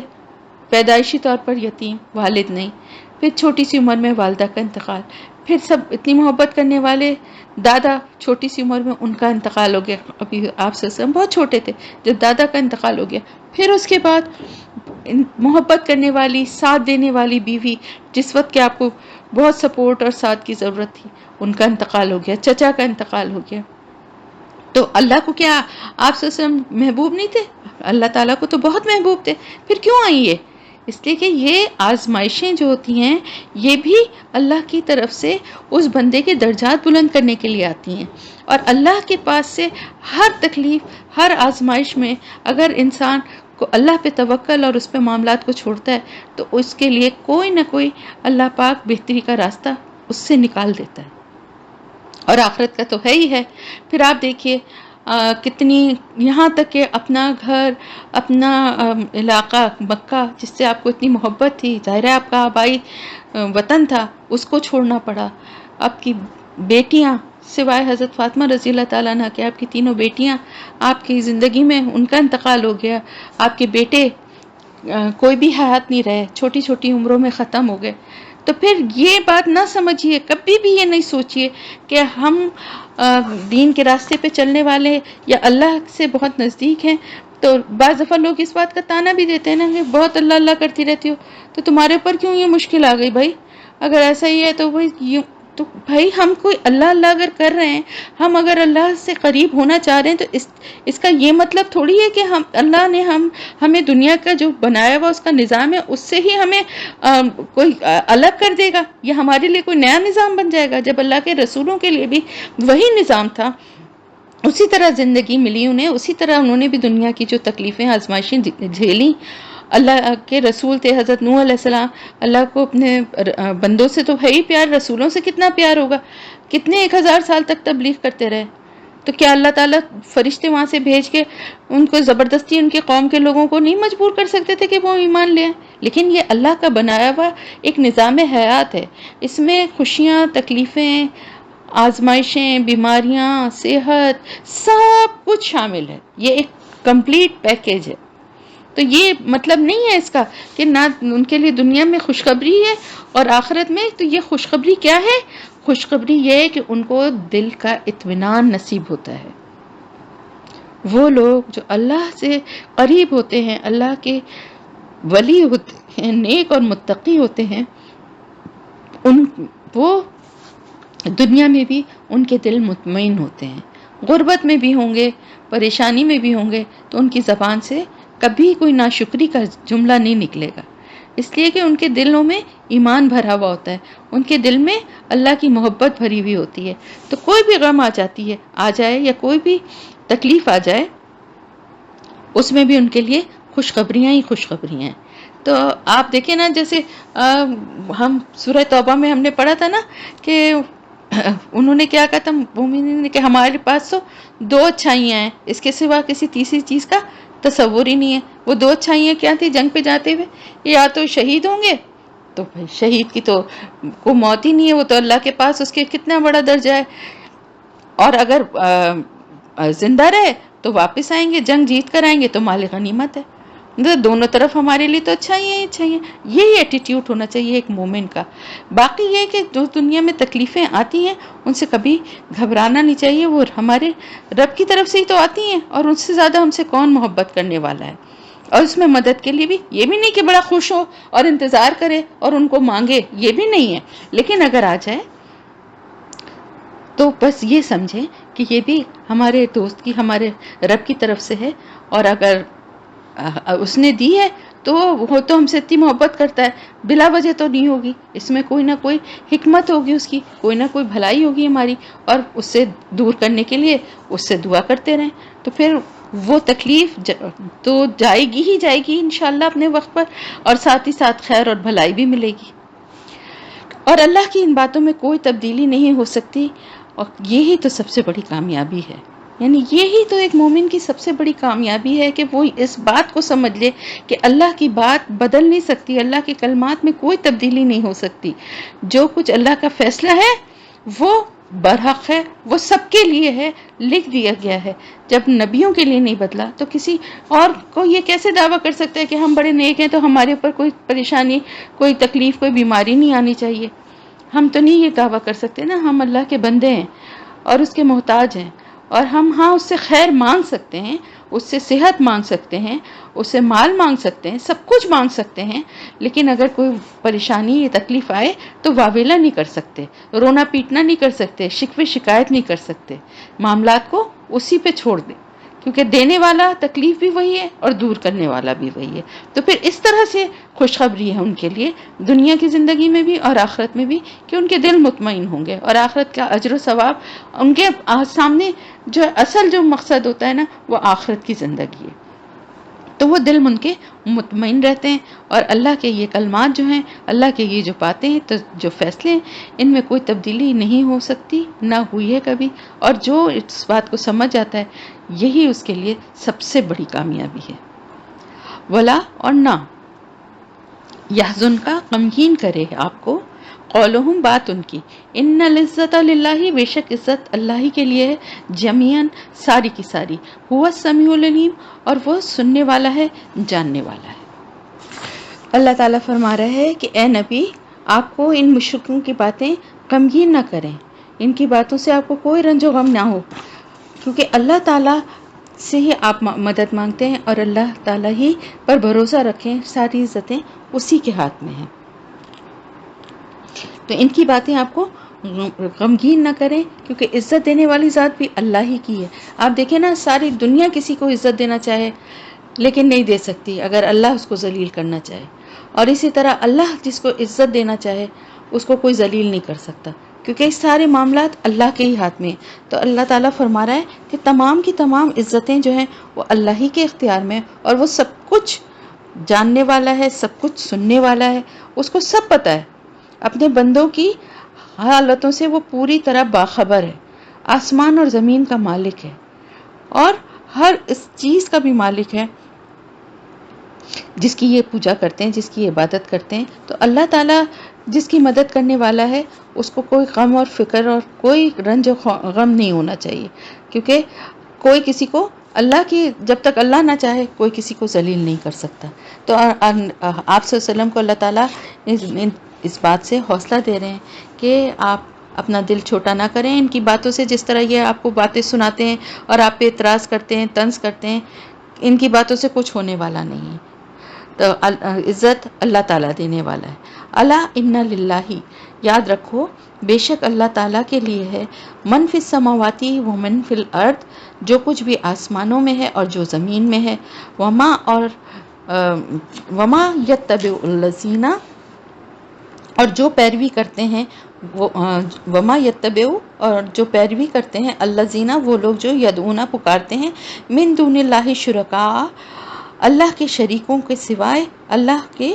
پیدائشی طور پر یتیم، والد نہیں، پھر چھوٹی سی عمر میں والدہ کا انتقال، پھر سب اتنی محبت کرنے والے دادا، چھوٹی سی عمر میں ان کا انتقال ہو گیا، ابھی آپ سے بہت چھوٹے تھے جب دادا کا انتقال ہو گیا، پھر اس کے بعد محبت کرنے والی، ساتھ دینے والی بیوی، جس وقت کہ آپ کو بہت سپورٹ اور ساتھ کی ضرورت تھی، ان کا انتقال ہو گیا، چچا کا انتقال ہو گیا۔ تو اللہ کو کیا آپ سے محبوب نہیں تھے؟ اللہ تعالیٰ کو تو بہت محبوب تھے، پھر کیوں آئی یہ؟ اس لیے کہ یہ آزمائشیں جو ہوتی ہیں یہ بھی اللہ کی طرف سے اس بندے کے درجات بلند کرنے کے لیے آتی ہیں، اور اللہ کے پاس سے ہر تکلیف، ہر آزمائش میں اگر انسان کو اللہ پہ توکل اور اس پہ معاملات کو چھوڑتا ہے تو اس کے لیے کوئی نہ کوئی اللہ پاک بہتری کا راستہ اس سے نکال دیتا ہے، اور آخرت کا تو ہے ہی ہے۔ پھر آپ دیکھیے کتنی، یہاں تک کہ اپنا گھر، اپنا علاقہ مکہ جس سے آپ کو اتنی محبت تھی، ظاہر ہے آپ کا آبائی وطن تھا، اس کو چھوڑنا پڑا، آپ کی بیٹیاں سوائے حضرت فاطمہ رضی اللہ تعالیٰ عنہ کہ آپ کی تینوں بیٹیاں آپ کی زندگی میں ان کا انتقال ہو گیا، آپ کے بیٹے کوئی بھی حیات نہیں رہے، چھوٹی چھوٹی عمروں میں ختم ہو گئے، تو پھر یہ بات نہ سمجھیے، کبھی بھی یہ نہیں سوچیے کہ ہم دین کے راستے پہ چلنے والے یا اللہ سے بہت نزدیک ہیں. تو بعض دفعہ لوگ اس بات کا تانا بھی دیتے ہیں نا کہ بہت اللہ اللہ کرتی رہتی ہو، تو تمہارے اوپر کیوں یہ مشکل آ گئی بھائی؟ اگر ایسا ہی ہے تو تو بھائی ہم کوئی اللہ اللہ اگر کر رہے ہیں، ہم اگر اللہ سے قریب ہونا چاہ رہے ہیں، تو اس کا یہ مطلب تھوڑی ہے کہ اللہ نے ہمیں دنیا کا جو بنایا ہوا اس کا نظام ہے اس سے ہی ہمیں کوئی الگ کر دے گا، یا ہمارے لیے کوئی نیا نظام بن جائے گا، جب اللہ کے رسولوں کے لیے بھی وہی نظام تھا، اسی طرح زندگی ملی انہیں، اسی طرح انہوں نے بھی دنیا کی جو تکلیفیں آزمائشیں جھیلیں. اللہ کے رسول تھے حضرت نوح علیہ السلام، اللہ کو اپنے بندوں سے تو ہے ہی پیار، رسولوں سے کتنا پیار ہوگا، کتنے 1000 سال تک تبلیغ کرتے رہے. تو کیا اللہ تعالیٰ فرشتے وہاں سے بھیج کے ان کو زبردستی ان کے قوم کے لوگوں کو نہیں مجبور کر سکتے تھے کہ وہ ایمان لیں؟ لیکن یہ اللہ کا بنایا ہوا ایک نظام حیات ہے، اس میں خوشیاں، تکلیفیں، آزمائشیں، بیماریاں، صحت، سب کچھ شامل ہے، یہ ایک کمپلیٹ پیکیج ہے. تو یہ مطلب نہیں ہے اس کا کہ نہ ان کے لیے دنیا میں خوشخبری ہے اور آخرت میں. تو یہ خوشخبری کیا ہے؟ خوشخبری یہ ہے کہ ان کو دل کا اطمینان نصیب ہوتا ہے. وہ لوگ جو اللہ سے قریب ہوتے ہیں، اللہ کے ولی ہوتے ہیں، نیک اور متقی ہوتے ہیں، وہ دنیا میں بھی ان کے دل مطمئن ہوتے ہیں. غربت میں بھی ہوں گے، پریشانی میں بھی ہوں گے، تو ان کی زبان سے کبھی کوئی ناشکری کا جملہ نہیں نکلے گا، اس لیے کہ ان کے دلوں میں ایمان بھرا ہوا ہوتا ہے، ان کے دل میں اللہ کی محبت بھری ہوئی ہوتی ہے. تو کوئی بھی غم آ جائے یا کوئی بھی تکلیف آ جائے، اس میں بھی ان کے لیے خوشخبریاں ہی خوشخبریاں ہیں. تو آپ دیکھیں نا، جیسے ہم سورہ توبہ میں ہم نے پڑھا تھا نا کہ انہوں نے کیا کہا تھا مومنین نے، کہ ہمارے پاس تو 2 اچھائیاں ہیں، اس کے سوا کسی تیسری چیز کا تصور ہی نہیں ہے. وہ 2 اچھائیاں کیا تھی جنگ پہ جاتے ہوئے؟ یا تو شہید ہوں گے، تو بھائی شہید کی تو کوئی موت ہی نہیں ہے، وہ تو اللہ کے پاس اس کے کتنا بڑا درجہ ہے. اور اگر زندہ رہے تو واپس آئیں گے، جنگ جیت کر آئیں گے تو مال غنیمت ہے. دونوں طرف ہمارے لیے تو اچھا ہی ہے، اچھا ہی ہے. یہی ایٹیٹیوڈ ہونا چاہیے ایک مومن کا. باقی یہ کہ جو دنیا میں تکلیفیں آتی ہیں ان سے کبھی گھبرانا نہیں چاہیے، وہ ہمارے رب کی طرف سے ہی تو آتی ہیں، اور ان سے زیادہ ہم سے کون محبت کرنے والا ہے. اور اس میں مدد کے لیے بھی یہ بھی نہیں کہ بڑا خوش ہو اور انتظار کرے اور ان کو مانگے، یہ بھی نہیں ہے. لیکن اگر آ جائے تو بس یہ سمجھیں کہ یہ بھی ہمارے دوست کی، ہمارے رب کی طرف سے ہے، اور اگر اس نے دی ہے تو وہ تو ہم سے اتنی محبت کرتا ہے، بلا وجہ تو نہیں ہوگی، اس میں کوئی نہ کوئی حکمت ہوگی، اس کی کوئی نہ کوئی بھلائی ہوگی ہماری، اور اس سے دور کرنے کے لیے اس سے دعا کرتے رہیں. تو پھر وہ تکلیف تو جائے گی ہی جائے گی انشاءاللہ اپنے وقت پر، اور ساتھ ہی ساتھ خیر اور بھلائی بھی ملے گی. اور اللہ کی ان باتوں میں کوئی تبدیلی نہیں ہو سکتی، اور یہی تو سب سے بڑی کامیابی ہے. یعنی یہی تو ایک مومن کی سب سے بڑی کامیابی ہے کہ وہ اس بات کو سمجھ لے کہ اللہ کی بات بدل نہیں سکتی، اللہ کے کلمات میں کوئی تبدیلی نہیں ہو سکتی. جو کچھ اللہ کا فیصلہ ہے وہ برحق ہے، وہ سب کے لیے ہے، لکھ دیا گیا ہے. جب نبیوں کے لیے نہیں بدلا تو کسی اور کو یہ کیسے دعویٰ کر سکتا ہے کہ ہم بڑے نیک ہیں تو ہمارے اوپر کوئی پریشانی، کوئی تکلیف، کوئی بیماری نہیں آنی چاہیے؟ ہم تو نہیں یہ دعویٰ کر سکتے نا. ہم اللہ کے بندے ہیں اور اس کے محتاج ہیں، اور ہم اس سے خیر مانگ سکتے ہیں، اس سے صحت مانگ سکتے ہیں، اس سے مال مانگ سکتے ہیں، سب کچھ مانگ سکتے ہیں. لیکن اگر کوئی پریشانی یا تکلیف آئے تو واویلا نہیں کر سکتے، رونا پیٹنا نہیں کر سکتے، شکوے شکایت نہیں کر سکتے. معاملات کو اسی پہ چھوڑ دیں، کیونکہ دینے والا تکلیف بھی وہی ہے اور دور کرنے والا بھی وہی ہے. تو پھر اس طرح سے خوشخبری ہے ان کے لیے دنیا کی زندگی میں بھی اور آخرت میں بھی، کہ ان کے دل مطمئن ہوں گے، اور آخرت کا اجر و ثواب ان کے سامنے جو اصل جو مقصد ہوتا ہے نا، وہ آخرت کی زندگی ہے. تو وہ دل ان کے مطمئن رہتے ہیں، اور اللہ کے یہ کلمات جو ہیں، اللہ کے یہ جو باتیں ہیں، تو جو فیصلے ہیں، ان میں کوئی تبدیلی نہیں ہو سکتی، نہ ہوئی ہے کبھی. اور جو اس بات کو سمجھ جاتا ہے، یہی اس کے لیے سب سے بڑی کامیابی ہے. ولا اور نہ یحزن کا غمگین کرے آپ کو، قولہم بات ان کی، ان العزت للہ بے شک عزت اللہ ہی کے لیے ہے، جمیعاً ساری کی ساری، هو السمیع العلیم اور وہ سننے والا ہے، جاننے والا ہے. اللہ تعالیٰ فرما رہا ہے کہ اے نبی، آپ کو ان مشرکوں کی باتیں غمگین نہ کریں، ان کی باتوں سے آپ کو کوئی رنج و غم نہ ہو، کیونکہ اللہ تعالیٰ سے ہی آپ مدد مانگتے ہیں اور اللہ تعالیٰ ہی پر بھروسہ رکھیں، ساری عزتیں اسی کے ہاتھ میں ہیں۔ تو ان کی باتیں آپ کو غمگین نہ کریں، کیونکہ عزت دینے والی ذات بھی اللہ ہی کی ہے۔ آپ دیکھیں نا، ساری دنیا کسی کو عزت دینا چاہے لیکن نہیں دے سکتی اگر اللہ اس کو ذلیل کرنا چاہے، اور اسی طرح اللہ جس کو عزت دینا چاہے اس کو کوئی ذلیل نہیں کر سکتا، کیونکہ اس سارے معاملات اللہ کے ہی ہاتھ میں ہیں۔ تو اللہ تعالیٰ فرما رہا ہے کہ تمام کی تمام عزتیں جو ہیں وہ اللہ ہی کے اختیار میں ہیں، اور وہ سب کچھ جاننے والا ہے، سب کچھ سننے والا ہے، اس کو سب پتہ ہے، اپنے بندوں کی حالتوں سے وہ پوری طرح باخبر ہے، آسمان اور زمین کا مالک ہے، اور ہر اس چیز کا بھی مالک ہے جس کی یہ پوجا کرتے ہیں، جس کی عبادت کرتے ہیں۔ تو اللہ تعالیٰ جس کی مدد کرنے والا ہے اس کو کوئی غم اور فکر اور کوئی رنج و غم نہیں ہونا چاہیے، کیونکہ کوئی کسی کو اللہ کی، جب تک اللہ نہ چاہے کوئی کسی کو ذلیل نہیں کر سکتا۔ تو آپ صلی اللہ علیہ وسلم کو اللہ تعالیٰ اس بات سے حوصلہ دے رہے ہیں کہ آپ اپنا دل چھوٹا نہ کریں ان کی باتوں سے، جس طرح یہ آپ کو باتیں سناتے ہیں اور آپ پہ اعتراض کرتے ہیں، طنز کرتے ہیں، ان کی باتوں سے کچھ ہونے والا نہیں ہے۔ تو عزت اللہ تعالیٰ دینے والا ہے۔ الا ان للہ، یاد رکھو بے شک اللہ تعالیٰ کے لیے ہے، من فی السماواتی و من فی الارض، جو کچھ بھی آسمانوں میں ہے اور جو زمین میں ہے، وما یتبع الذین، اور جو پیروی کرتے ہیں وما یتبع، اور جو پیروی کرتے ہیں الذین، وہ لوگ جو یدعون پکارتے ہیں، من دون اللہ شرکاء، اللہ کے شریکوں کے سوائے، اللہ کے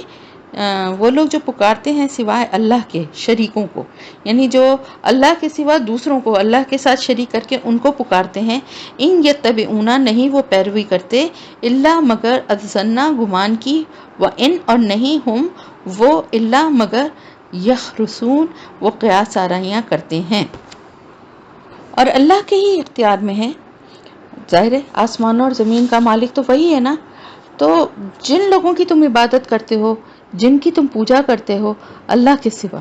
وہ لوگ جو پکارتے ہیں سوائے اللہ کے شریکوں کو، یعنی جو اللہ کے سوا دوسروں کو اللہ کے ساتھ شریک کر کے ان کو پکارتے ہیں، ان یتبعون، نہیں وہ پیروی کرتے، الا مگر الظن، گمان کی، وان، اور نہیں ہم وہ، الا مگر یخرصون، وہ قیاس آرائیاں کرتے ہیں، اور اللہ کے ہی اختیار میں ہے۔ ظاہر ہے آسمانوں اور زمین کا مالک تو وہی ہے نا۔ تو جن لوگوں کی تم عبادت کرتے ہو، جن کی تم پوجا کرتے ہو اللہ کے سوا،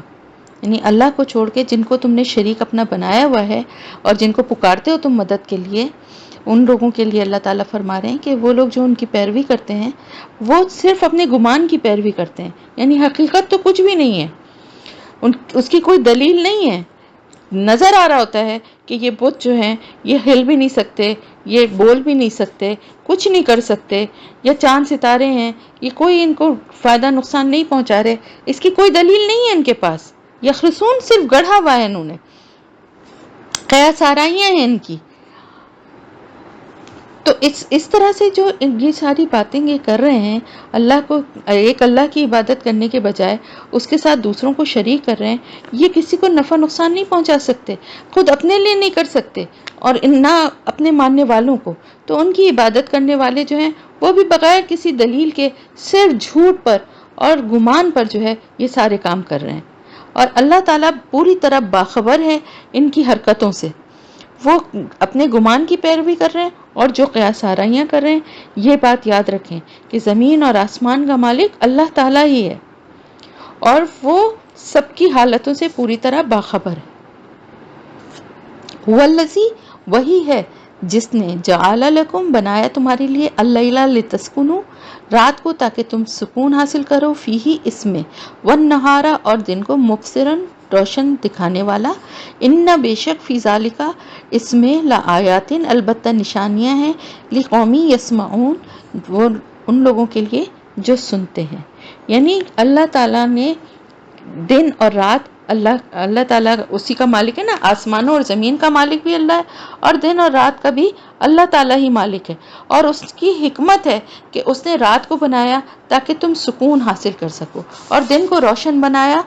یعنی اللہ کو چھوڑ کے جن کو تم نے شریک اپنا بنایا ہوا ہے اور جن کو پکارتے ہو تم مدد کے لیے، ان لوگوں کے لیے اللہ تعالیٰ فرما رہے ہیں کہ وہ لوگ جو ان کی پیروی کرتے ہیں وہ صرف اپنے گمان کی پیروی کرتے ہیں، یعنی حقیقت تو کچھ بھی نہیں ہے، اس کی کوئی دلیل نہیں ہے۔ نظر آ رہا ہوتا ہے کہ یہ بت جو ہیں یہ ہل بھی نہیں سکتے، یہ بول بھی نہیں سکتے، کچھ نہیں کر سکتے، یا چاند ستارے ہیں یہ کوئی ان کو فائدہ نقصان نہیں پہنچا رہے، اس کی کوئی دلیل نہیں ہے ان کے پاس، یخرسون صرف گڑھا ہوا ہے انہوں نے، قیاس آرائیاں ہیں ان کی۔ تو اس طرح سے جو یہ ساری باتیں یہ کر رہے ہیں، اللہ کو، ایک اللہ کی عبادت کرنے کے بجائے اس کے ساتھ دوسروں کو شریک کر رہے ہیں، یہ کسی کو نفع نقصان نہیں پہنچا سکتے، خود اپنے لیے نہیں کر سکتے اور نہ اپنے ماننے والوں کو۔ تو ان کی عبادت کرنے والے جو ہیں وہ بھی بغیر کسی دلیل کے صرف جھوٹ پر اور گمان پر جو ہے یہ سارے کام کر رہے ہیں، اور اللہ تعالیٰ پوری طرح باخبر ہے ان کی حرکتوں سے، وہ اپنے گمان کی پیروی کر رہے ہیں اور جو قیاس آرائیاں کر رہے ہیں۔ یہ بات یاد رکھیں کہ زمین اور آسمان کا مالک اللہ تعالیٰ ہی ہے، اور وہ سب کی حالتوں سے پوری طرح باخبر ہے۔ والذی، وہی ہے جس نے جعل لکم، بنایا تمہارے لیے، اللیل لتسکنوا، رات کو تاکہ تم سکون حاصل کرو، فیہ، اس میں، والنہار، اور دن کو، مبصرن، روشن دکھانے والا، ان بے شک فی ذالک، اس میں، لآیات، البتہ نشانیاں ہیں، لقومی یسمعون، وہ ان لوگوں کے لیے جو سنتے ہیں۔ یعنی اللہ تعالیٰ نے دن اور رات، اللہ تعالیٰ اسی کا مالک ہے نا، آسمانوں اور زمین کا مالک بھی اللہ ہے، اور دن اور رات کا بھی اللہ تعالیٰ ہی مالک ہے، اور اس کی حکمت ہے کہ اس نے رات کو بنایا تاکہ تم سکون حاصل کر سکو، اور دن کو روشن بنایا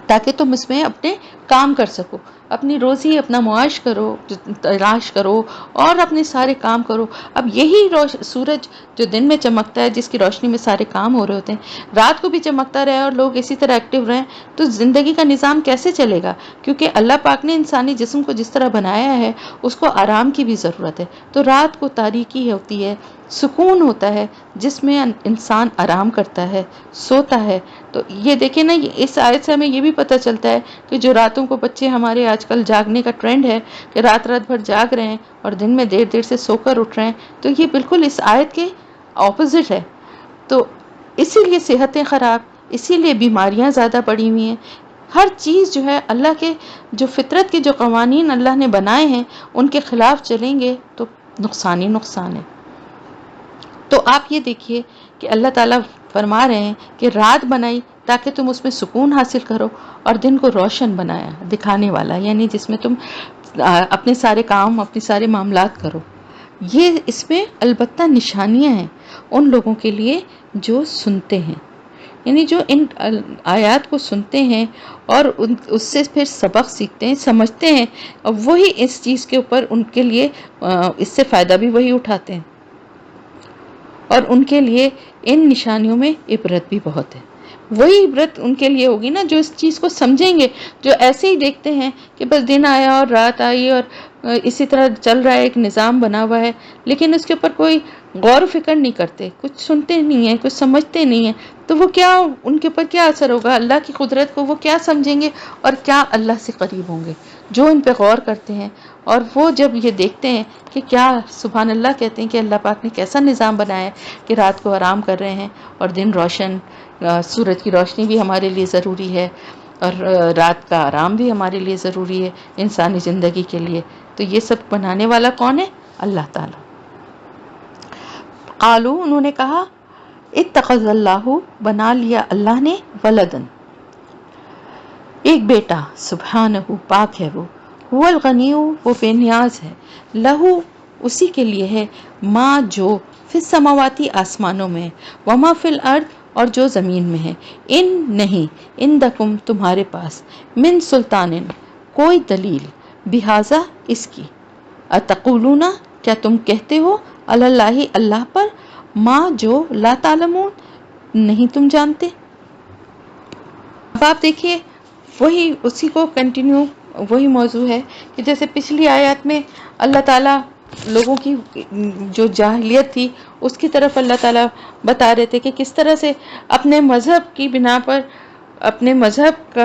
تاکہ تم اس میں اپنے کام کر سکو، اپنی روزی، اپنا معاش کرو، تلاش کرو اور اپنے سارے کام کرو۔ اب یہی سورج جو دن میں چمکتا ہے، جس کی روشنی میں سارے کام ہو رہے ہوتے ہیں، رات کو بھی چمکتا رہے اور لوگ اسی طرح ایکٹیو رہیں، تو زندگی کا نظام کیسے چلے گا؟ کیونکہ اللہ پاک نے انسانی جسم کو جس طرح بنایا ہے اس کو آرام کی بھی ضرورت ہے، تو رات کو تاریکی ہوتی ہے، سکون ہوتا ہے جس میں انسان آرام کرتا ہے، سوتا ہے۔ تو یہ دیکھیں نا، اس آیت سے ہمیں یہ بھی پتہ چلتا ہے کہ جو راتوں کو بچے ہمارے آج کل جاگنے کا ٹرینڈ ہے کہ رات رات بھر جاگ رہے ہیں اور دن میں دیر دیر سے سو کر اٹھ رہے ہیں، تو یہ بالکل اس آیت کے اپوزٹ ہے۔ تو اسی لیے صحتیں خراب، اسی لیے بیماریاں زیادہ بڑھی ہوئی ہیں۔ ہر چیز جو ہے اللہ کے، جو فطرت کے جو قوانین اللہ نے بنائے ہیں ان کے خلاف چلیں گے تو نقصان ہی نقصان ہے۔ تو آپ یہ دیکھیے کہ اللہ تعالیٰ فرما رہے ہیں کہ رات بنائی تاکہ تم اس میں سکون حاصل کرو، اور دن کو روشن بنایا، دکھانے والا، یعنی جس میں تم اپنے سارے کام، اپنے سارے معاملات کرو۔ یہ اس میں البتہ نشانیاں ہیں ان لوگوں کے لیے جو سنتے ہیں، یعنی جو ان آیات کو سنتے ہیں اور اس سے پھر سبق سیکھتے ہیں، سمجھتے ہیں، اور وہی اس چیز کے اوپر ان کے لیے اس سے فائدہ بھی وہی اٹھاتے ہیں، اور ان کے لیے ان نشانیوں میں عبرت بھی بہت ہے۔ وہی عبرت ان کے لیے ہوگی نا جو اس چیز کو سمجھیں گے، جو ایسے ہی دیکھتے ہیں کہ بس دن آیا اور رات آئی اور اسی طرح چل رہا ہے، ایک نظام بنا ہوا ہے، لیکن اس کے اوپر کوئی غور و فکر نہیں کرتے، کچھ سنتے نہیں ہیں، کچھ سمجھتے نہیں ہیں، تو وہ کیا، ان کے اوپر کیا اثر ہوگا؟ اللہ کی قدرت کو وہ کیا سمجھیں گے اور کیا اللہ سے قریب ہوں گے؟ جو ان پہ غور کرتے ہیں اور وہ جب یہ دیکھتے ہیں کہ کیا، سبحان اللہ کہتے ہیں کہ اللہ پاک نے کیسا نظام بنایا ہے کہ رات کو آرام کر رہے ہیں اور دن روشن، سورج کی روشنی بھی ہمارے لیے ضروری ہے اور رات کا آرام بھی ہمارے لیے ضروری ہے انسانی زندگی کے لیے۔ تو یہ سب بنانے والا کون ہے؟ اللہ تعالیٰ۔ قالو، انہوں نے کہا، اتخذ اللہ، بنا لیا اللہ نے، ولدن، ایک بیٹا، سبحانہ، پاک ہے وہ، هو الغنی، وہ بے نیاز ہے، لہو، اسی کے لیے ہے، ما، جو، فی السماواتی، آسمانوں میں، وما فی الارض، اور جو زمین میں ہے، ان، نہیں، عندکم، تمہارے پاس، من سلطان، کوئی دلیل، بہذا، اس کی، اتقولون، کیا تم کہتے ہو، علی اللہ، اللہ پر، ما، جو، لا تعلمون، نہیں تم جانتے۔ اب آپ دیکھیے وہی، اسی کو کنٹینیو، وہی موضوع ہے کہ جیسے پچھلی آیات میں اللہ تعالیٰ لوگوں کی جو جاہلیت تھی اس کی طرف اللہ تعالیٰ بتا رہے تھے کہ کس طرح سے اپنے مذہب کی بنا پر، اپنے مذہب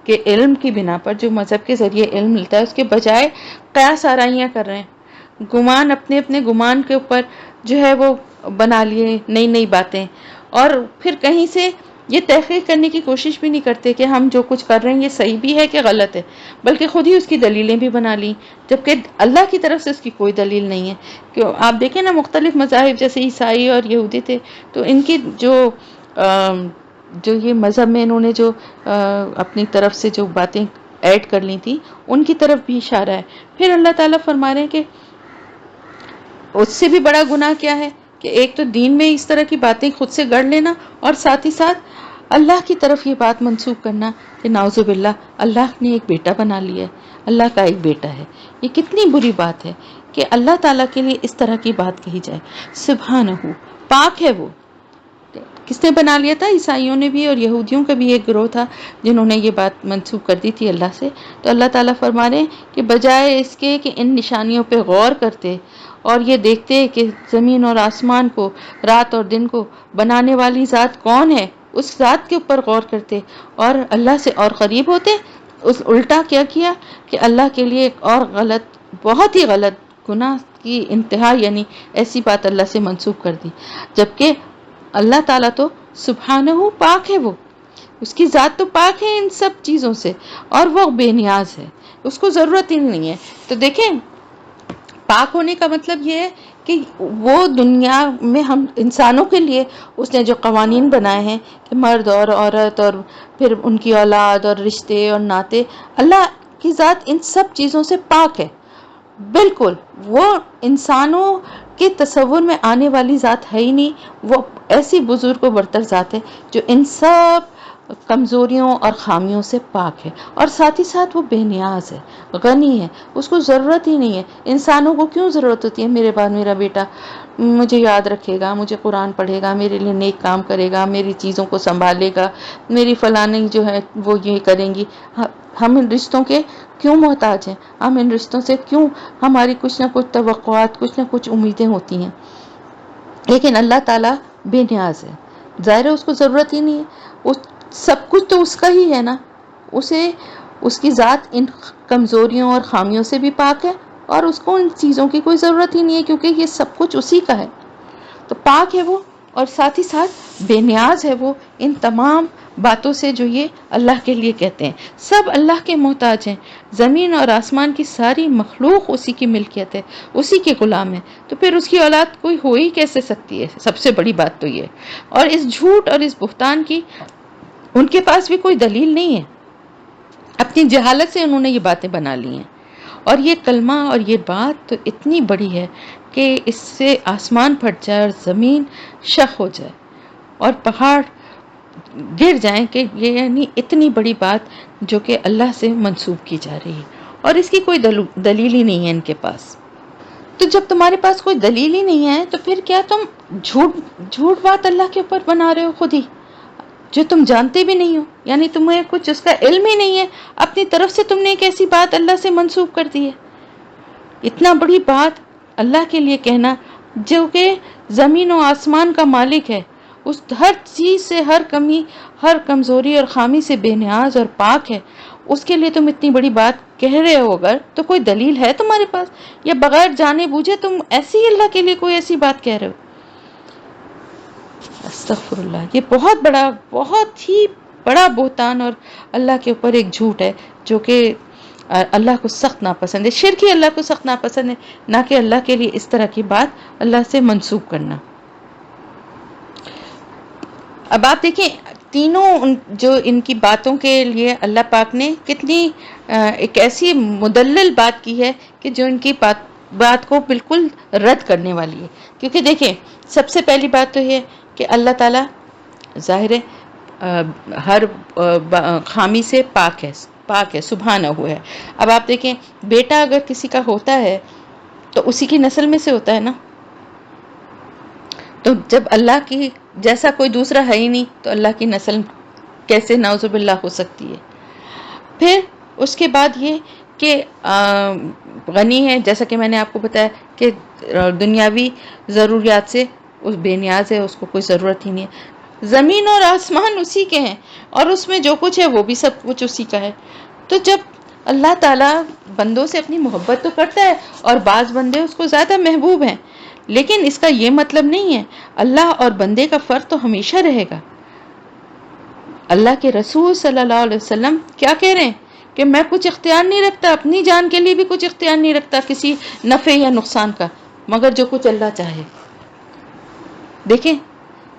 کے علم کی بنا پر، جو مذہب کے ذریعے علم ملتا ہے، اس کے بجائے قیاس آرائیاں کر رہے ہیں، گمان، اپنے اپنے گمان کے اوپر جو ہے وہ بنا لیے نئی نئی باتیں، اور پھر کہیں سے یہ تحقیق کرنے کی کوشش بھی نہیں کرتے کہ ہم جو کچھ کر رہے ہیں یہ صحیح بھی ہے کہ غلط ہے، بلکہ خود ہی اس کی دلیلیں بھی بنا لیں، جبکہ اللہ کی طرف سے اس کی کوئی دلیل نہیں ہے۔ کہ آپ دیکھیں نا، مختلف مذاہب جیسے عیسائی اور یہودی تھے، تو ان کی جو یہ مذہب میں انہوں نے جو اپنی طرف سے جو باتیں ایڈ کر لی تھی، ان کی طرف بھی اشارہ ہے۔ پھر اللہ تعالیٰ فرما رہے ہیں کہ اس سے بھی بڑا گناہ کیا ہے کہ ایک تو دین میں اس طرح کی باتیں خود سے گڑھ لینا، اور ساتھ ہی ساتھ اللہ کی طرف یہ بات منسوخ کرنا کہ نعوذ باللہ، اللہ نے ایک بیٹا بنا لیا ہے، اللہ کا ایک بیٹا ہے۔ یہ کتنی بری بات ہے کہ اللہ تعالیٰ کے لیے اس طرح کی بات کہی جائے۔ سبحانہ، پاک ہے وہ۔ کس نے بنا لیا تھا؟ عیسائیوں نے بھی، اور یہودیوں کا بھی ایک گروہ تھا جنہوں نے یہ بات منسوخ کر دی تھی اللہ سے۔ تو اللہ تعالیٰ فرما رہے ہیں کہ بجائے اس کے کہ ان نشانیوں پہ غور کرتے اور یہ دیکھتے کہ زمین اور آسمان کو، رات اور دن کو بنانے والی ذات کون ہے، اس ذات کے اوپر غور کرتے اور اللہ سے اور قریب ہوتے، اس الٹا کیا کیا کہ اللہ کے لیے ایک اور غلط، بہت ہی غلط، گناہ کی انتہا، یعنی ایسی بات اللہ سے منسوخ کر دی، جبکہ اللہ تعالیٰ تو سبحانہ، پاک ہے وہ، اس کی ذات تو پاک ہے ان سب چیزوں سے، اور وہ بے نیاز ہے، اس کو ضرورت ہی نہیں ہے۔ تو دیکھیں، پاک ہونے کا مطلب یہ ہے کہ وہ دنیا میں ہم انسانوں کے لیے اس نے جو قوانین بنائے ہیں کہ مرد اور عورت اور پھر ان کی اولاد اور رشتے اور ناطے، اللہ کی ذات ان سب چیزوں سے پاک ہے، بالکل، وہ انسانوں کے تصور میں آنے والی ذات ہے ہی نہیں، وہ ایسی بزرگ و برتر ذات ہے جو ان سب کمزوریوں اور خامیوں سے پاک ہے، اور ساتھ ہی ساتھ وہ بے نیاز ہے، غنی ہے، اس کو ضرورت ہی نہیں ہے۔ انسانوں کو کیوں ضرورت ہوتی ہے؟ میرے بعد میرا بیٹا مجھے یاد رکھے گا، مجھے قرآن پڑھے گا، میرے لیے نیک کام کرے گا، میری چیزوں کو سنبھالے گا، میری فلانی جو ہے وہ یہ کریں گی۔ ہم ان رشتوں کے کیوں محتاج ہیں؟ ہم ان رشتوں سے کیوں، ہماری کچھ نہ کچھ توقعات، کچھ نہ کچھ امیدیں ہوتی ہیں۔ لیکن اللہ تعالیٰ بے نیاز ہے، ظاہر ہے اس کو ضرورت ہی نہیں ہے، سب کچھ تو اس کا ہی ہے نا، اسے اس کی ذات ان کمزوریوں اور خامیوں سے بھی پاک ہے، اور اس کو ان چیزوں کی کوئی ضرورت ہی نہیں ہے، کیونکہ یہ سب کچھ اسی کا ہے، تو پاک ہے وہ، اور ساتھ ہی ساتھ بے نیاز ہے وہ ان تمام باتوں سے جو یہ اللہ کے لیے کہتے ہیں۔ سب اللہ کے محتاج ہیں، زمین اور آسمان کی ساری مخلوق اسی کی ملکیت ہے، اسی کے غلام ہے، تو پھر اس کی اولاد کوئی ہو ہی کیسے سکتی ہے؟ سب سے بڑی بات تو یہ، اور اس جھوٹ اور اس بہتان کی ان کے پاس بھی کوئی دلیل نہیں ہے، اپنی جہالت سے انہوں نے یہ باتیں بنا لی ہیں، اور یہ کلمہ اور یہ بات تو اتنی بڑی ہے کہ اس سے آسمان پھٹ جائے اور زمین شق ہو جائے اور پہاڑ گر جائیں، کہ یہ یعنی اتنی بڑی بات جو کہ اللہ سے منسوب کی جا رہی ہے، اور اس کی کوئی دلیل ہی نہیں ہے ان کے پاس۔ تو جب تمہارے پاس کوئی دلیل ہی نہیں ہے تو پھر کیا تم جھوٹ بات اللہ کے اوپر بنا رہے ہو خود ہی، جو تم جانتے بھی نہیں ہو، یعنی تمہیں کچھ اس کا علم ہی نہیں ہے، اپنی طرف سے تم نے ایک ایسی بات اللہ سے منسوب کر دی ہے۔ اتنا بڑی بات اللہ کے لیے کہنا، جو کہ زمین و آسمان کا مالک ہے، اس ہر چیز سے، ہر کمی، ہر کمزوری اور خامی سے بے نیاز اور پاک ہے، اس کے لیے تم اتنی بڑی بات کہہ رہے ہو، اگر تو کوئی دلیل ہے تمہارے پاس، یا بغیر جانے بوجھے تم ایسی ہی اللہ کے لیے کوئی ایسی بات کہہ رہے ہو؟ استغفر اللہ، یہ بہت ہی بڑا بہتان اور اللہ کے اوپر ایک جھوٹ ہے، جو کہ اللہ کو سخت ناپسند ہے۔ شرک ہی اللہ کو سخت ناپسند ہے، نہ کہ اللہ کے لیے اس طرح کی بات اللہ سے منسوب کرنا۔ اب آپ دیکھیں تینوں جو ان کی باتوں کے لیے اللہ پاک نے کتنی ایک ایسی مدلل بات کی ہے کہ جو ان کی بات کو بالکل رد کرنے والی ہے۔ کیونکہ دیکھیں سب سے پہلی بات تو یہ کہ اللہ تعالیٰ ظاہر ہے ہر خامی سے پاک ہے، سبحانہ ہوا ہے۔ اب آپ دیکھیں بیٹا اگر کسی کا ہوتا ہے تو اسی کی نسل میں سے ہوتا ہے نا، تو جب اللہ کی جیسا کوئی دوسرا ہے ہی نہیں تو اللہ کی نسل کیسے نعوذ باللہ ہو سکتی ہے؟ پھر اس کے بعد یہ کہ غنی ہے، جیسا کہ میں نے آپ کو بتایا کہ دنیاوی ضروریات سے اس بے نیاز ہے، اس کو کوئی ضرورت ہی نہیں ہے، زمین اور آسمان اسی کے ہیں، اور اس میں جو کچھ ہے وہ بھی سب کچھ اسی کا ہے۔ تو جب اللہ تعالیٰ بندوں سے اپنی محبت تو کرتا ہے، اور بعض بندے اس کو زیادہ محبوب ہیں، لیکن اس کا یہ مطلب نہیں ہے، اللہ اور بندے کا فرق تو ہمیشہ رہے گا۔ اللہ کے رسول صلی اللہ علیہ وسلم کیا کہہ رہے ہیں کہ میں کچھ اختیار نہیں رکھتا، اپنی جان کے لیے بھی کچھ اختیار نہیں رکھتا کسی نفع یا نقصان کا، مگر جو کچھ اللہ چاہے۔ دیکھیں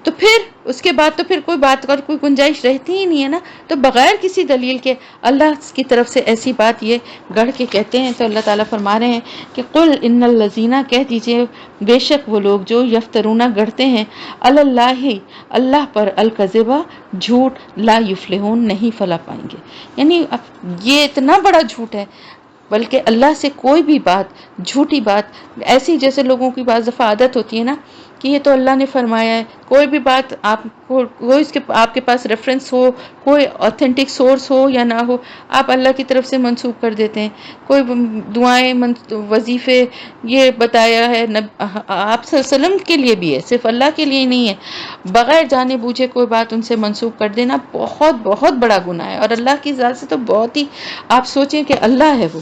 تو پھر اس کے بعد تو پھر کوئی بات اور کوئی گنجائش رہتی ہی نہیں ہے نا، تو بغیر کسی دلیل کے اللہ کی طرف سے ایسی بات یہ گڑھ کے کہتے ہیں۔ تو اللہ تعالیٰ فرما رہے ہیں کہ قل ان الذین، کہہ دیجئے بے شک وہ لوگ جو یفترون گڑھتے ہیں، علی اللہ، اللہ پر، الکذبہ جھوٹ، لا یفلحون نہیں فلاح پائیں گے۔ یعنی یہ اتنا بڑا جھوٹ ہے، بلکہ اللہ سے کوئی بھی بات، جھوٹی بات، ایسی جیسے لوگوں کی بعض دفعہ عادت ہوتی ہے نا کہ یہ تو اللہ نے فرمایا ہے، کوئی بھی بات آپ کو، کوئی آپ کے پاس ریفرنس ہو، کوئی اوتھینٹک سورس ہو یا نہ ہو، آپ اللہ کی طرف سے منسوب کر دیتے ہیں۔ کوئی دعائیں، وظیفے، یہ بتایا ہے آپ صلی اللہ علیہ وسلم کے لیے بھی ہے، صرف اللہ کے لیے نہیں ہے، بغیر جانے بوجھے کوئی بات ان سے منسوب کر دینا بہت بہت بڑا گناہ ہے، اور اللہ کی ذات سے تو بہت ہی، آپ سوچیں کہ اللہ ہے وہ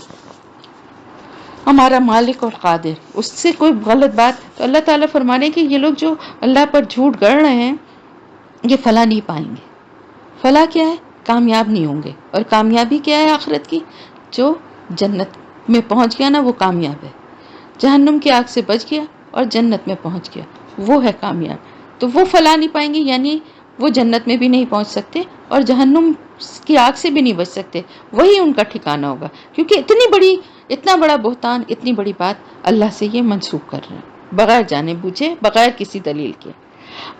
ہمارا مالک اور قادر، اس سے کوئی غلط بات، تو اللہ تعالیٰ فرمانے کہ یہ لوگ جو اللہ پر جھوٹ گڑھ رہے ہیں یہ فلاح نہیں پائیں گے۔ فلاح کیا ہے؟ کامیاب نہیں ہوں گے، اور کامیابی کیا ہے آخرت کی؟ جو جنت میں پہنچ گیا نا وہ کامیاب ہے، جہنم کی آگ سے بچ گیا اور جنت میں پہنچ گیا وہ ہے کامیاب۔ تو وہ فلاح نہیں پائیں گے، یعنی وہ جنت میں بھی نہیں پہنچ سکتے اور جہنم کی آگ سے بھی نہیں بچ سکتے، وہی ان کا ٹھکانہ ہوگا، کیونکہ اتنا بڑا بہتان، اتنی بڑی بات اللہ سے یہ منسوب کر رہے ہیں بغیر جانے بوجھے، بغیر کسی دلیل کے۔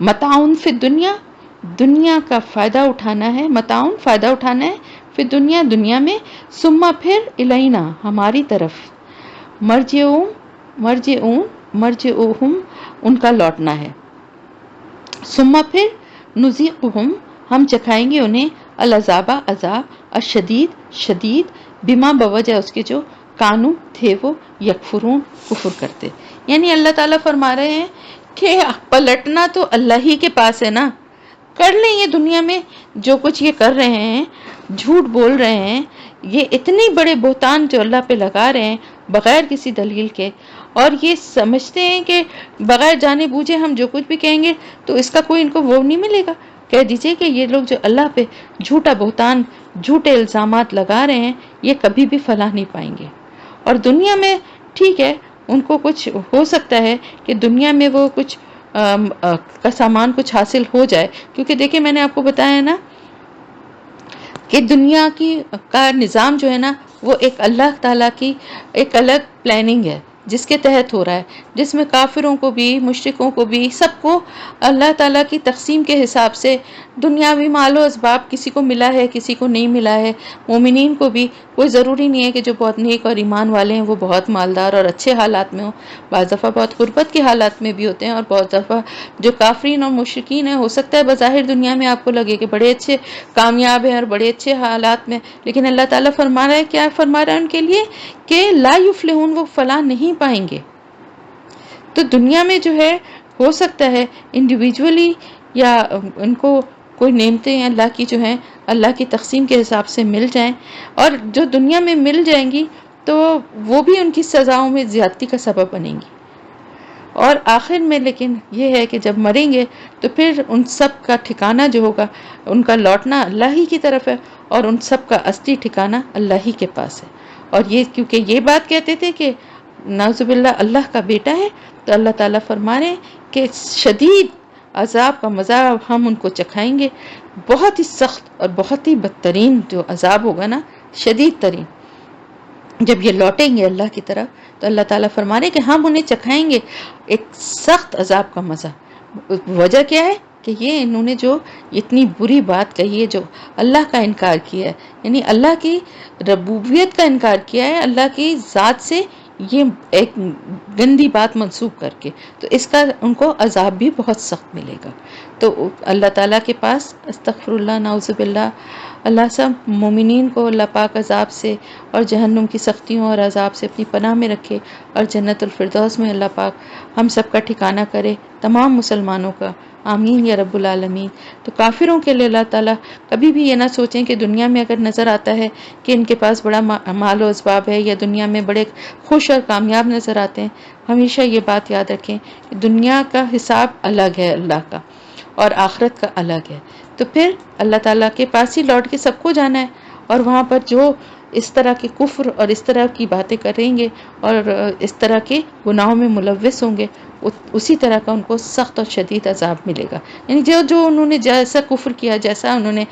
متاعن فی الدنیا، دنیا کا فائدہ اٹھانا ہے، متاعن فائدہ اٹھانا ہے، فی دنیا دنیا میں، ثم پھر الینا ہماری طرف، مرجعوہم ان کا لوٹنا ہے، ثم پھر نذیقہم ہم چکھائیں گے انہیں، العذاب عذاب، الشدید شدید، بما بوجہ اس کے جو کانو تھے وہ، یکفرون کفر کرتے۔ یعنی اللہ تعالیٰ فرما رہے ہیں کہ پلٹنا تو اللہ ہی کے پاس ہے نا. کر لیں یہ دنیا میں جو کچھ یہ کر رہے ہیں، جھوٹ بول رہے ہیں، یہ اتنے بڑے بہتان جو اللہ پہ لگا رہے ہیں بغیر کسی دلیل کے، اور یہ سمجھتے ہیں کہ بغیر جانے بوجھے ہم جو کچھ بھی کہیں گے تو اس کا کوئی ان کو وہ نہیں ملے گا. کہہ دیجئے کہ یہ لوگ جو اللہ پہ جھوٹا بہتان، جھوٹے الزامات لگا رہے ہیں، یہ کبھی بھی فلاح نہیں پائیں گے. اور دنیا میں ٹھیک ہے، ان کو کچھ ہو سکتا ہے کہ دنیا میں وہ کچھ کا سامان کچھ حاصل ہو جائے، کیونکہ دیکھیں میں نے آپ کو بتایا نا کہ دنیا کا نظام جو ہے نا وہ ایک اللہ تعالیٰ کی ایک الگ پلاننگ ہے جس کے تحت ہو رہا ہے، جس میں کافروں کو بھی، مشرکوں کو بھی، سب کو اللہ تعالیٰ کی تقسیم کے حساب سے دنیاوی مال و اسباب کسی کو ملا ہے، کسی کو نہیں ملا ہے. مومنین کو بھی کوئی ضروری نہیں ہے کہ جو بہت نیک اور ایمان والے ہیں وہ بہت مالدار اور اچھے حالات میں ہوں. بعض دفعہ بہت غربت کے حالات میں بھی ہوتے ہیں، اور بعض دفعہ جو کافرین اور مشرکین ہیں ہو سکتا ہے بظاہر دنیا میں آپ کو لگے کہ بڑے اچھے کامیاب ہیں اور بڑے اچھے حالات میں، لیکن اللہ تعالیٰ فرما رہا ہے، کیا فرما رہا ہے ان کے لیے کہ لا یفلحون، وہ فلاح نہیں پائیں گے. تو دنیا میں جو ہے ہو سکتا ہے انڈیویجولی یا ان کو کوئی نعمتیں اللہ کی جو ہیں اللہ کی تقسیم کے حساب سے مل جائیں، اور جو دنیا میں مل جائیں گی تو وہ بھی ان کی سزاؤں میں زیادتی کا سبب بنیں گی. اور آخر میں لیکن یہ ہے کہ جب مریں گے تو پھر ان سب کا ٹھکانہ جو ہوگا، ان کا لوٹنا اللہ ہی کی طرف ہے، اور ان سب کا اصلی ٹھکانہ اللہ ہی کے پاس ہے. اور یہ کیونکہ یہ بات کہتے تھے کہ نعوذ باللہ اللہ کا بیٹا ہے، تو اللہ تعالیٰ فرما رہے ہیں کہ شدید عذاب کا مزہ ہم ان کو چکھائیں گے. بہت ہی سخت اور بہت ہی بدترین جو عذاب ہوگا نا، شدید ترین، جب یہ لوٹیں گے اللہ کی طرف تو اللہ تعالیٰ فرما رہے کہ ہم انہیں چکھائیں گے ایک سخت عذاب کا مزہ. وجہ کیا ہے کہ یہ انہوں نے جو اتنی بری بات کہی ہے، جو اللہ کا انکار کیا ہے، یعنی اللہ کی ربوبیت کا انکار کیا ہے، اللہ کی ذات سے یہ ایک گندی بات منسوب کر کے، تو اس کا ان کو عذاب بھی بہت سخت ملے گا. تو اللہ تعالیٰ کے پاس استغفر اللہ، نعوذ باللہ، اللہ سب مومنین کو اللہ پاک عذاب سے اور جہنم کی سختیوں اور عذاب سے اپنی پناہ میں رکھے، اور جنت الفردوس میں اللہ پاک ہم سب کا ٹھکانہ کرے، تمام مسلمانوں کا. آمین یا رب العالمین. تو کافروں کے لیے اللہ تعالیٰ کبھی بھی یہ نہ سوچیں کہ دنیا میں اگر نظر آتا ہے کہ ان کے پاس بڑا مال و اسباب ہے، یا دنیا میں بڑے خوش اور کامیاب نظر آتے ہیں، ہمیشہ یہ بات یاد رکھیں کہ دنیا کا حساب الگ ہے اللہ کا، اور آخرت کا الگ ہے. تو پھر اللہ تعالیٰ کے پاس ہی لوٹ کے سب کو جانا ہے، اور وہاں پر جو اس طرح کے کفر اور اس طرح کی باتیں کریں گے اور اس طرح کے گناہوں میں ملوث ہوں گے، اسی طرح کا ان کو سخت اور شدید عذاب ملے گا. یعنی جو انہوں نے جیسا کفر کیا، جیسا انہوں نے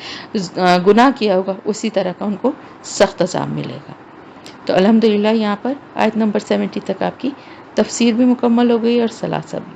گناہ کیا ہوگا، اسی طرح کا ان کو سخت عذاب ملے گا. تو الحمدللہ یہاں پر آیت نمبر 70 تک آپ کی تفسیر بھی مکمل ہو گئی اور ثلاثہ بھی.